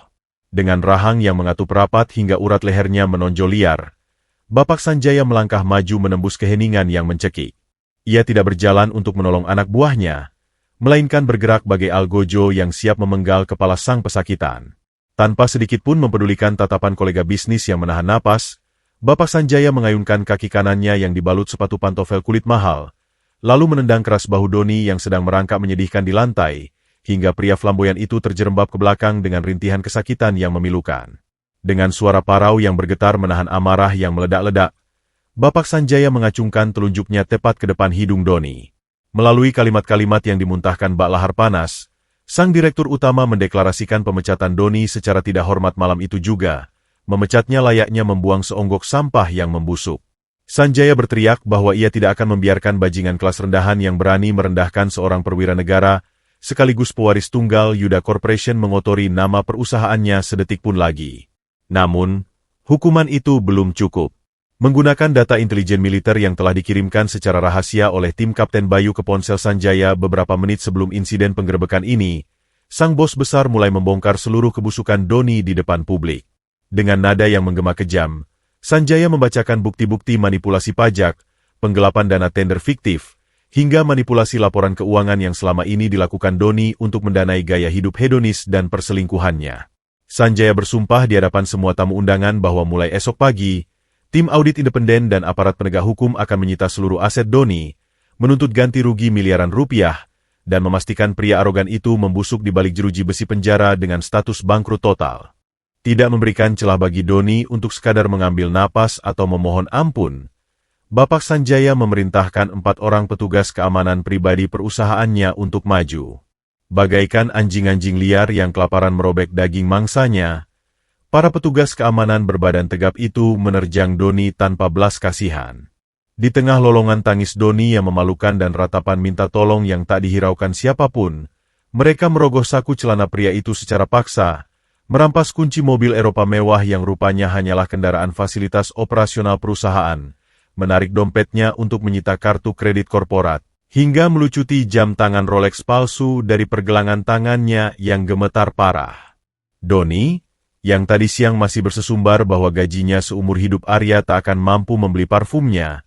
Dengan rahang yang mengatup rapat hingga urat lehernya menonjol liar, Bapak Sanjaya melangkah maju menembus keheningan yang mencekik. Ia tidak berjalan untuk menolong anak buahnya, melainkan bergerak bagai algojo yang siap memenggal kepala sang pesakitan. Tanpa sedikit pun mempedulikan tatapan kolega bisnis yang menahan napas, Bapak Sanjaya mengayunkan kaki kanannya yang dibalut sepatu pantofel kulit mahal, lalu menendang keras bahu Doni yang sedang merangkak menyedihkan di lantai, hingga pria flamboyan itu terjerembab ke belakang dengan rintihan kesakitan yang memilukan. Dengan suara parau yang bergetar menahan amarah yang meledak-ledak, Bapak Sanjaya mengacungkan telunjuknya tepat ke depan hidung Doni. Melalui kalimat-kalimat yang dimuntahkan bak lahar panas, sang direktur utama mendeklarasikan pemecatan Doni secara tidak hormat malam itu juga, memecatnya layaknya membuang seonggok sampah yang membusuk. Sanjaya berteriak bahwa ia tidak akan membiarkan bajingan kelas rendahan yang berani merendahkan seorang perwira negara, sekaligus pewaris tunggal Yuda Corporation mengotori nama perusahaannya sedetik pun lagi. Namun, hukuman itu belum cukup. Menggunakan data intelijen militer yang telah dikirimkan secara rahasia oleh tim Kapten Bayu ke ponsel Sanjaya beberapa menit sebelum insiden penggerebekan ini, sang bos besar mulai membongkar seluruh kebusukan Doni di depan publik. Dengan nada yang menggema kejam, Sanjaya membacakan bukti-bukti manipulasi pajak, penggelapan dana tender fiktif, hingga manipulasi laporan keuangan yang selama ini dilakukan Doni untuk mendanai gaya hidup hedonis dan perselingkuhannya. Sanjaya bersumpah di hadapan semua tamu undangan bahwa mulai esok pagi, tim audit independen dan aparat penegak hukum akan menyita seluruh aset Doni, menuntut ganti rugi miliaran rupiah, dan memastikan pria arogan itu membusuk di balik jeruji besi penjara dengan status bangkrut total. Tidak memberikan celah bagi Doni untuk sekadar mengambil napas atau memohon ampun, Bapak Sanjaya memerintahkan 4 orang petugas keamanan pribadi perusahaannya untuk maju. Bagaikan anjing-anjing liar yang kelaparan merobek daging mangsanya, para petugas keamanan berbadan tegap itu menerjang Doni tanpa belas kasihan. Di tengah lolongan tangis Doni yang memalukan dan ratapan minta tolong yang tak dihiraukan siapapun, mereka merogoh saku celana pria itu secara paksa, merampas kunci mobil Eropa mewah yang rupanya hanyalah kendaraan fasilitas operasional perusahaan, menarik dompetnya untuk menyita kartu kredit korporat, hingga melucuti jam tangan Rolex palsu dari pergelangan tangannya yang gemetar parah. Doni, yang tadi siang masih bersesumbar bahwa gajinya seumur hidup Arya tak akan mampu membeli parfumnya,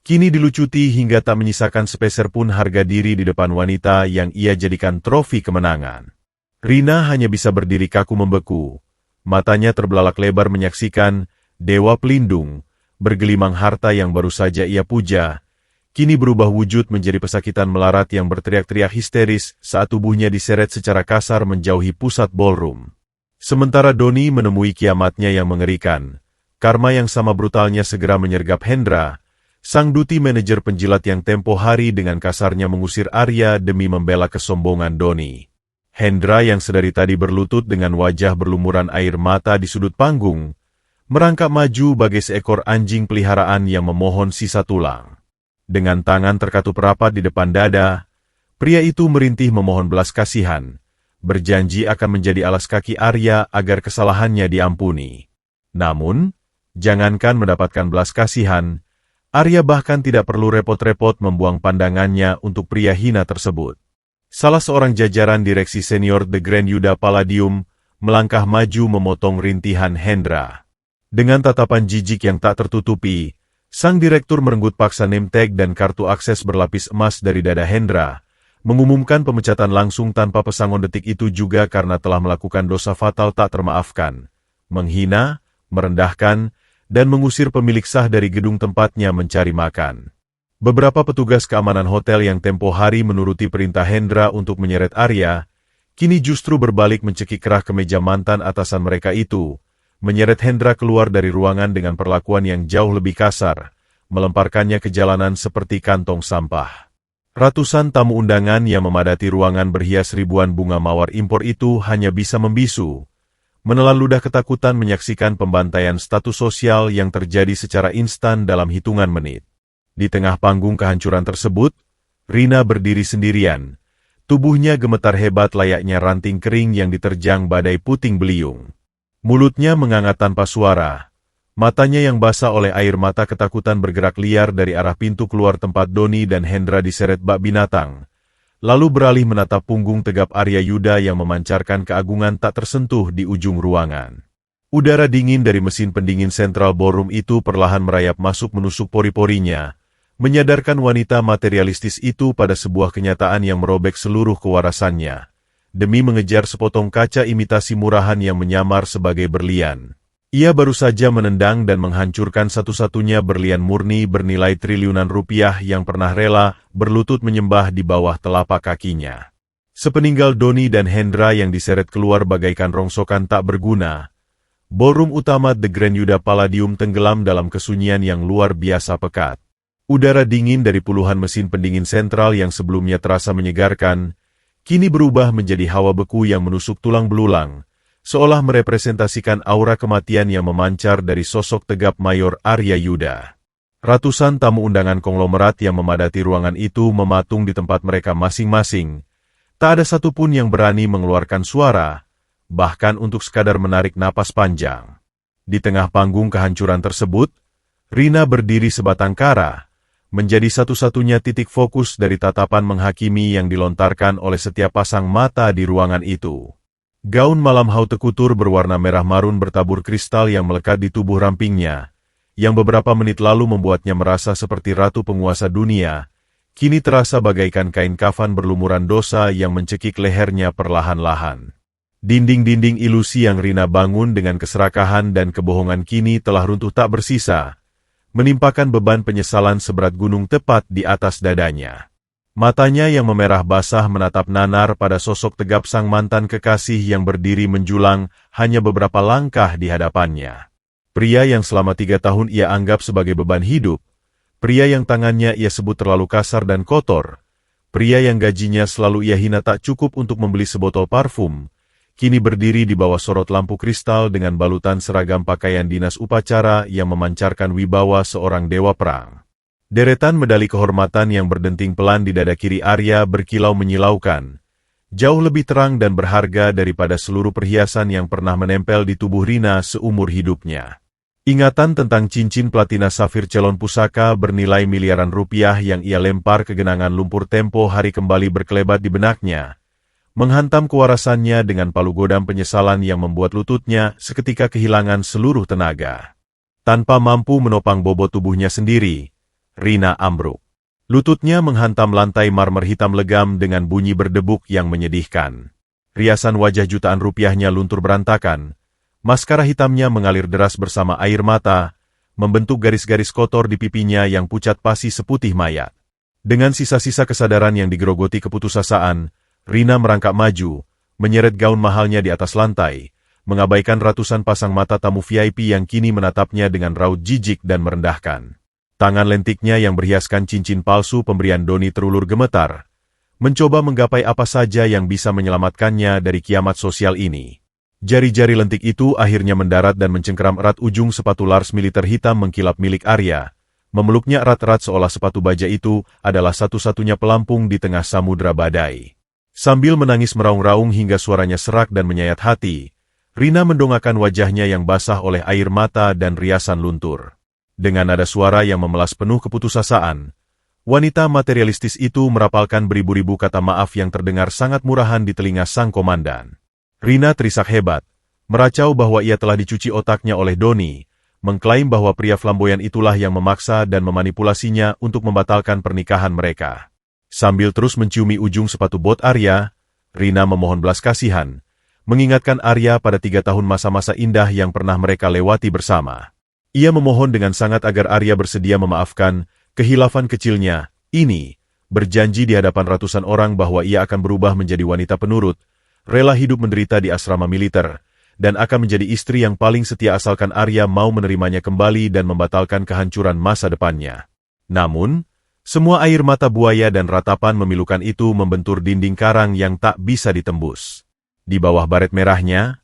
kini dilucuti hingga tak menyisakan sepeser pun harga diri di depan wanita yang ia jadikan trofi kemenangan. Rina hanya bisa berdiri kaku membeku, matanya terbelalak lebar menyaksikan dewa pelindung, bergelimang harta yang baru saja ia puja, kini berubah wujud menjadi pesakitan melarat yang berteriak-teriak histeris saat tubuhnya diseret secara kasar menjauhi pusat ballroom. Sementara Doni menemui kiamatnya yang mengerikan, karma yang sama brutalnya segera menyergap Hendra, sang duty manajer penjilat yang tempo hari dengan kasarnya mengusir Arya demi membela kesombongan Doni. Hendra yang sedari tadi berlutut dengan wajah berlumuran air mata di sudut panggung, merangkak maju bagai seekor anjing peliharaan yang memohon sisa tulang. Dengan tangan terkatup rapat di depan dada, pria itu merintih memohon belas kasihan, berjanji akan menjadi alas kaki Arya agar kesalahannya diampuni. Namun, jangankan mendapatkan belas kasihan, Arya bahkan tidak perlu repot-repot membuang pandangannya untuk pria hina tersebut. Salah seorang jajaran direksi senior The Grand Yuda Palladium melangkah maju memotong rintihan Hendra. Dengan tatapan jijik yang tak tertutupi, sang direktur merenggut paksa name tag dan kartu akses berlapis emas dari dada Hendra, mengumumkan pemecatan langsung tanpa pesangon detik itu juga karena telah melakukan dosa fatal tak termaafkan, menghina, merendahkan, dan mengusir pemilik sah dari gedung tempatnya mencari makan. Beberapa petugas keamanan hotel yang tempo hari menuruti perintah Hendra untuk menyeret Arya, kini justru berbalik mencekik kerah ke meja mantan atasan mereka itu, menyeret Hendra keluar dari ruangan dengan perlakuan yang jauh lebih kasar, melemparkannya ke jalanan seperti kantong sampah. Ratusan tamu undangan yang memadati ruangan berhias ribuan bunga mawar impor itu hanya bisa membisu, menelan ludah ketakutan menyaksikan pembantaian status sosial yang terjadi secara instan dalam hitungan menit. Di tengah panggung kehancuran tersebut, Rina berdiri sendirian, tubuhnya gemetar hebat layaknya ranting kering yang diterjang badai puting beliung. Mulutnya menganga tanpa suara, matanya yang basah oleh air mata ketakutan bergerak liar dari arah pintu keluar tempat Doni dan Hendra diseret bak binatang, lalu beralih menatap punggung tegap Arya Yuda yang memancarkan keagungan tak tersentuh di ujung ruangan. Udara dingin dari mesin pendingin sentral ballroom itu perlahan merayap masuk menusuk pori-porinya, menyadarkan wanita materialistis itu pada sebuah kenyataan yang merobek seluruh kewarasannya, demi mengejar sepotong kaca imitasi murahan yang menyamar sebagai berlian. Ia baru saja menendang dan menghancurkan satu-satunya berlian murni bernilai triliunan rupiah yang pernah rela berlutut menyembah di bawah telapak kakinya. Sepeninggal Doni dan Hendra yang diseret keluar bagaikan rongsokan tak berguna, ballroom utama The Grand Yuda Palladium tenggelam dalam kesunyian yang luar biasa pekat. Udara dingin dari puluhan mesin pendingin sentral yang sebelumnya terasa menyegarkan, kini berubah menjadi hawa beku yang menusuk tulang belulang, seolah merepresentasikan aura kematian yang memancar dari sosok tegap Mayor Arya Yuda. Ratusan tamu undangan konglomerat yang memadati ruangan itu mematung di tempat mereka masing-masing. Tak ada satupun yang berani mengeluarkan suara, bahkan untuk sekadar menarik napas panjang. Di tengah panggung kehancuran tersebut, Rina berdiri sebatang kara, menjadi satu-satunya titik fokus dari tatapan menghakimi yang dilontarkan oleh setiap pasang mata di ruangan itu. Gaun malam haute couture berwarna merah marun bertabur kristal yang melekat di tubuh rampingnya, yang beberapa menit lalu membuatnya merasa seperti ratu penguasa dunia, kini terasa bagaikan kain kafan berlumuran dosa yang mencekik lehernya perlahan-lahan. Dinding-dinding ilusi yang Rina bangun dengan keserakahan dan kebohongan kini telah runtuh tak bersisa, menimpakan beban penyesalan seberat gunung tepat di atas dadanya. Matanya yang memerah basah menatap nanar pada sosok tegap sang mantan kekasih yang berdiri menjulang hanya beberapa langkah di hadapannya. Pria yang selama 3 tahun ia anggap sebagai beban hidup, Pria yang tangannya ia sebut terlalu kasar dan kotor, pria yang gajinya selalu ia hina tak cukup untuk membeli sebotol parfum, kini berdiri di bawah sorot lampu kristal dengan balutan seragam pakaian dinas upacara yang memancarkan wibawa seorang dewa perang. Deretan medali kehormatan yang berdenting pelan di dada kiri Arya berkilau menyilaukan, jauh lebih terang dan berharga daripada seluruh perhiasan yang pernah menempel di tubuh Rina seumur hidupnya. Ingatan tentang cincin platina safir calon pusaka bernilai miliaran rupiah yang ia lempar ke genangan lumpur tempo hari kembali berkelebat di benaknya, menghantam kewarasannya dengan palu godam penyesalan yang membuat lututnya seketika kehilangan seluruh tenaga. Tanpa mampu menopang bobot tubuhnya sendiri, Rina ambruk. Lututnya menghantam lantai marmer hitam legam dengan bunyi berdebuk yang menyedihkan. Riasan wajah jutaan rupiahnya luntur berantakan, maskara hitamnya mengalir deras bersama air mata, membentuk garis-garis kotor di pipinya yang pucat pasi seputih mayat. Dengan sisa-sisa kesadaran yang digerogoti keputusasaan, Rina merangkak maju, menyeret gaun mahalnya di atas lantai, mengabaikan ratusan pasang mata tamu VIP yang kini menatapnya dengan raut jijik dan merendahkan. Tangan lentiknya yang berhiaskan cincin palsu pemberian Doni terulur gemetar, mencoba menggapai apa saja yang bisa menyelamatkannya dari kiamat sosial ini. Jari-jari lentik itu akhirnya mendarat dan mencengkeram erat ujung sepatu Lars militer hitam mengkilap milik Arya, memeluknya erat-erat seolah sepatu baja itu adalah satu-satunya pelampung di tengah samudra badai. Sambil menangis meraung-raung hingga suaranya serak dan menyayat hati, Rina mendongakkan wajahnya yang basah oleh air mata dan riasan luntur. Dengan nada suara yang memelas penuh keputusasaan, wanita materialistis itu merapalkan beribu-ribu kata maaf yang terdengar sangat murahan di telinga sang komandan. Rina terisak hebat, meracau bahwa ia telah dicuci otaknya oleh Doni, mengklaim bahwa pria flamboyan itulah yang memaksa dan memanipulasinya untuk membatalkan pernikahan mereka. Sambil terus menciumi ujung sepatu bot Arya, Rina memohon belas kasihan, mengingatkan Arya pada 3 tahun masa-masa indah yang pernah mereka lewati bersama. Ia memohon dengan sangat agar Arya bersedia memaafkan kehilafan kecilnya ini, berjanji di hadapan ratusan orang bahwa ia akan berubah menjadi wanita penurut, rela hidup menderita di asrama militer, dan akan menjadi istri yang paling setia asalkan Arya mau menerimanya kembali dan membatalkan kehancuran masa depannya. Namun, semua air mata buaya dan ratapan memilukan itu membentur dinding karang yang tak bisa ditembus. Di bawah baret merahnya,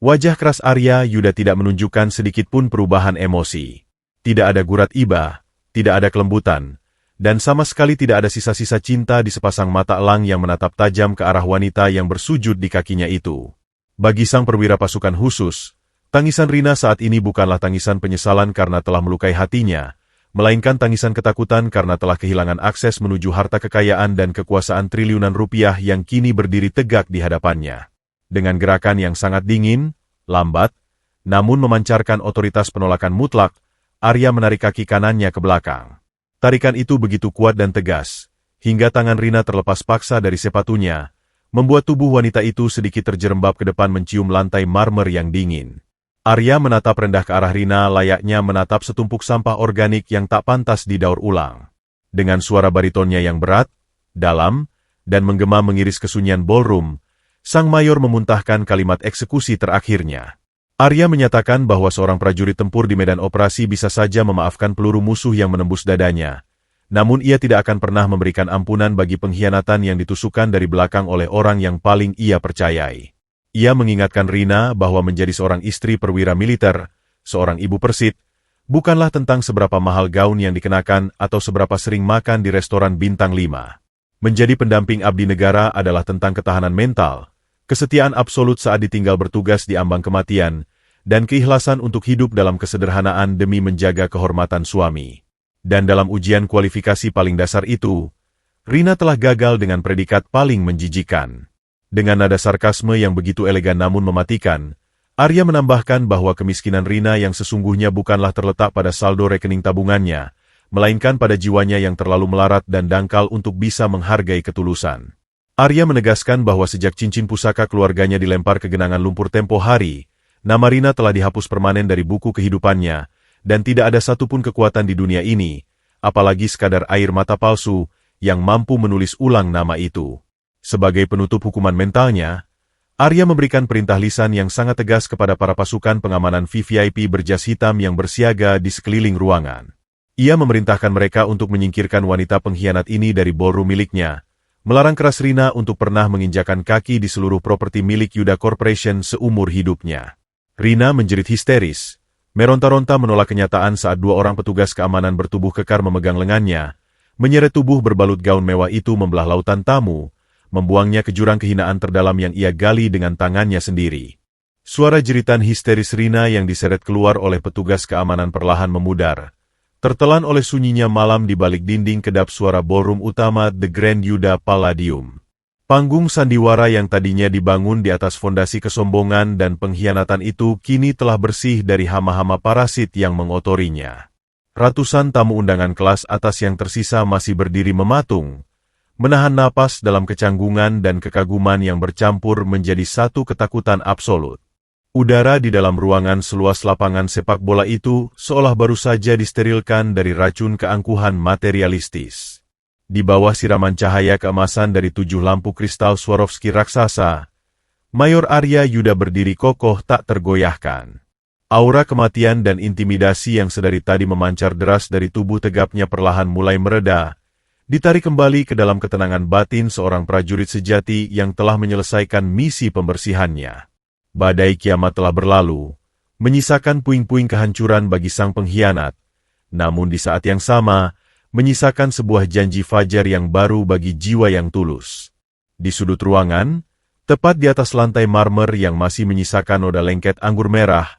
wajah keras Arya Yuda tidak menunjukkan sedikitpun perubahan emosi. Tidak ada gurat iba, tidak ada kelembutan, dan sama sekali tidak ada sisa-sisa cinta di sepasang mata elang yang menatap tajam ke arah wanita yang bersujud di kakinya itu. Bagi sang perwira pasukan khusus, tangisan Rina saat ini bukanlah tangisan penyesalan karena telah melukai hatinya, melainkan tangisan ketakutan karena telah kehilangan akses menuju harta kekayaan dan kekuasaan triliunan rupiah yang kini berdiri tegak di hadapannya. Dengan gerakan yang sangat dingin, lambat, namun memancarkan otoritas penolakan mutlak, Arya menarik kaki kanannya ke belakang. Tarikan itu begitu kuat dan tegas, hingga tangan Rina terlepas paksa dari sepatunya, membuat tubuh wanita itu sedikit terjerembab ke depan mencium lantai marmer yang dingin. Arya menatap rendah ke arah Rina layaknya menatap setumpuk sampah organik yang tak pantas didaur ulang. Dengan suara baritonnya yang berat, dalam, dan menggema mengiris kesunyian ballroom, sang mayor memuntahkan kalimat eksekusi terakhirnya. Arya menyatakan bahwa seorang prajurit tempur di medan operasi bisa saja memaafkan peluru musuh yang menembus dadanya, namun ia tidak akan pernah memberikan ampunan bagi pengkhianatan yang ditusukkan dari belakang oleh orang yang paling ia percayai. Ia mengingatkan Rina bahwa menjadi seorang istri perwira militer, seorang ibu persit, bukanlah tentang seberapa mahal gaun yang dikenakan atau seberapa sering makan di restoran bintang 5. Menjadi pendamping abdi negara adalah tentang ketahanan mental, kesetiaan absolut saat ditinggal bertugas di ambang kematian, dan keikhlasan untuk hidup dalam kesederhanaan demi menjaga kehormatan suami. Dan dalam ujian kualifikasi paling dasar itu, Rina telah gagal dengan predikat paling menjijikan. Dengan nada sarkasme yang begitu elegan namun mematikan, Arya menambahkan bahwa kemiskinan Rina yang sesungguhnya bukanlah terletak pada saldo rekening tabungannya, melainkan pada jiwanya yang terlalu melarat dan dangkal untuk bisa menghargai ketulusan. Arya menegaskan bahwa sejak cincin pusaka keluarganya dilempar ke genangan lumpur tempo hari, nama Rina telah dihapus permanen dari buku kehidupannya, dan tidak ada satupun kekuatan di dunia ini, apalagi sekadar air mata palsu, yang mampu menulis ulang nama itu. Sebagai penutup hukuman mentalnya, Arya memberikan perintah lisan yang sangat tegas kepada para pasukan pengamanan VVIP berjas hitam yang bersiaga di sekeliling ruangan. Ia memerintahkan mereka untuk menyingkirkan wanita pengkhianat ini dari ballroom miliknya, melarang keras Rina untuk pernah menginjakan kaki di seluruh properti milik Yuda Corporation seumur hidupnya. Rina menjerit histeris, meronta-ronta menolak kenyataan saat dua orang petugas keamanan bertubuh kekar memegang lengannya, menyeret tubuh berbalut gaun mewah itu membelah lautan tamu, membuangnya ke jurang kehinaan terdalam yang ia gali dengan tangannya sendiri. Suara jeritan histeris Rina yang diseret keluar oleh petugas keamanan perlahan memudar, tertelan oleh sunyinya malam di balik dinding kedap suara ballroom utama The Grand Yuda Palladium. Panggung sandiwara yang tadinya dibangun di atas fondasi kesombongan dan pengkhianatan itu kini telah bersih dari hama-hama parasit yang mengotorinya. Ratusan tamu undangan kelas atas yang tersisa masih berdiri mematung, menahan napas dalam kecanggungan dan kekaguman yang bercampur menjadi satu ketakutan absolut. Udara di dalam ruangan seluas lapangan sepak bola itu seolah baru saja disterilkan dari racun keangkuhan materialistis. Di bawah siraman cahaya keemasan dari 7 lampu kristal Swarovski raksasa, Mayor Arya Yuda berdiri kokoh tak tergoyahkan. Aura kematian dan intimidasi yang sedari tadi memancar deras dari tubuh tegapnya perlahan mulai mereda, ditarik kembali ke dalam ketenangan batin seorang prajurit sejati yang telah menyelesaikan misi pembersihannya. Badai kiamat telah berlalu, menyisakan puing-puing kehancuran bagi sang pengkhianat, namun di saat yang sama, menyisakan sebuah janji fajar yang baru bagi jiwa yang tulus. Di sudut ruangan, tepat di atas lantai marmer yang masih menyisakan noda lengket anggur merah,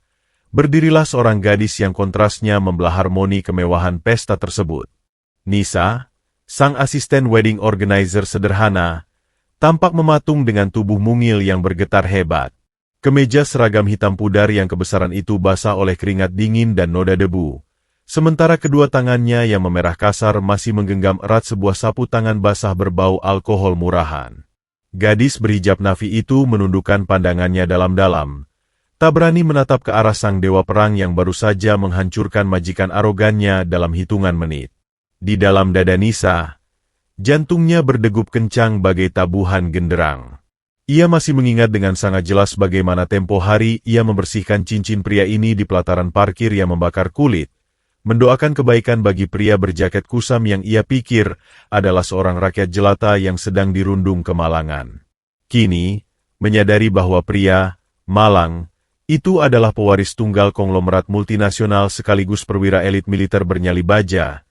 berdirilah seorang gadis yang kontrasnya membelah harmoni kemewahan pesta tersebut. Nisa, sang asisten wedding organizer sederhana, tampak mematung dengan tubuh mungil yang bergetar hebat. Kemeja seragam hitam pudar yang kebesaran itu basah oleh keringat dingin dan noda debu. Sementara kedua tangannya yang memerah kasar masih menggenggam erat sebuah sapu tangan basah berbau alkohol murahan. Gadis berhijab nafi itu menundukkan pandangannya dalam-dalam, tak berani menatap ke arah sang dewa perang yang baru saja menghancurkan majikan arogannya dalam hitungan menit. Di dalam dada Nisa, jantungnya berdegup kencang bagai tabuhan genderang. Ia masih mengingat dengan sangat jelas bagaimana tempo hari ia membersihkan cincin pria ini di pelataran parkir yang membakar kulit, mendoakan kebaikan bagi pria berjaket kusam yang ia pikir adalah seorang rakyat jelata yang sedang dirundung kemalangan. Kini, menyadari bahwa pria, malang, itu adalah pewaris tunggal konglomerat multinasional sekaligus perwira elit militer bernyali baja,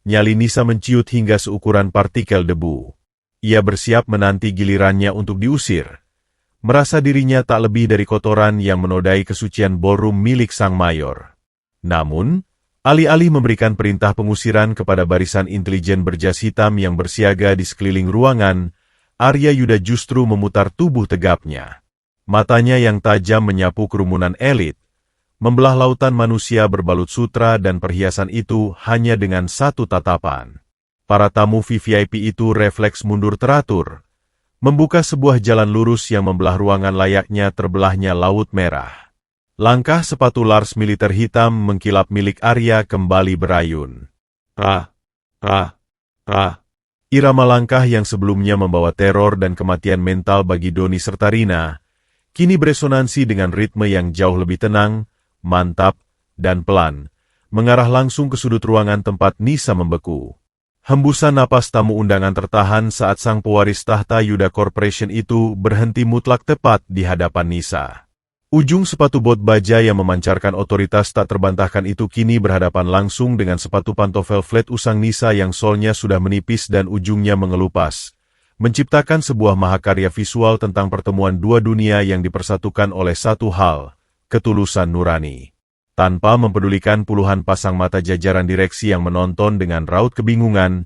nyali Nisa menciut hingga seukuran partikel debu. Ia bersiap menanti gilirannya untuk diusir, merasa dirinya tak lebih dari kotoran yang menodai kesucian ballroom milik sang mayor. Namun, alih-alih memberikan perintah pengusiran kepada barisan intelijen berjas hitam yang bersiaga di sekeliling ruangan, Arya Yuda justru memutar tubuh tegapnya. Matanya yang tajam menyapu kerumunan elit, membelah lautan manusia berbalut sutra dan perhiasan itu hanya dengan satu tatapan. Para tamu VVIP itu refleks mundur teratur, membuka sebuah jalan lurus yang membelah ruangan layaknya terbelahnya laut merah. Langkah sepatu Lars militer hitam mengkilap milik Arya kembali berayun. Rah, rah, rah. Irama langkah yang sebelumnya membawa teror dan kematian mental bagi Doni serta Rina, kini beresonansi dengan ritme yang jauh lebih tenang, mantap, dan pelan, mengarah langsung ke sudut ruangan tempat Nisa membeku. Hembusan napas tamu undangan tertahan saat sang pewaris tahta Yuda Corporation itu berhenti mutlak tepat di hadapan Nisa. Ujung sepatu bot baja yang memancarkan otoritas tak terbantahkan itu kini berhadapan langsung dengan sepatu pantofel flat usang Nisa yang solnya sudah menipis dan ujungnya mengelupas, menciptakan sebuah mahakarya visual tentang pertemuan dua dunia yang dipersatukan oleh satu hal, ketulusan nurani. Tanpa mempedulikan puluhan pasang mata jajaran direksi yang menonton dengan raut kebingungan,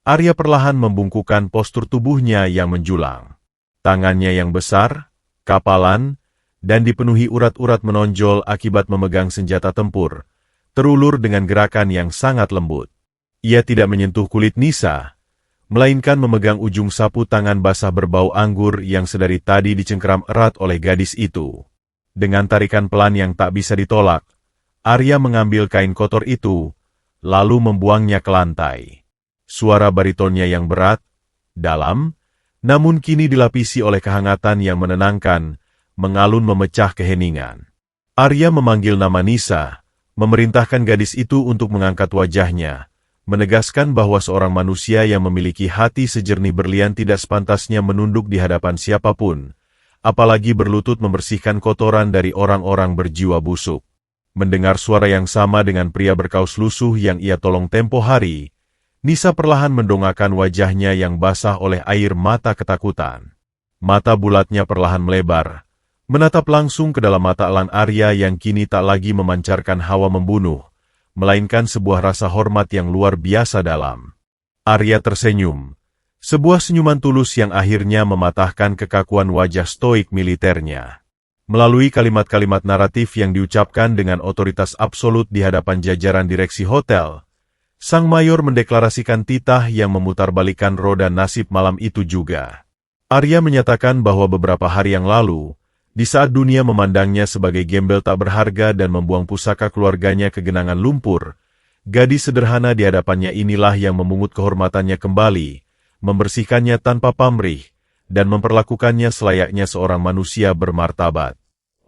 Arya perlahan membungkukkan postur tubuhnya yang menjulang. Tangannya yang besar, kapalan, dan dipenuhi urat-urat menonjol akibat memegang senjata tempur, terulur dengan gerakan yang sangat lembut. Ia tidak menyentuh kulit Nisa, melainkan memegang ujung sapu tangan basah berbau anggur yang sedari tadi dicengkeram erat oleh gadis itu. Dengan tarikan pelan yang tak bisa ditolak, Arya mengambil kain kotor itu, lalu membuangnya ke lantai. Suara baritonnya yang berat, dalam, namun kini dilapisi oleh kehangatan yang menenangkan, mengalun memecah keheningan. Arya memanggil nama Nisa, memerintahkan gadis itu untuk mengangkat wajahnya, menegaskan bahwa seorang manusia yang memiliki hati sejernih berlian tidak sepantasnya menunduk di hadapan siapapun, apalagi berlutut membersihkan kotoran dari orang-orang berjiwa busuk. Mendengar suara yang sama dengan pria berkaus lusuh yang ia tolong tempo hari, Nisa perlahan mendongakkan wajahnya yang basah oleh air mata ketakutan. Mata bulatnya perlahan melebar, menatap langsung ke dalam mata Elan Arya yang kini tak lagi memancarkan hawa membunuh, melainkan sebuah rasa hormat yang luar biasa dalam. Arya tersenyum, sebuah senyuman tulus yang akhirnya mematahkan kekakuan wajah stoik militernya. Melalui kalimat-kalimat naratif yang diucapkan dengan otoritas absolut di hadapan jajaran direksi hotel, sang mayor mendeklarasikan titah yang memutarbalikkan roda nasib malam itu juga. Arya menyatakan bahwa beberapa hari yang lalu, di saat dunia memandangnya sebagai gembel tak berharga dan membuang pusaka keluarganya ke genangan lumpur, gadis sederhana di hadapannya inilah yang memungut kehormatannya kembali, membersihkannya tanpa pamrih, dan memperlakukannya selayaknya seorang manusia bermartabat.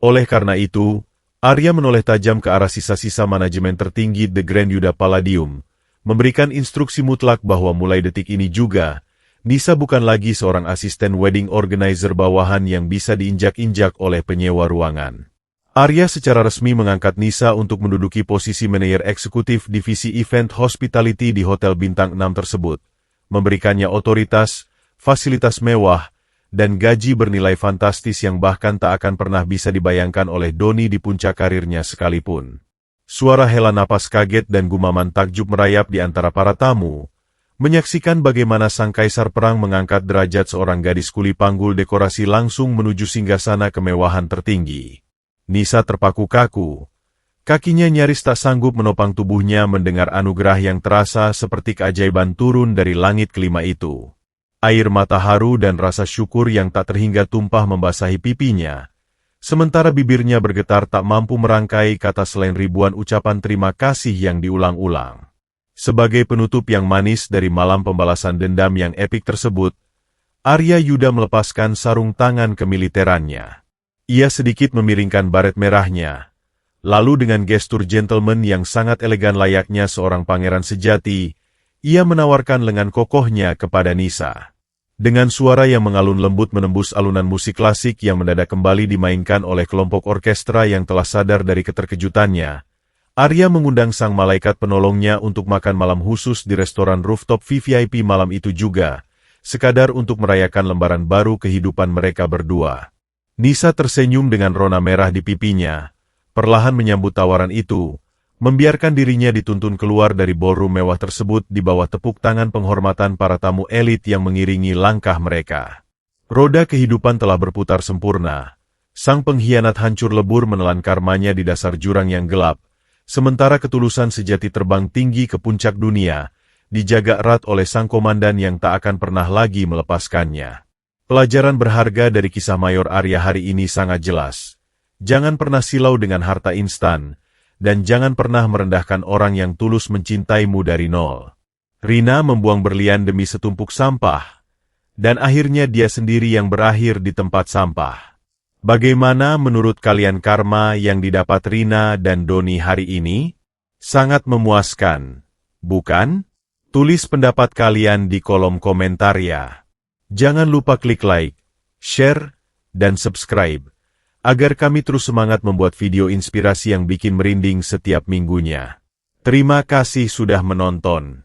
Oleh karena itu, Arya menoleh tajam ke arah sisa-sisa manajemen tertinggi The Grand Yuda Palladium, memberikan instruksi mutlak bahwa mulai detik ini juga, Nisa bukan lagi seorang asisten wedding organizer bawahan yang bisa diinjak-injak oleh penyewa ruangan. Arya secara resmi mengangkat Nisa untuk menduduki posisi manajer eksekutif divisi event hospitality di Hotel Bintang 6 tersebut, memberikannya otoritas, fasilitas mewah, dan gaji bernilai fantastis yang bahkan tak akan pernah bisa dibayangkan oleh Doni di puncak karirnya sekalipun. Suara hela napas kaget dan gumaman takjub merayap di antara para tamu, menyaksikan bagaimana sang kaisar perang mengangkat derajat seorang gadis kuli panggul dekorasi langsung menuju singgasana kemewahan tertinggi. Nisa terpaku kaku. Kakinya nyaris tak sanggup menopang tubuhnya mendengar anugerah yang terasa seperti keajaiban turun dari langit kelima itu. Air mata haru dan rasa syukur yang tak terhingga tumpah membasahi pipinya, sementara bibirnya bergetar tak mampu merangkai kata selain ribuan ucapan terima kasih yang diulang-ulang. Sebagai penutup yang manis dari malam pembalasan dendam yang epik tersebut, Arya Yuda melepaskan sarung tangan kemiliterannya. Ia sedikit memiringkan baret merahnya, lalu dengan gestur gentleman yang sangat elegan layaknya seorang pangeran sejati, ia menawarkan lengan kokohnya kepada Nisa. Dengan suara yang mengalun lembut menembus alunan musik klasik yang mendadak kembali dimainkan oleh kelompok orkestra yang telah sadar dari keterkejutannya, Arya mengundang sang malaikat penolongnya untuk makan malam khusus di restoran rooftop VVIP malam itu juga, sekadar untuk merayakan lembaran baru kehidupan mereka berdua. Nisa tersenyum dengan rona merah di pipinya, perlahan menyambut tawaran itu, membiarkan dirinya dituntun keluar dari ballroom mewah tersebut di bawah tepuk tangan penghormatan para tamu elit yang mengiringi langkah mereka. Roda kehidupan telah berputar sempurna, sang pengkhianat hancur lebur menelan karmanya di dasar jurang yang gelap, sementara ketulusan sejati terbang tinggi ke puncak dunia, dijaga erat oleh sang komandan yang tak akan pernah lagi melepaskannya. Pelajaran berharga dari kisah Mayor Arya hari ini sangat jelas. Jangan pernah silau dengan harta instan, dan jangan pernah merendahkan orang yang tulus mencintaimu dari nol. Rina membuang berlian demi setumpuk sampah, dan akhirnya dia sendiri yang berakhir di tempat sampah. Bagaimana menurut kalian karma yang didapat Rina dan Doni hari ini? Sangat memuaskan, bukan? Tulis pendapat kalian di kolom komentar ya. Jangan lupa klik like, share, dan subscribe, agar kami terus semangat membuat video inspirasi yang bikin merinding setiap minggunya. Terima kasih sudah menonton.